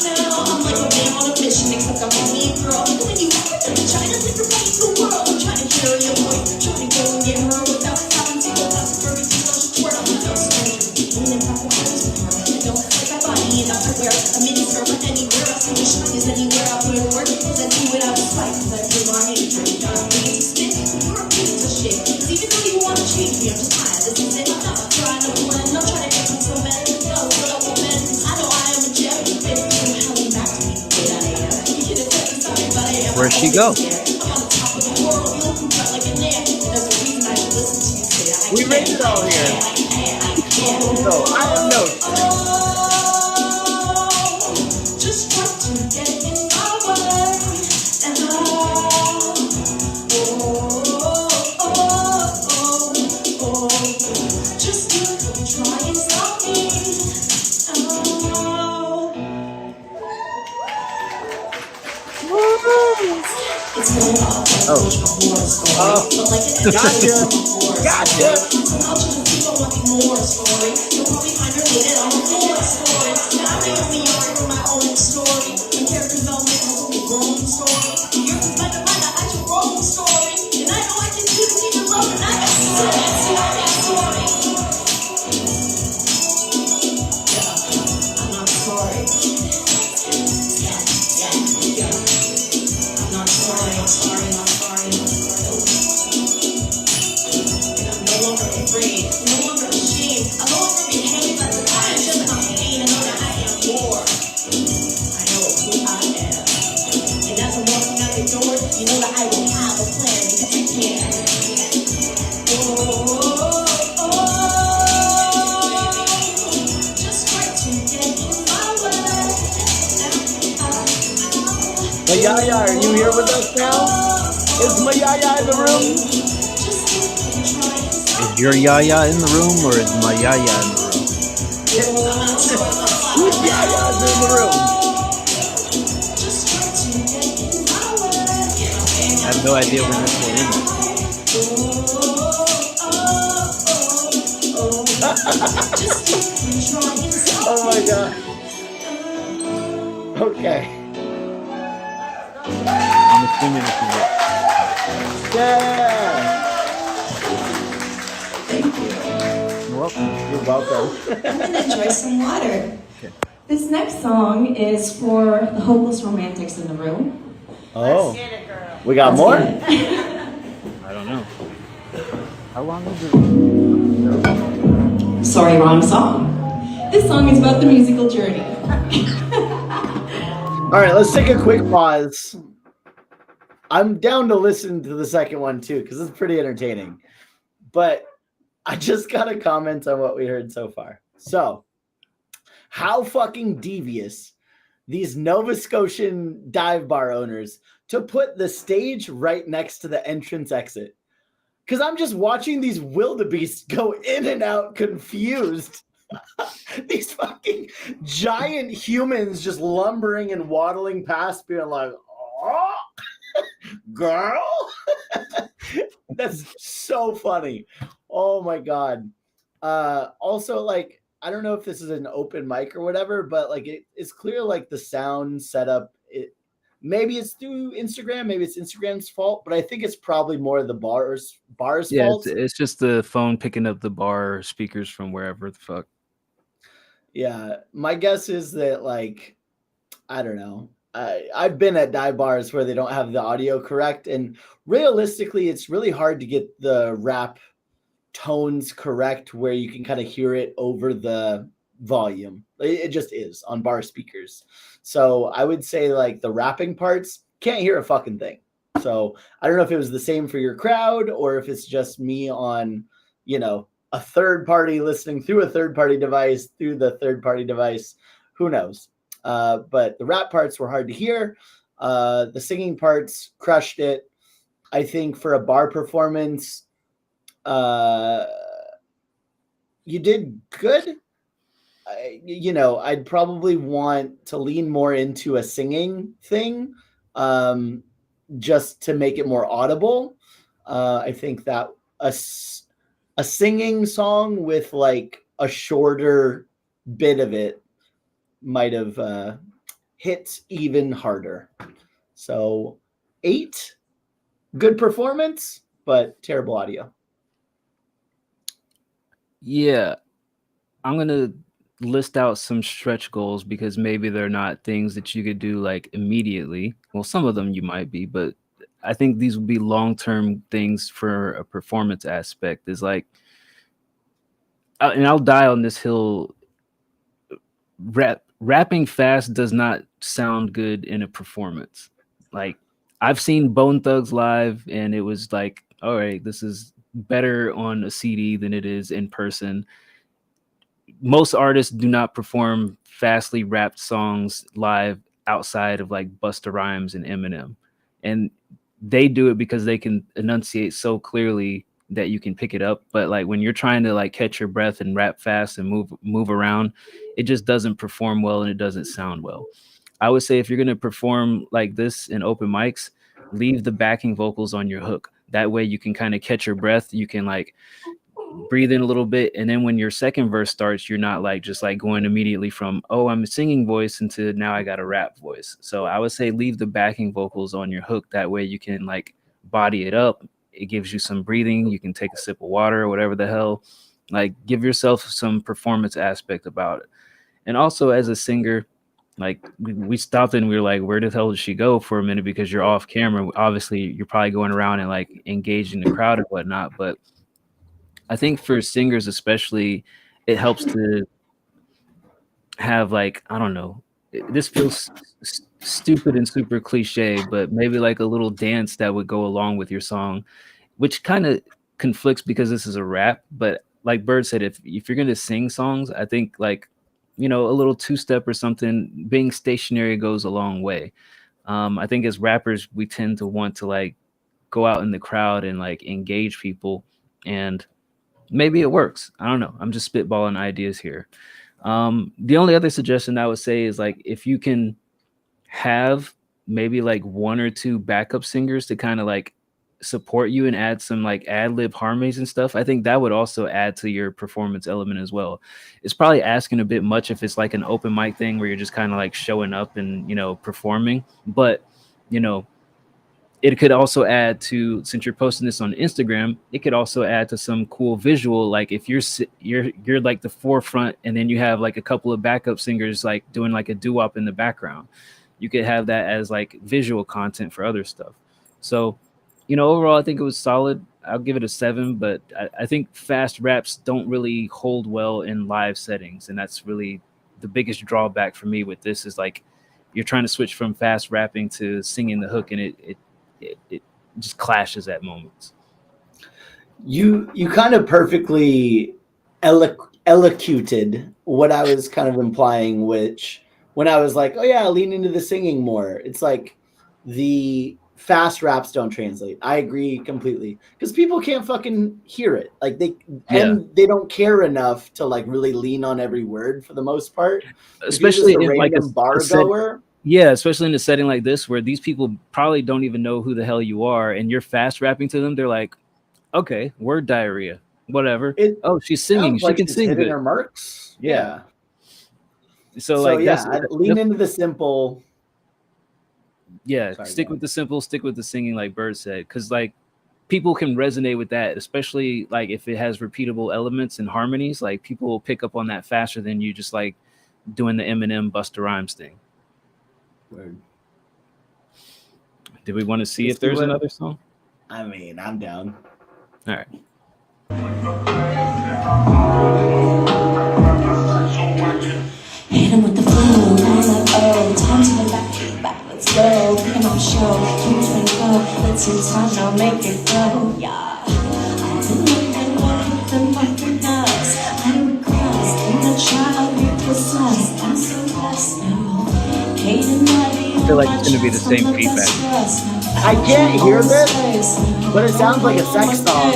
Speaker 19: Now I'm like a man on a mission, except I'm only a girl. When you walk into the China, like you're right the world. I'm trying to carry a point, trying to go and get her without having to go out to Burger King, go to Twitter. I'm not no stranger. And if I want to don't like my body enough to wear a mini skirt, but anywhere else in the shine is anywhere I put in work. Cause I do it out of spite, cause I feel my nature. Not a reason to spit, you're a reason to shit. Cause even though you want to change me, I'm just fine. This is it, I'm not trying to blend. I'm trying to get some men. No, what I want men. I know I am a gem. Baby, you held me back to me the way that I am. You can accept me, sorry, but I am.
Speaker 3: Where'd she go?
Speaker 19: I'm on the top of the world, you look like an ant. There's a reason I should listen to you say that.
Speaker 2: We rated all here. So I have notes.
Speaker 19: Just try to get in my way. And just keep on trying, stop me. It's going off like a horror story. But like it's
Speaker 2: Gotcha.
Speaker 19: I'll just keep on wanting more story. You'll probably find her later on the horror story. Now I only are from my own story. And character development has only grown story. Yours is like a mind, I your own story. And I know I can do this even love, and I got story. Yeah, I'm not sorry. I'm not sorry, I'm sorry, I'm sorry. And I'm no longer afraid, no longer ashamed. I no longer behave like the I am just I know who I am. And as I'm walking out the door, you know that I will have a plan because you can. Just try to get in my way.
Speaker 2: Mayaya, are you here with us now? Is Mayaya in the room?
Speaker 3: Is your Yaya in the room or is my Yaya in the room?
Speaker 2: Who's Yaya's in the room?
Speaker 3: I have no idea when this will end.
Speaker 2: Oh my god. Okay.
Speaker 3: I'm assuming this is it.
Speaker 2: Yeah.
Speaker 3: You're welcome.
Speaker 2: You're welcome.
Speaker 20: And enjoy some water. This next song is for the hopeless romantics in the room.
Speaker 2: Oh. We got more?
Speaker 3: I don't know. How long is it?
Speaker 20: Sorry, wrong song. This song is about the musical journey.
Speaker 2: All right, let's take a quick pause. I'm down to listen to the second one too, because it's pretty entertaining. But I just got to comment on what we heard so far. So, how fucking devious these Nova Scotian dive bar owners to put the stage right next to the entrance exit. Because I'm just watching these wildebeests go in and out confused. These fucking giant humans just lumbering and waddling past, being like, oh, girl. That's so funny. Oh my god. Also, like, I don't know if this is an open mic or whatever, but like it's clear like the sound setup, maybe it's through Instagram, maybe it's Instagram's fault, but I think it's probably more the bars
Speaker 3: Yeah,
Speaker 2: fault.
Speaker 3: it's just the phone picking up the bar speakers from wherever the fuck.
Speaker 2: Yeah, my guess is that, like, I don't know. I've been at dive bars where they don't have the audio correct, and realistically, it's really hard to get the rap tones correct where you can kind of hear it over the volume. It just is on bar speakers. So I would say, like, the rapping parts, can't hear a fucking thing. So I don't know if it was the same for your crowd or if it's just me on, you know, a third party listening through a third party device, through the third party device. Who knows? But the rap parts were hard to hear. The singing parts crushed it. I think for a bar performance, you did good. You know, I'd probably want to lean more into a singing thing, just to make it more audible. I think that a singing song with like a shorter bit of it might have hit even harder. So 8, good performance, but terrible audio.
Speaker 3: Yeah, I'm gonna list out some stretch goals because maybe they're not things that you could do like immediately. Well, some of them you might be, but I think these would be long-term things for a performance aspect. Is like, and I'll die on this hill. Rapping fast does not sound good in a performance. Like, I've seen Bone Thugs live, and it was like, all right, this is better on a CD than it is in person. Most artists do not perform fastly rapped songs live outside of like Busta Rhymes and Eminem, and they do it because they can enunciate so clearly that you can pick it up. But like when you're trying to like catch your breath and rap fast and move around, it just doesn't perform well and it doesn't sound well. I would say if you're going to perform like this in open mics, leave the backing vocals on your hook. That way you can kind of catch your breath. You can like breathe in a little bit. And then when your second verse starts, you're not like just like going immediately from, oh, I'm a singing voice into now I got a rap voice. So I would say leave the backing vocals on your hook. That way you can like body it up. It gives you some breathing. You can take a sip of water or whatever the hell. Like, give yourself some performance aspect about it. And also as a singer, like we stopped and we were like, where the hell did she go for a minute? Because you're off camera. Obviously you're probably going around and like engaging the crowd and whatnot. But I think for singers especially, it helps to have like, I don't know, this feels stupid and super cliche, but maybe like a little dance that would go along with your song, which kind of conflicts because this is a rap. But like Bird said, if you're gonna sing songs, I think like, you know, a little two-step or something, being stationary goes a long way. I think as rappers, we tend to want to like go out in the crowd and like engage people, and maybe it works. I don't know. I'm just spitballing ideas here. The only other suggestion I would say is like, if you can have maybe like one or two backup singers to kind of like support you and add some like ad lib harmonies and stuff, I think that would also add to your performance element as well. It's probably asking a bit much if it's like an open mic thing where you're just kind of like showing up and, you know, performing, but you know, it could also add to, since you're posting this on Instagram, it could also add to some cool visual. Like if you're like the forefront and then you have like a couple of backup singers like doing like a doo-wop in the background, you could have that as like visual content for other stuff. So, you know, overall, I think it was solid. I'll give it a 7, but I think fast raps don't really hold well in live settings. And that's really the biggest drawback for me with this is like, you're trying to switch from fast rapping to singing the hook, and it just clashes at moments.
Speaker 2: You kind of perfectly elocuted what I was kind of implying, which when I was like, oh yeah, lean into the singing more. It's like the fast raps don't translate. I agree completely, because people can't fucking hear it. Like they don't care enough to like really lean on every word for the most part.
Speaker 3: Especially in like a
Speaker 2: bar goer.
Speaker 3: Yeah, especially in a setting like this where these people probably don't even know who the hell you are, and you're fast rapping to them. They're like, okay, word diarrhea, whatever. She's singing. She can sing good.
Speaker 2: Her marks. Yeah.
Speaker 3: So like,
Speaker 2: lean into the simple.
Speaker 3: Yeah, stick with the simple, stick with the singing, like Bird said, because like people can resonate with that, especially like if it has repeatable elements and harmonies. Like people will pick up on that faster than you just like doing the Eminem Busta Rhymes thing.
Speaker 2: Word.
Speaker 3: Did we want to see if there's another song?
Speaker 2: I mean, I'm down.
Speaker 3: All right.
Speaker 20: Hit him with the flow, I'm like, oh, time to go back, let's go. Pick him up, show, keep it go. Let's see time, now make it go. Yeah. I didn't even walk with them fucking nuts. I regress, in the child, it was us. I'm so blessed now.
Speaker 3: I feel like it's going to be the same feedback.
Speaker 2: I can't hear this, but it sounds like a sex song.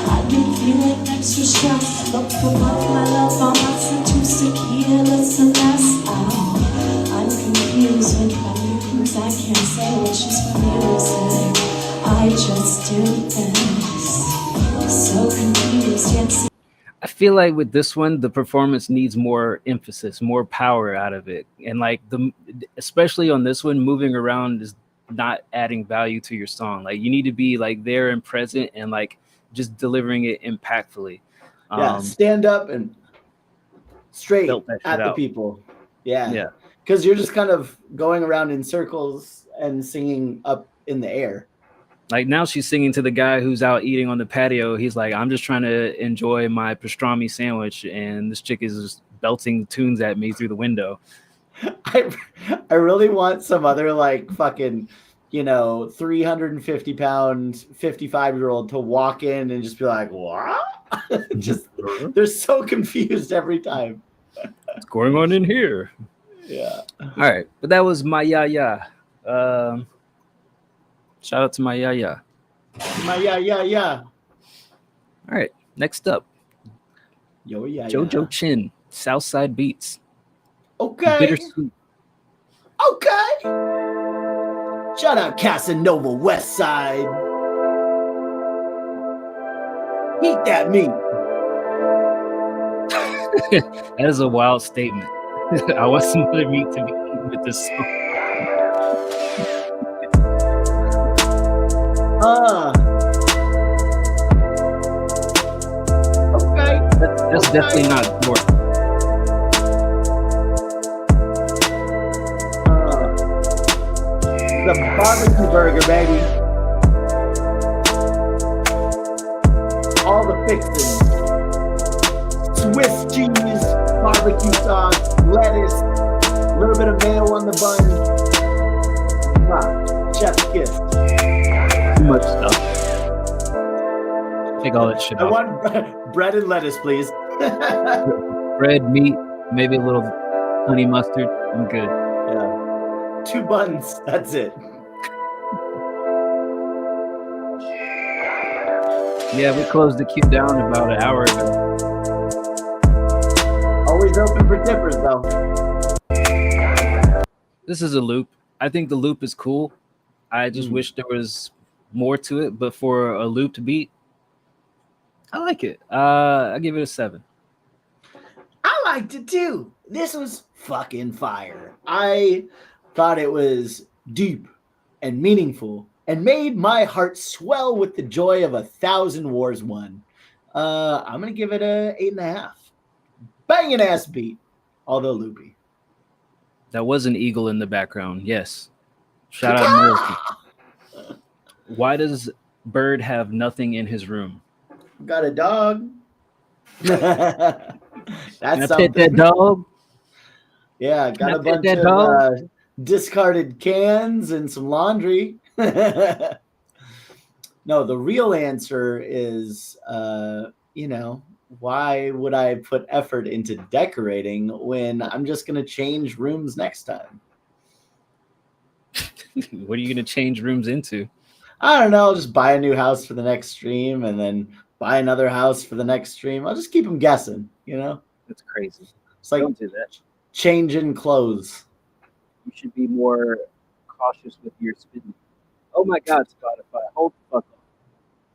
Speaker 20: I've been feeling extra stressed. Look for my love, I'm not too sick here. Listen, that's I'm confused with my news. I can't say which is music. I just do this. So confused, yet.
Speaker 3: I feel like with this one, the performance needs more emphasis, more power out of it. And like especially on this one, moving around is not adding value to your song. Like you need to be like there and present and like just delivering it impactfully.
Speaker 2: Stand up and straight at the people. Yeah. Because you're just kind of going around in circles and singing up in the air.
Speaker 3: Like now she's singing to the guy who's out eating on the patio. He's like, I'm just trying to enjoy my pastrami sandwich. And this chick is just belting tunes at me through the window.
Speaker 2: I really want some other like fucking, 350 pound, 55-year-old to walk in and just be like, what? They're so confused every time.
Speaker 3: What's going on in here?
Speaker 2: Yeah.
Speaker 3: All right. But that was my Yaya. Shout out to my Yaya.
Speaker 2: Yeah.
Speaker 3: All right, next up. JoJo Chin, Southside Beats.
Speaker 2: Okay.
Speaker 3: Bittersweet.
Speaker 2: Okay. Shout out Casanova Westside. Eat that meat.
Speaker 3: That is a wild statement. I want some other meat to be eaten with this song.
Speaker 2: Okay.
Speaker 3: That's definitely not pork.
Speaker 2: The barbecue burger, baby. All the fixings. Swiss cheese, barbecue sauce, lettuce, a little bit of mayo on the bun. Chef's kiss.
Speaker 3: Too much stuff. Take all that shit
Speaker 2: I
Speaker 3: off.
Speaker 2: want bread and lettuce, please.
Speaker 3: Bread, meat, maybe a little honey mustard. I'm good.
Speaker 2: Yeah. 2 buns. That's it.
Speaker 3: Yeah, we closed the queue down about an hour ago.
Speaker 2: Always open for tippers, though.
Speaker 3: This is a loop. I think the loop is cool. I just wish there was more to it, but for a looped beat, I like it. I give it a 7.
Speaker 2: I liked it too. This was fucking fire. I thought it was deep and meaningful and made my heart swell with the joy of 1,000 wars won. I'm gonna give it a 8.5. Banging ass beat, although loopy.
Speaker 3: That was an eagle in the background. Yes. Shout out Milwaukee. Why does Bird have nothing in his room?
Speaker 2: Got a dog. That's
Speaker 3: Can I
Speaker 2: something.
Speaker 3: pet that dog?
Speaker 2: Yeah,
Speaker 3: Can I
Speaker 2: got a
Speaker 3: pet
Speaker 2: bunch
Speaker 3: that
Speaker 2: of
Speaker 3: dog?
Speaker 2: discarded cans and some laundry. No, the real answer is, why would I put effort into decorating when I'm just going to change rooms next time?
Speaker 3: What are you going to change rooms into?
Speaker 2: I don't know. I'll just buy a new house for the next stream and then buy another house for the next stream. I'll just keep them guessing,
Speaker 3: That's crazy.
Speaker 2: It's like
Speaker 3: Don't do that.
Speaker 2: changing clothes.
Speaker 3: You should be more cautious with your spending. Oh my God, Spotify. Hold the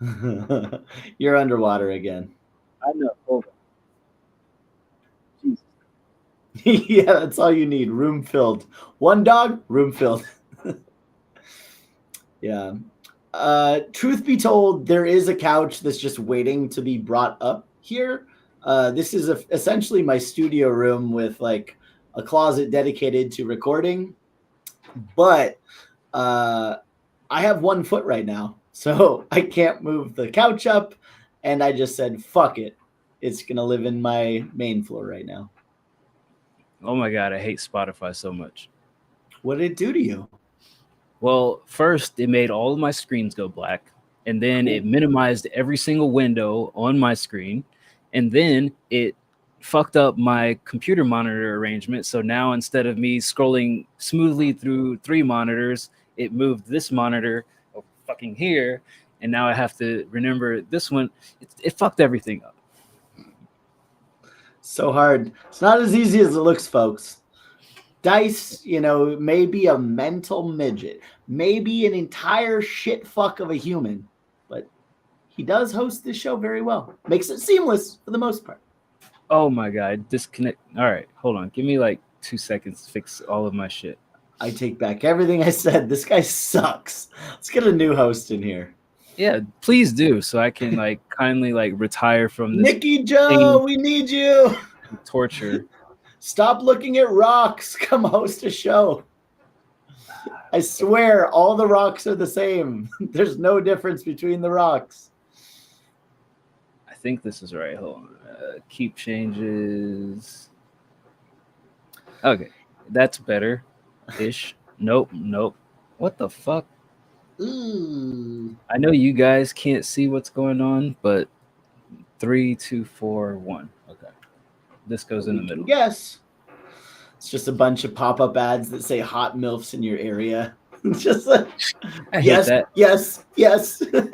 Speaker 3: fuck up.
Speaker 2: You're underwater again.
Speaker 3: I know. Hold on.
Speaker 2: Yeah, that's all you need. Room filled. One dog, room filled. Yeah. Truth be told, there is a couch that's just waiting to be brought up here. This is essentially my studio room with like a closet dedicated to recording. But I have 1 foot right now, so I can't move the couch up. And I just said, fuck it. It's going to live in my main floor right now.
Speaker 3: Oh my God, I hate Spotify so much.
Speaker 2: What did it do to you?
Speaker 3: Well, first, it made all of my screens go black. And then it minimized every single window on my screen. And then it fucked up my computer monitor arrangement. So now instead of me scrolling smoothly through 3 monitors, it moved this monitor fucking here. And now I have to remember this one. It fucked everything up.
Speaker 2: So hard. It's not as easy as it looks, folks. Dice, may be a mental midget, maybe an entire shit fuck of a human, but he does host this show very well. Makes it seamless for the most part.
Speaker 3: Oh my God, disconnect. All right, hold on. Give me like 2 seconds to fix all of my shit.
Speaker 2: I take back everything I said. This guy sucks. Let's get a new host in here.
Speaker 3: Yeah, please do, so I can kindly retire from this.
Speaker 2: Nikki Joe, we need you.
Speaker 3: Torture.
Speaker 2: Stop looking at rocks. Come host a show. I swear, all the rocks are the same. There's no difference between the rocks.
Speaker 3: I think this is right. Hold on. Keep changes. Okay, that's better. Ish. Nope. What the fuck?
Speaker 2: Ooh.
Speaker 3: I know you guys can't see what's going on, but 3, 2, 4, 1. Okay. This goes in the middle.
Speaker 2: Yes. It's just a bunch of pop-up ads that say hot MILFs in your area. Just like,
Speaker 3: I hate
Speaker 2: yes,
Speaker 3: that.
Speaker 2: yes.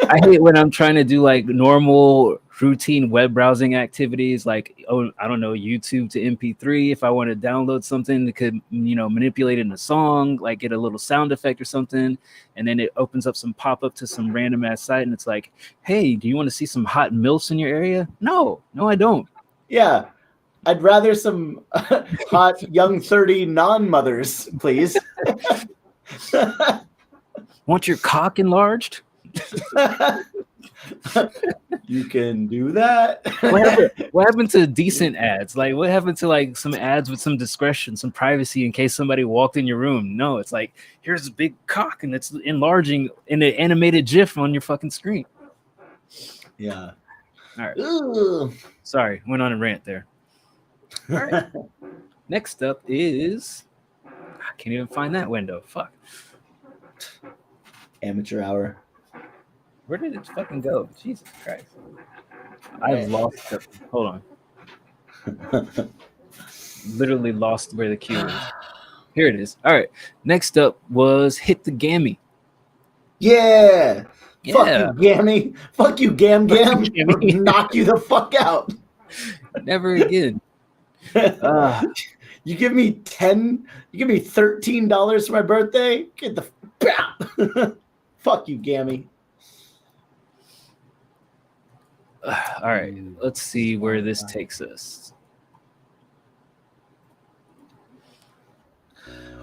Speaker 3: I hate when I'm trying to do normal routine web browsing activities, YouTube to MP3. If I want to download something that could, manipulate in a song, get a little sound effect or something, and then it opens up some pop-up to some random ass site, and it's like, hey, do you want to see some hot MILFs in your area? No, I don't.
Speaker 2: Yeah. I'd rather some hot young 30 non-mothers, please.
Speaker 3: Want your cock enlarged?
Speaker 2: You can do that.
Speaker 3: What happened to decent ads? What happened to some ads with some discretion, some privacy in case somebody walked in your room? No, it's here's a big cock and it's enlarging in an animated GIF on your fucking screen.
Speaker 2: Yeah.
Speaker 3: All right.
Speaker 2: Ooh.
Speaker 3: Sorry, went on a rant there. All right. Next up is I can't even find that window. Fuck.
Speaker 2: Amateur hour.
Speaker 3: Where did it fucking go? Jesus Christ. I've lost it. Hold on. Literally lost where the cue is. Here it is. All right. Next up was Hit the Gammy.
Speaker 2: Yeah.
Speaker 3: Yeah.
Speaker 2: Fuck you, Gammy. Fuck you, Gam Gam. Knock you the fuck out.
Speaker 3: Never again.
Speaker 2: You give me $13 for my birthday? Get the fuck you, Gammy.
Speaker 3: All right. Let's see where this takes us.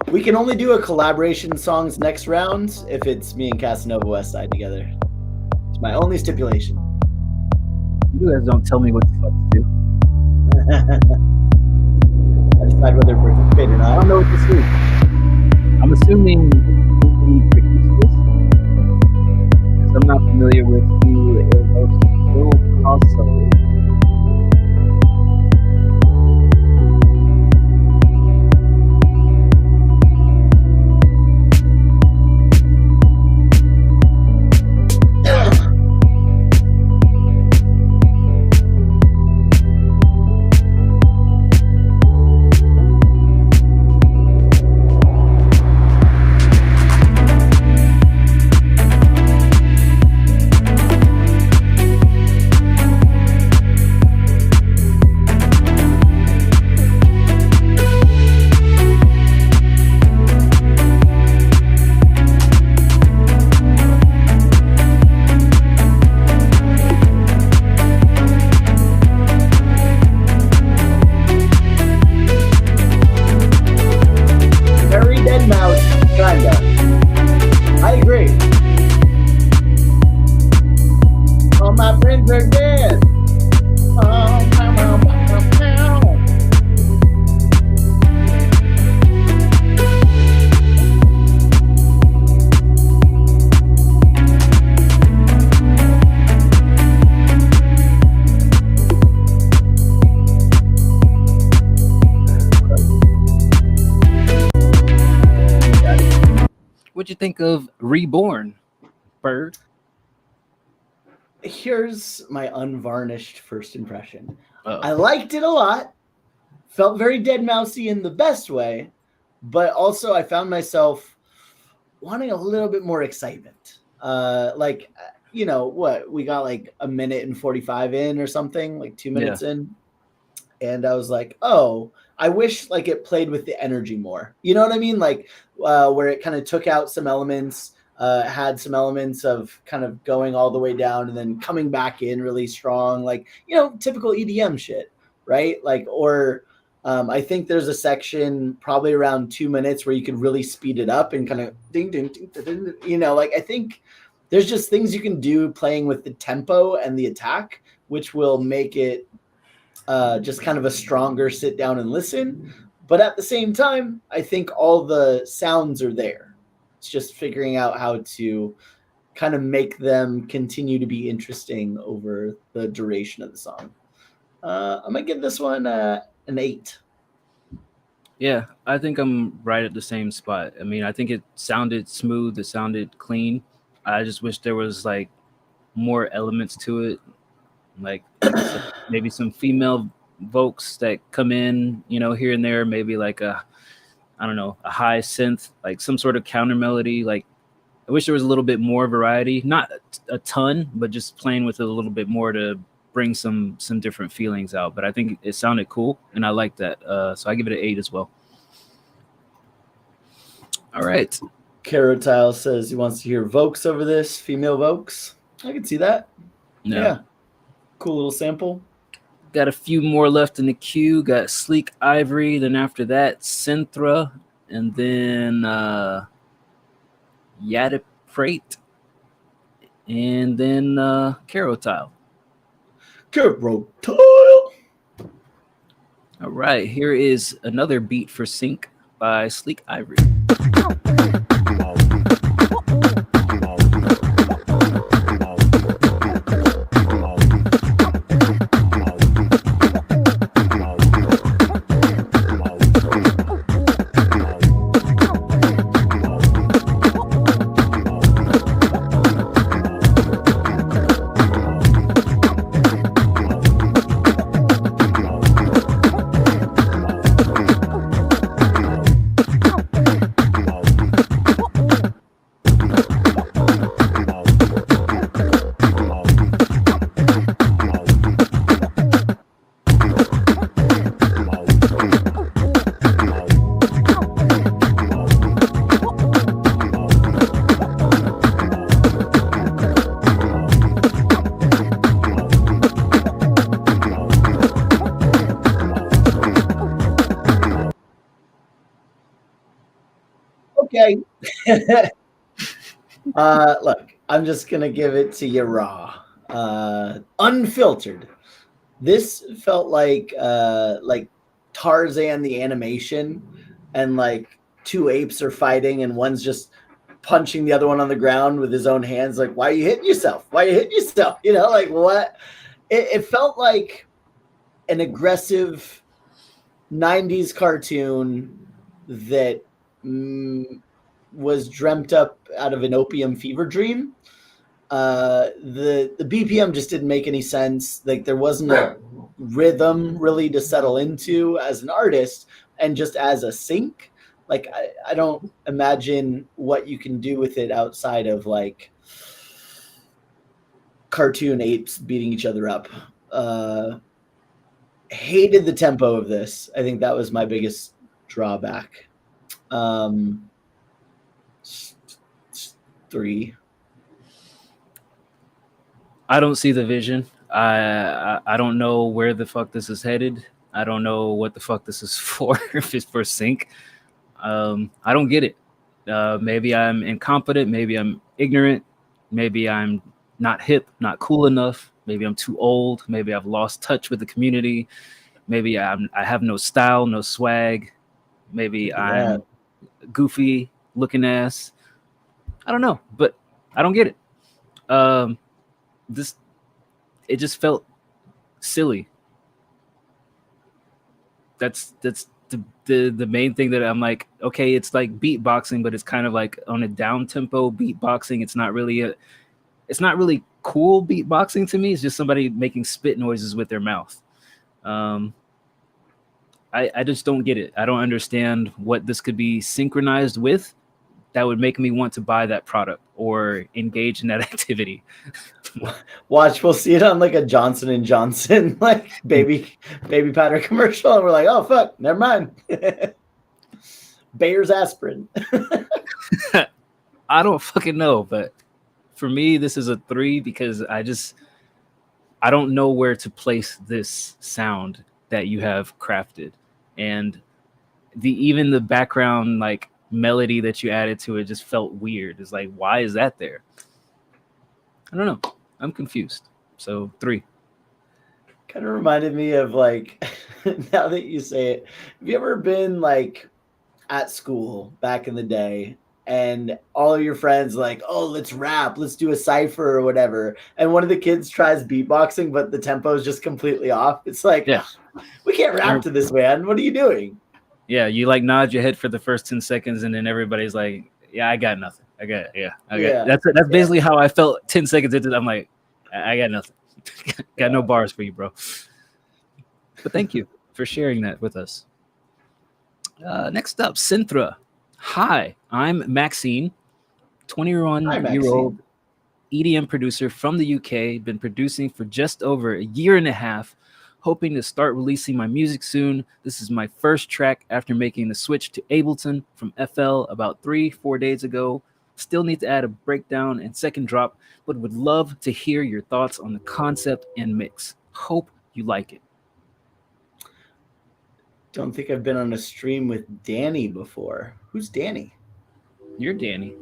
Speaker 2: We can only do a collaboration songs next round if it's me and Casanova Westside together. It's my only stipulation.
Speaker 3: You guys don't tell me what the fuck to do.
Speaker 2: I decide whether to participate or not.
Speaker 3: I don't know what this is. I'm assuming we produce this because I'm not familiar with who Will Costa is. What'd you think of Reborn, Bird?
Speaker 2: Here's my unvarnished first impression. I liked it a lot. Felt very Dead Mousey in the best way, but also I found myself wanting a little bit more excitement. You know what? We got like a minute and 45 in or something, like 2 minutes in. And I was like, oh, I wish like it played with the energy more. You know what I mean? Like where it kind of took out some elements, had some elements of kind of going all the way down and then coming back in really strong, like, you know, typical EDM shit, right? Like, or I think there's a section probably around 2 minutes where you can really speed it up and kind of ding, ding, ding, ding, ding, you know, like I think there's just things you can do playing with the tempo and the attack, which will make it just kind of a stronger sit down and listen. But at the same time, I think all the sounds are there. It's just figuring out how to kind of make them continue to be interesting over the duration of the song. I'm going to give this one an 8.
Speaker 3: Yeah, I think I'm right at the same spot. I mean, I think it sounded smooth. It sounded clean. I just wish there was like more elements to it. Like maybe some female vocals that come in, you know, here and there, maybe like a high synth, like some sort of counter melody. Like I wish there was a little bit more variety, not a ton, but just playing with it a little bit more to bring some different feelings out. But I think it sounded cool and I like that. So I give it an 8 as well. All right.
Speaker 2: Carotile says he wants to hear vocals over this, female vocals. I can see that. Yeah. Cool little sample.
Speaker 3: Got a few more left in the queue. Got Sleek Ivory. Then after that, Synthra. And then Yada Prate. And then Carotile.
Speaker 2: Carotile.
Speaker 3: All right. Here is another beat for Sync by Sleek Ivory.
Speaker 2: Okay. Look, I'm just gonna give it to you raw, unfiltered. This felt like Tarzan the animation, and like two apes are fighting, and one's just punching the other one on the ground with his own hands. Like, why are you hitting yourself? Why are you hitting yourself? You know, like what? It felt like an aggressive 90s cartoon that was dreamt up out of an opium fever dream. The BPM just didn't make any sense. Like there wasn't a rhythm really to settle into as an artist, and just as a sync. Like I don't imagine what you can do with it outside of like cartoon apes beating each other up. Hated the tempo of this. I think that was my biggest drawback. 3.
Speaker 3: I don't see the vision. I don't know where the fuck this is headed. I don't know what the fuck this is for. If it's for sync, I don't get it. Maybe I'm incompetent. Maybe I'm ignorant. Maybe I'm not hip, not cool enough. Maybe I'm too old. Maybe I've lost touch with the community. Maybe I have no style, no swag. Maybe I'm goofy looking ass. I don't know, but I don't get it. It just felt silly. That's the main thing that I'm like, okay, it's like beatboxing, but it's kind of like on a down tempo beatboxing. It's not really cool beatboxing to me. It's just somebody making spit noises with their mouth. I just don't get it. I don't understand what this could be synchronized with that would make me want to buy that product or engage in that activity.
Speaker 2: Watch, we'll see it on like a Johnson & Johnson like baby powder commercial, and we're like, oh fuck, never mind. Bayer's aspirin.
Speaker 3: I don't fucking know, but for me, this is a 3 because I don't know where to place this sound that you have crafted, and even the background like melody that you added to it just felt weird. It's like, why is that there? I don't know. I'm confused. So 3.
Speaker 2: Kind of reminded me of like, now that you say it, have you ever been like at school back in the day and all of your friends like, oh, let's rap, let's do a cypher or whatever, and one of the kids tries beatboxing but the tempo is just completely off? It's like, yeah, we can't rap to this, man. What are you doing?
Speaker 3: Yeah, you like nod your head for the first 10 seconds and then everybody's like, yeah, I got nothing. That's basically how I felt 10 seconds into it. I'm like, I got nothing. Got no bars for you, bro. But thank you for sharing that with us. Next up, Synthra. Hi, I'm Maxine, 21-year-old EDM producer from the UK. Been producing for just over a year and a half. Hoping to start releasing my music soon. This is my first track after making the switch to Ableton from FL about 3-4 days ago. Still need to add a breakdown and second drop, but would love to hear your thoughts on the concept and mix. Hope you like it.
Speaker 2: Don't think I've been on a stream with Danny before. Who's Danny?
Speaker 3: You're Danny.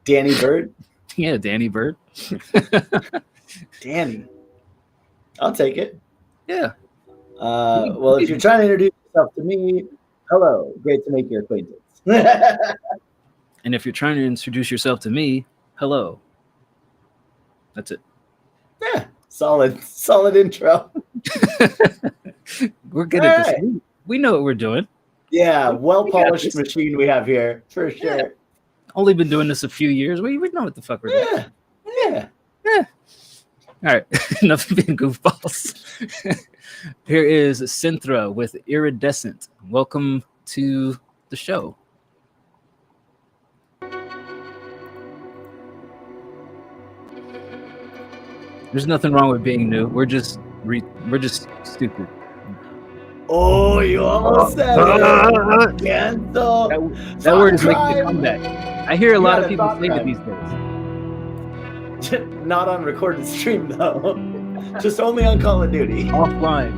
Speaker 2: Danny Bird?
Speaker 3: Yeah, Danny Bird.
Speaker 2: Danny. I'll take it.
Speaker 3: Yeah.
Speaker 2: Well, if you're trying to introduce yourself to me, hello. Great to make your acquaintance.
Speaker 3: And if you're trying to introduce yourself to me, hello. That's it.
Speaker 2: Yeah. Solid intro.
Speaker 3: We're good at this. We know what we're doing.
Speaker 2: Yeah. Well-polished machine we have here, for sure.
Speaker 3: Yeah. Only been doing this a few years. We know what the fuck we're doing.
Speaker 2: Yeah.
Speaker 3: All right, enough of being goofballs. Here is Synthra with Iridescent. Welcome to the show. There's nothing wrong with being new. We're just stupid.
Speaker 2: Oh, you almost said it.
Speaker 3: That word is making a comeback. I hear a lot of people say it these days.
Speaker 2: Not on recorded stream though. Just only on Call of Duty.
Speaker 3: Offline.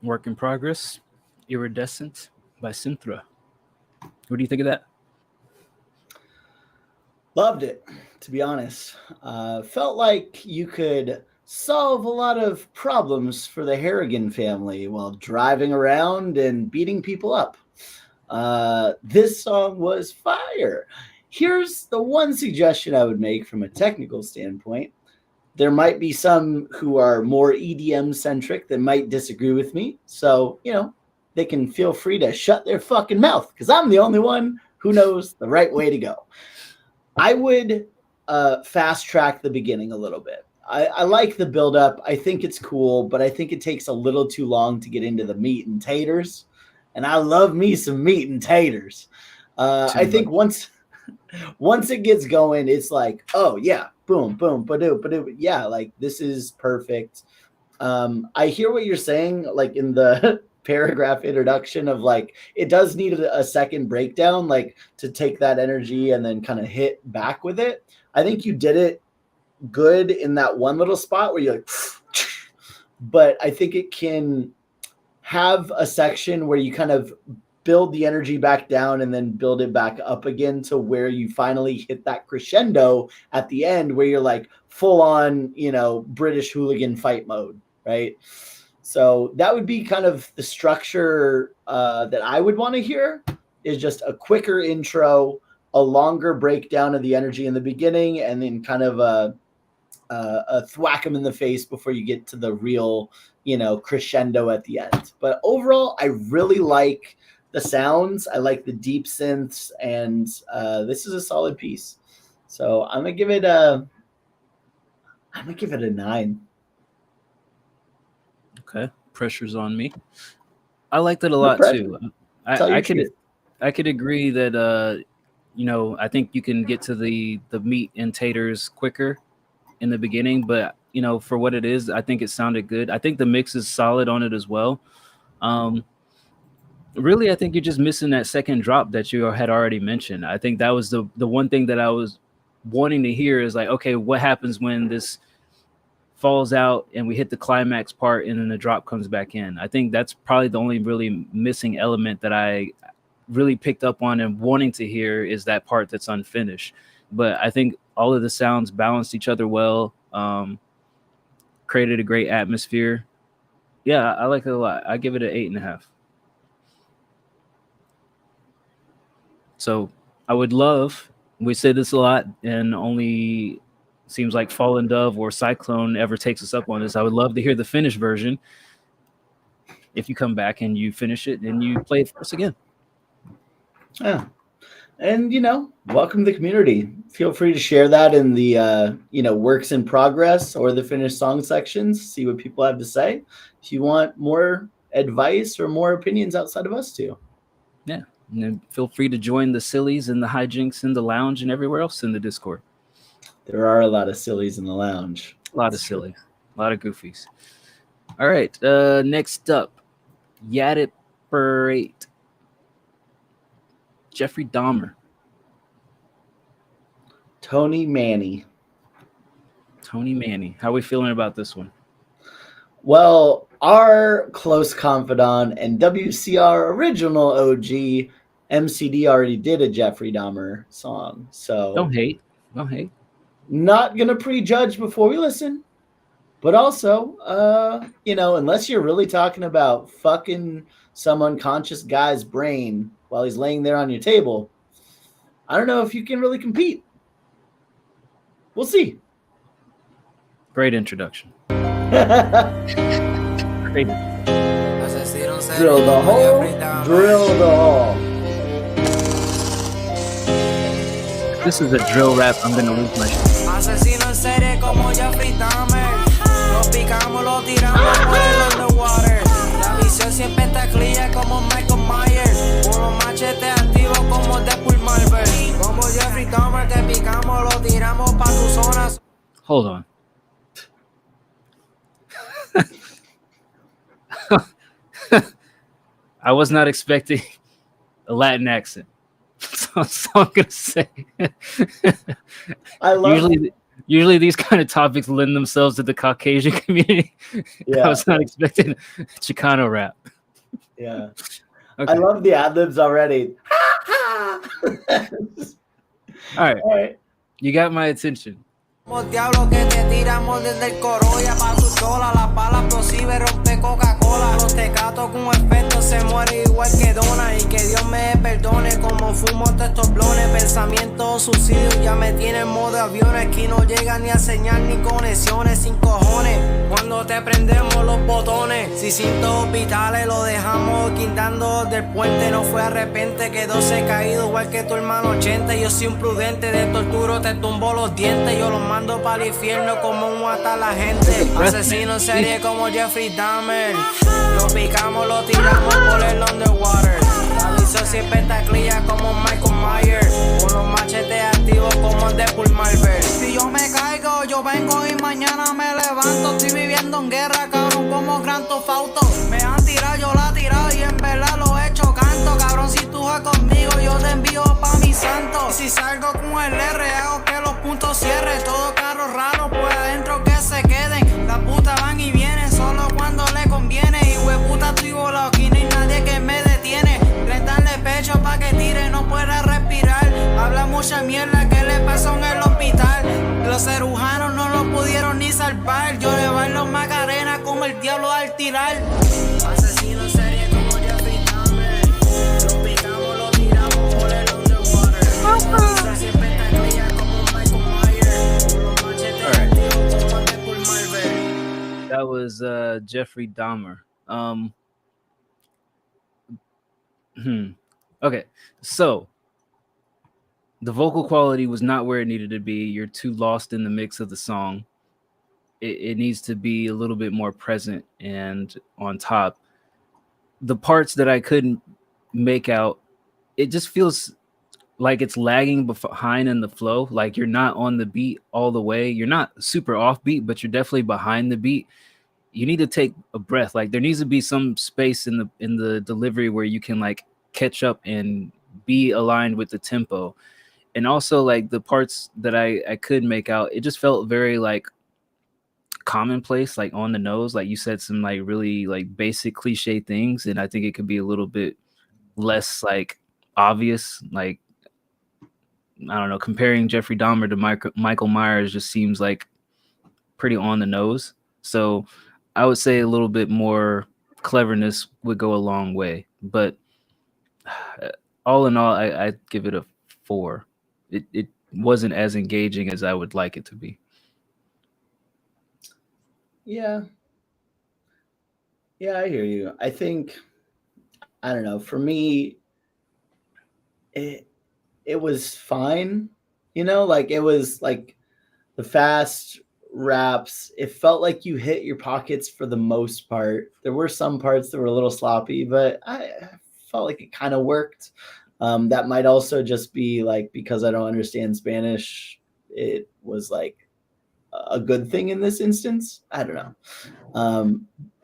Speaker 3: Work in Progress, Iridescent by Synthra. What do you think of that?
Speaker 2: Loved it, to be honest. Felt like you could solve a lot of problems for the Harrigan family while driving around and beating people up. This song was fire. Here's the one suggestion I would make from a technical standpoint. There might be some who are more EDM centric that might disagree with me. So, they can feel free to shut their fucking mouth because I'm the only one who knows the right way to go. I would fast track the beginning a little bit. I like the buildup. I think it's cool, but I think it takes a little too long to get into the meat and taters. And I love me some meat and taters. I think once it gets going, it's like, oh yeah, boom, boom, ba-doo, ba-doo. Yeah, like this is perfect. I hear what you're saying, like in the paragraph introduction of like, it does need a second breakdown, like to take that energy and then kind of hit back with it. I think you did it good in that one little spot where you're like, but I think it can have a section where you kind of build the energy back down and then build it back up again to where you finally hit that crescendo at the end where you're like full on, British hooligan fight mode, right? So that would be kind of the structure that I would want to hear, is just a quicker intro, a longer breakdown of the energy in the beginning, and then kind of a thwack them in the face before you get to the real, crescendo at the end. But overall, I really like the sounds. I like the deep synths, and this is a solid piece. So I'm gonna give it a 9.
Speaker 3: Okay, pressure's on me. I liked it a lot too. I could agree that I think you can get to the meat and taters quicker in the beginning, but for what it is, I think it sounded good. I think the mix is solid on it as well. Really, I think you're just missing that second drop that you had already mentioned. I think that was the one thing that I was wanting to hear is like, okay, what happens when this falls out and we hit the climax part and then the drop comes back in? I think that's probably the only really missing element that I really picked up on and wanting to hear is that part that's unfinished. But I think all of the sounds balanced each other well, created a great atmosphere. Yeah, I like it a lot. I give it an 8.5. So I would love, we say this a lot and only seems like Fallen Dove or Cyclone ever takes us up on this. I would love to hear the finished version. If you come back and you finish it and you play it for us again.
Speaker 2: Yeah. And, welcome to the community. Feel free to share that in the, works in progress or the finished song sections. See what people have to say. If you want more advice or more opinions outside of us too.
Speaker 3: Yeah. And then feel free to join the sillies and the hijinks in the lounge and everywhere else in the Discord.
Speaker 2: There are a lot of sillies in the lounge.
Speaker 3: A lot of silly. A lot of goofies. All right. Next up, Yadiperate. Jeffrey Dahmer.
Speaker 2: Tony Manny.
Speaker 3: How are we feeling about this one?
Speaker 2: Well, our close confidant and WCR original OG MCD already did a Jeffrey Dahmer song. So
Speaker 3: Don't hate.
Speaker 2: Not going to prejudge before we listen. But also, unless you're really talking about fucking some unconscious guy's brain while he's laying there on your table, I don't know if you can really compete. We'll see.
Speaker 3: Great introduction. Great.
Speaker 2: Drill the hole.
Speaker 3: This is a drill rap. I'm going to lose my shit.
Speaker 21: Asesino en serie como Jeffrey Dahmer. Lo picamos, lo tiramos por el underwater. La visión siempre está clear como Michael Myers. Unos machetes activos como Deadpool Marvel. Como Jeffrey Dahmer te picamos, lo tiramos pa' tus zonas.
Speaker 3: Hold on. I was not expecting a Latin accent. So I'm gonna say.
Speaker 2: I love
Speaker 3: Usually these kind of topics lend themselves to the Caucasian community.
Speaker 2: Yeah.
Speaker 3: I was not expecting Chicano rap.
Speaker 2: Yeah.
Speaker 3: Okay.
Speaker 2: I love the ad-libs already.
Speaker 3: All right. You got my attention.
Speaker 21: Diablo que te tiramos desde el Corolla pa' tu chola. La pala explosiva rompe Coca-Cola. Los tecatos con efecto se muere igual que Dona. Y que Dios me perdone como fumo de estos blones. Pensamientos suicidios ya me tienen en modo avión. Aquí no llega ni a señal ni conexiones sin cojones. Cuando te prendemos los botones, si cintos vitales lo dejamos quitando del puente. No fue de repente, quedó se caído igual que tu hermano 80. Yo soy un prudente, de torturo te tumbo los dientes. Yo los mando para el infierno como un mata a la gente. Asesino en serie como Jeffrey Dahmer. Lo picamos, lo tiramos por el underwater. La visión siempre está clara como Michael Myers. Con los machetes activos como el de Paul Marvel. Si yo me caigo, yo vengo y mañana me levanto. Estoy viviendo en guerra, cabrón, como Grand Theft Auto. Me han tirado, yo la he tirado y en verdad lo he hecho canto. Cabrón, si tú vas conmigo, yo te envío pa' mi santo. Si salgo con el R, hago que los puntos cierren. Todo carro raro, pues adentro que se queden. Las putas van y vienen solo cuando le conviene. Y hueputa, estoy volado, aquí no hay nadie que me detiene. Darle pecho pa' que tire, no pueda respirar. Habla mucha mierda que le pasó en el hospital. Los cirujanos no lo pudieron ni salvar. Yo le bailo Macarena como el diablo al tirar. Asesino en serie como Jeffrey Dahmer. Lo picamos, lo tiramos por el underwater. Siempre está clara como Michael Myers. Los machetes activos como de Paul Marvel.
Speaker 3: That was Jeffrey Dahmer. Okay, so the vocal quality was not where it needed to be. You're too lost in the mix of the song. It needs to be a little bit more present and on top. The parts that I couldn't make out, it just feels like it's lagging behind in the flow. Like you're not on the beat all the way. You're not super off beat, but you're definitely behind the beat. You need to take a breath. Like there needs to be some space in the delivery where you can like catch up and be aligned with the tempo. And also like the parts that I could make out, it just felt very like commonplace, like on the nose. Like you said some like really like basic cliche things, and I think it could be a little bit less like obvious. Like I don't know, comparing Jeffrey Dahmer to Michael Myers just seems like pretty on the nose. So I would say a little bit more cleverness would go a long way. But all in all, I give it a 4. It wasn't as engaging as I would like it to be.
Speaker 2: Yeah, I hear you. I think, I don't know, for me, it was fine. You know, like it was like the fast raps. It felt like you hit your pockets for the most part. There were some parts that were a little sloppy, but I felt like it kind of worked. That might also just be like because I don't understand Spanish, it was like a good thing in this instance. I don't know.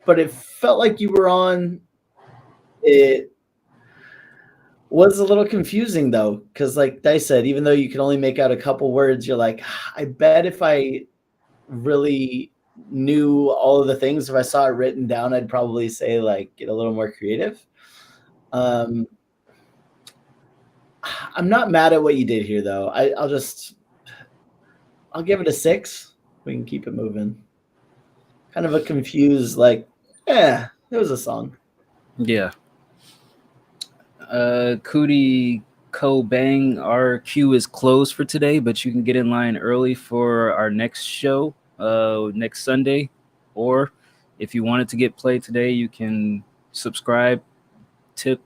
Speaker 2: But it felt like you were on. It was a little confusing though, because like Dice said, even though you can only make out a couple words, you're like, I bet if I really knew all of the things, if I saw it written down, I'd probably say like get a little more creative. I'm not mad at what you did here though. I'll give it a 6. We can keep it moving. Kind of a confused, like, it was a song.
Speaker 3: Yeah. Cootie Co Bang, our queue is closed for today, but you can get in line early for our next show next Sunday. Or if you wanted to get played today, you can subscribe, tip,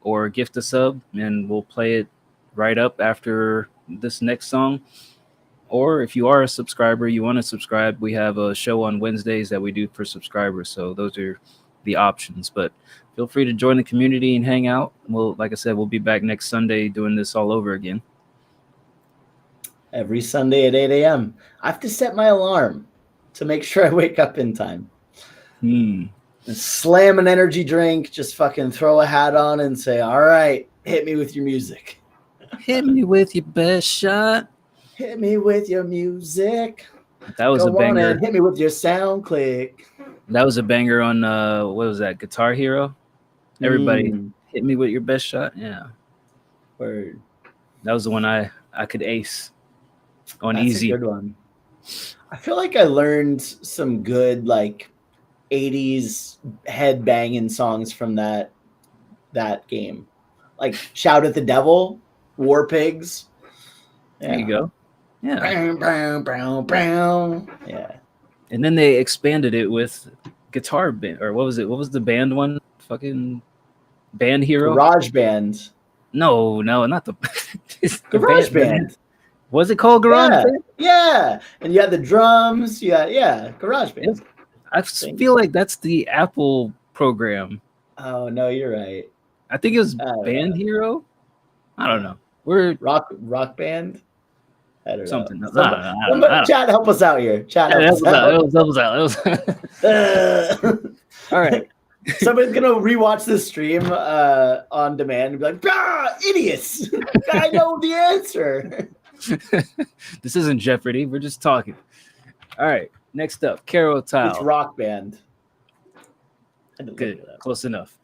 Speaker 3: or gift a sub, and we'll play it right up after this next song. Or if you are a subscriber, you want to subscribe, we have a show on Wednesdays that we do for subscribers. So those are the options, but feel free to join the community and hang out. Well, like I said, we'll be back next Sunday doing this all over again.
Speaker 2: Every Sunday at 8 a.m. I have to set my alarm to make sure I wake up in time. Slam an energy drink, just fucking throw a hat on and say, all right, hit me with your music.
Speaker 3: Hit me with your best shot.
Speaker 2: Hit me with your music.
Speaker 3: That was a
Speaker 2: Go on
Speaker 3: banger.
Speaker 2: and hit me with your sound click.
Speaker 3: That was a banger on what was that? Guitar Hero. Everybody
Speaker 2: Mm.
Speaker 3: hit me with your best shot. Yeah,
Speaker 2: Word.
Speaker 3: that was the one I could ace on
Speaker 2: That's
Speaker 3: easy.
Speaker 2: a good one. I feel like I learned some good like 80s head banging songs from that game. Like Shout at the Devil, War Pigs.
Speaker 3: There you go. Yeah.
Speaker 2: Brown, brown, brown, brown. Yeah.
Speaker 3: And then they expanded it with Guitar Band, or what was it? What was the band one? Fucking Band Hero.
Speaker 2: Garage Band.
Speaker 3: No, not the, the
Speaker 2: Garage Band.
Speaker 3: Was it called Garage
Speaker 2: Yeah.
Speaker 3: Band?
Speaker 2: Yeah. And you had the drums. Yeah. Garage Band.
Speaker 3: I feel like that's the Apple program.
Speaker 2: Oh no, you're right.
Speaker 3: I think it was
Speaker 2: don't
Speaker 3: Band Hero. I don't know. We're
Speaker 2: rock band. I don't
Speaker 3: something.
Speaker 2: know.
Speaker 3: I don't
Speaker 2: Somebody,
Speaker 3: know.
Speaker 2: chat, help us out here. Chat,
Speaker 3: Yeah,
Speaker 2: help us out.
Speaker 3: All right.
Speaker 2: Somebody's gonna rewatch this stream on demand and be like, "Ah, idiots! I know the answer."
Speaker 3: This isn't Jeopardy. We're just talking. All right. Next up, Carol Tile.
Speaker 2: It's Rock Band.
Speaker 3: Good. Close enough.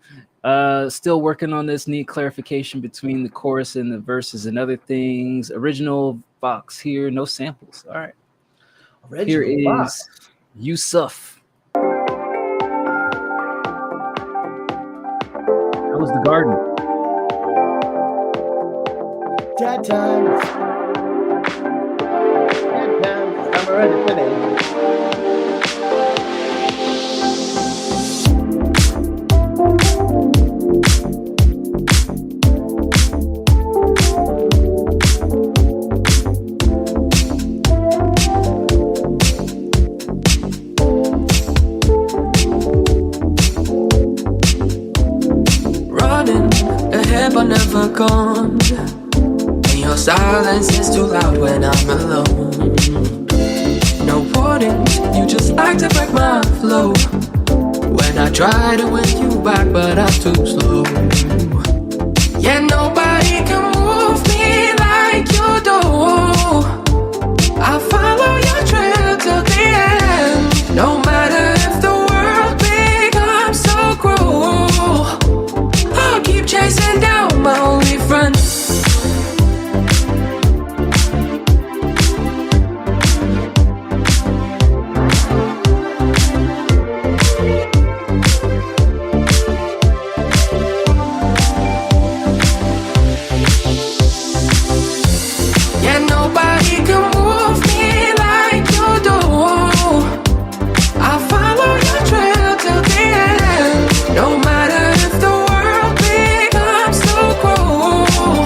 Speaker 3: Still working on this. Need clarification between the chorus and the verses and other things. Original Vox here. No samples. All right. Here is
Speaker 2: Vox.
Speaker 3: Yusuf. That was The Garden.
Speaker 2: Dad times. Dad times. I'm already finished.
Speaker 10: Running ahead but never gone. And your silence is too loud when I'm alone. No warnings, you just like to break my flow. When I try to win you back, but I'm too slow. Yeah, nobody can move me like you do. I follow your trail till the end. No matter if the world becomes so cruel, I'll keep chasing down my only friend. Yeah, nobody can move me like you do. I follow your trail till the end. No matter if the world becomes so cruel,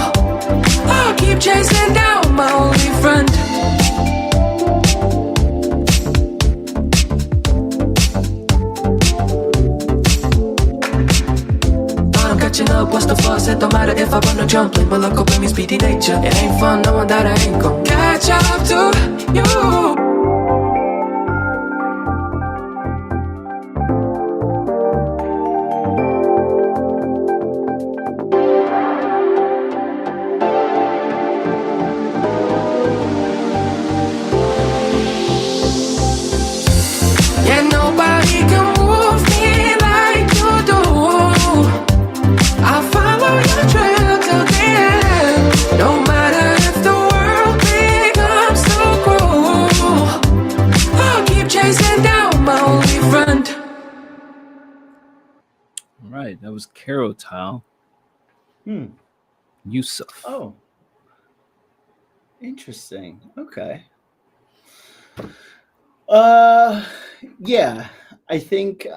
Speaker 10: I'll keep chasing down my only friend. Thought I'm catching up, what's the fuss? It don't matter if I run or jump, like my luck up in me speedy nature. It ain't fun knowing that I ain't gon' catch up to you. Yeah, nobody can move me like you do. I follow your trail till the end. No matter if the world becomes so cruel, I'll keep chasing down my only friend.
Speaker 3: All right. That was Carol Tile. Yusuf.
Speaker 2: Oh. Interesting. Okay. Yeah, I think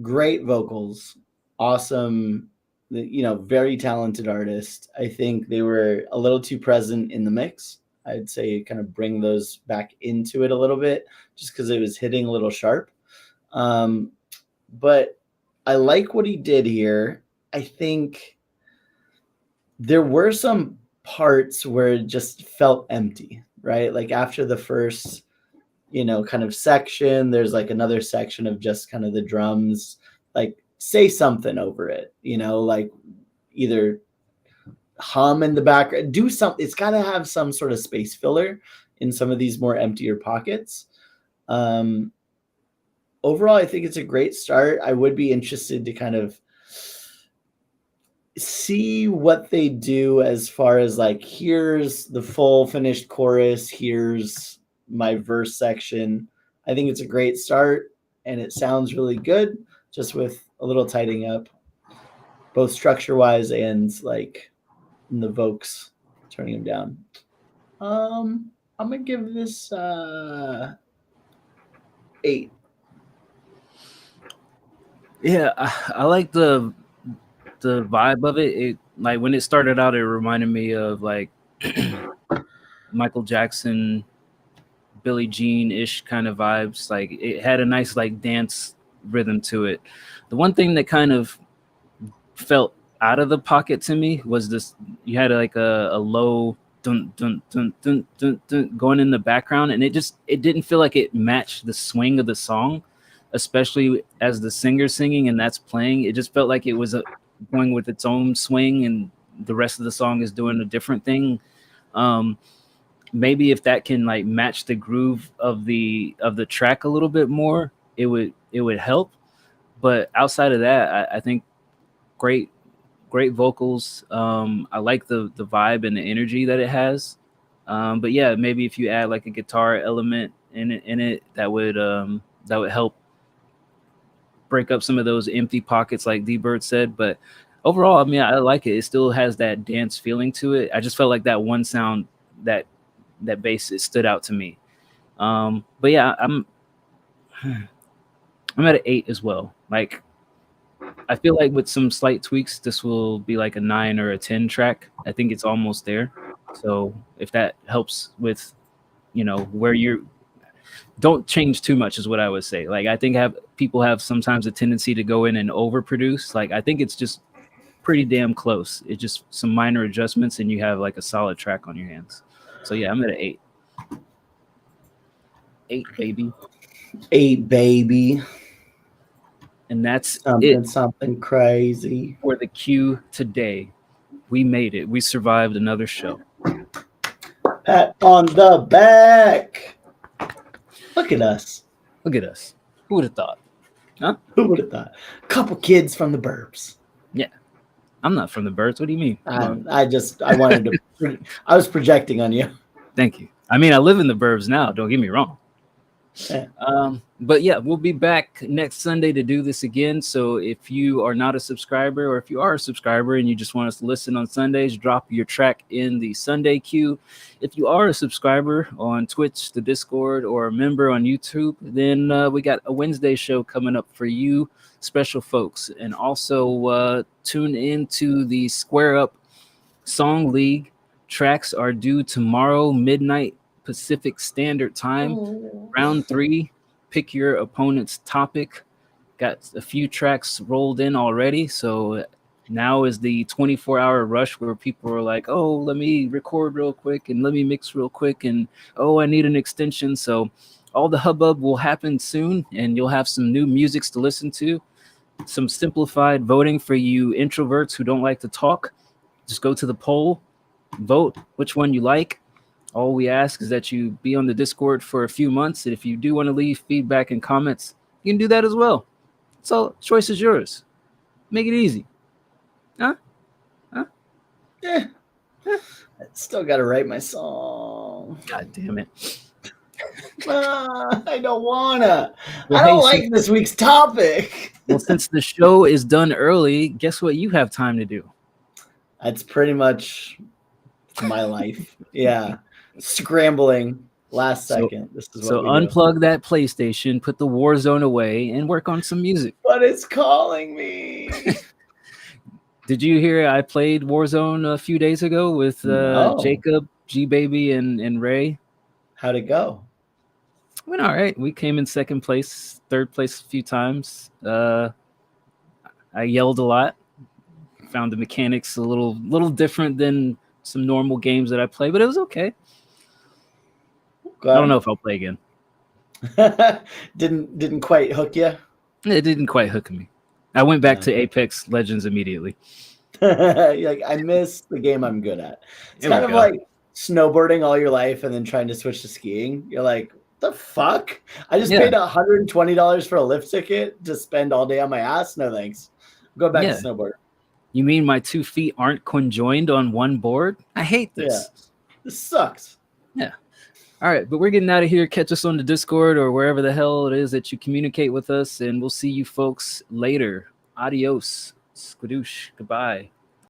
Speaker 2: great vocals, awesome, very talented artist. I think they were a little too present in the mix. I'd say kind of bring those back into it a little bit just because it was hitting a little sharp. But I like what he did here. I think there were some parts where it just felt empty, right? Like after the first kind of section, there's like another section of just kind of the drums, like say something over it, like either hum in the background. Do something. It's got to have some sort of space filler in some of these more emptier pockets. Overall, I think it's a great start. I would be interested to kind of see what they do as far as like, here's the full finished chorus, here's my verse section. I think it's a great start and it sounds really good, just with a little tightening up, both structure wise and like in the vocals, turning them down. I'm gonna give this 8.
Speaker 3: Yeah, I like the vibe of it. It, like when it started out, it reminded me of like Michael Jackson, Billie Jean-ish kind of vibes. Like it had a nice like dance rhythm to it. The one thing that kind of felt out of the pocket to me was this: you had like a low dun dun dun dun dun dun going in the background, and it didn't feel like it matched the swing of the song, especially as the singer's singing and that's playing. It just felt like it was going with its own swing, and the rest of the song is doing a different thing. Maybe if that can like match the groove of the track a little bit more, it would help. But outside of that, I think great vocals. I like the vibe and the energy that it has. But yeah, maybe if you add like a guitar element in it, that would help break up some of those empty pockets, like D-Bird said. But overall, I mean, I like it. It still has that dance feeling to it. I just felt like that one sound, that bass, it stood out to me. But yeah, I'm at an 8 as well. Like, I feel like with some slight tweaks, this will be like a 9 or a 10 track. I think it's almost there. So if that helps with, where you don't change too much is what I would say. Like, I think people have sometimes a tendency to go in and overproduce. Like, I think it's just pretty damn close. It's just some minor adjustments and you have like a solid track on your hands. So yeah, I'm at an 8. 8, baby.
Speaker 2: 8, baby.
Speaker 3: And that's
Speaker 2: something crazy
Speaker 3: for the Q today. We made it. We survived another show.
Speaker 2: Pat on the back. Look at us.
Speaker 3: Look at us. Who would have thought? Huh?
Speaker 2: Who would have thought? A couple kids from the burbs.
Speaker 3: Yeah. I'm not from the burbs. What do you mean?
Speaker 2: I wanted to. I was projecting on you.
Speaker 3: Thank you. I mean, I live in the burbs now. Don't get me wrong.
Speaker 2: Yeah.
Speaker 3: But yeah, we'll be back next Sunday to do this again. So if you are not a subscriber, or if you are a subscriber and you just want us to listen on Sundays, drop your track in the Sunday queue. If you are a subscriber on Twitch, the Discord, or a member on YouTube, then we got a Wednesday show coming up for you, special folks. And also tune into the Square Up Song League. Tracks are due tomorrow, midnight Pacific Standard Time. Round 3, pick your opponent's topic. Got a few tracks rolled in already, so now is the 24-hour rush where people are like, oh, let me record real quick and let me mix real quick, and oh, I need an extension. So all the hubbub will happen soon, and you'll have some new musics to listen to, some simplified voting for you introverts who don't like to talk. Just go to the poll, vote which one you like. All we ask is that you be on the Discord for a few months. And if you do want to leave feedback and comments, you can do that as well. So choice is yours. Make it easy. Huh?
Speaker 2: Yeah. I still got to write my song.
Speaker 3: God damn it.
Speaker 2: I don't wanna. Well, I don't like this week's topic.
Speaker 3: Well, since the show is done early, guess what you have time to do?
Speaker 2: That's pretty much my life. Yeah. Scrambling last second. This is
Speaker 3: so unplug that PlayStation, put the Warzone away, and work on some music.
Speaker 2: But it's calling me.
Speaker 3: Did you hear I played Warzone a few days ago with Jacob, G-Baby, and Ray?
Speaker 2: How'd it go?
Speaker 3: Went all right. We came in second place, third place a few times. I yelled a lot. Found the mechanics a little different than some normal games that I play, but it was okay. I don't know if I'll play again.
Speaker 2: Didn't quite hook you?
Speaker 3: It didn't quite hook me. I went back to Apex Legends immediately.
Speaker 2: You're like, I miss the game I'm good at. It's
Speaker 3: There we
Speaker 2: kind of
Speaker 3: go.
Speaker 2: like snowboarding all your life and then trying to switch to skiing. You're like, the fuck? I just
Speaker 3: Yeah.
Speaker 2: paid $120 for a lift ticket to spend all day on my ass. No thanks. Go back
Speaker 3: Yeah.
Speaker 2: to snowboard.
Speaker 3: You mean my 2 feet aren't conjoined on one board? I hate this.
Speaker 2: Yeah. This sucks.
Speaker 3: Yeah. All right, but we're getting out of here. Catch us on the Discord or wherever the hell it is that you communicate with us, and we'll see you folks later. Adios. Skadoosh. Goodbye.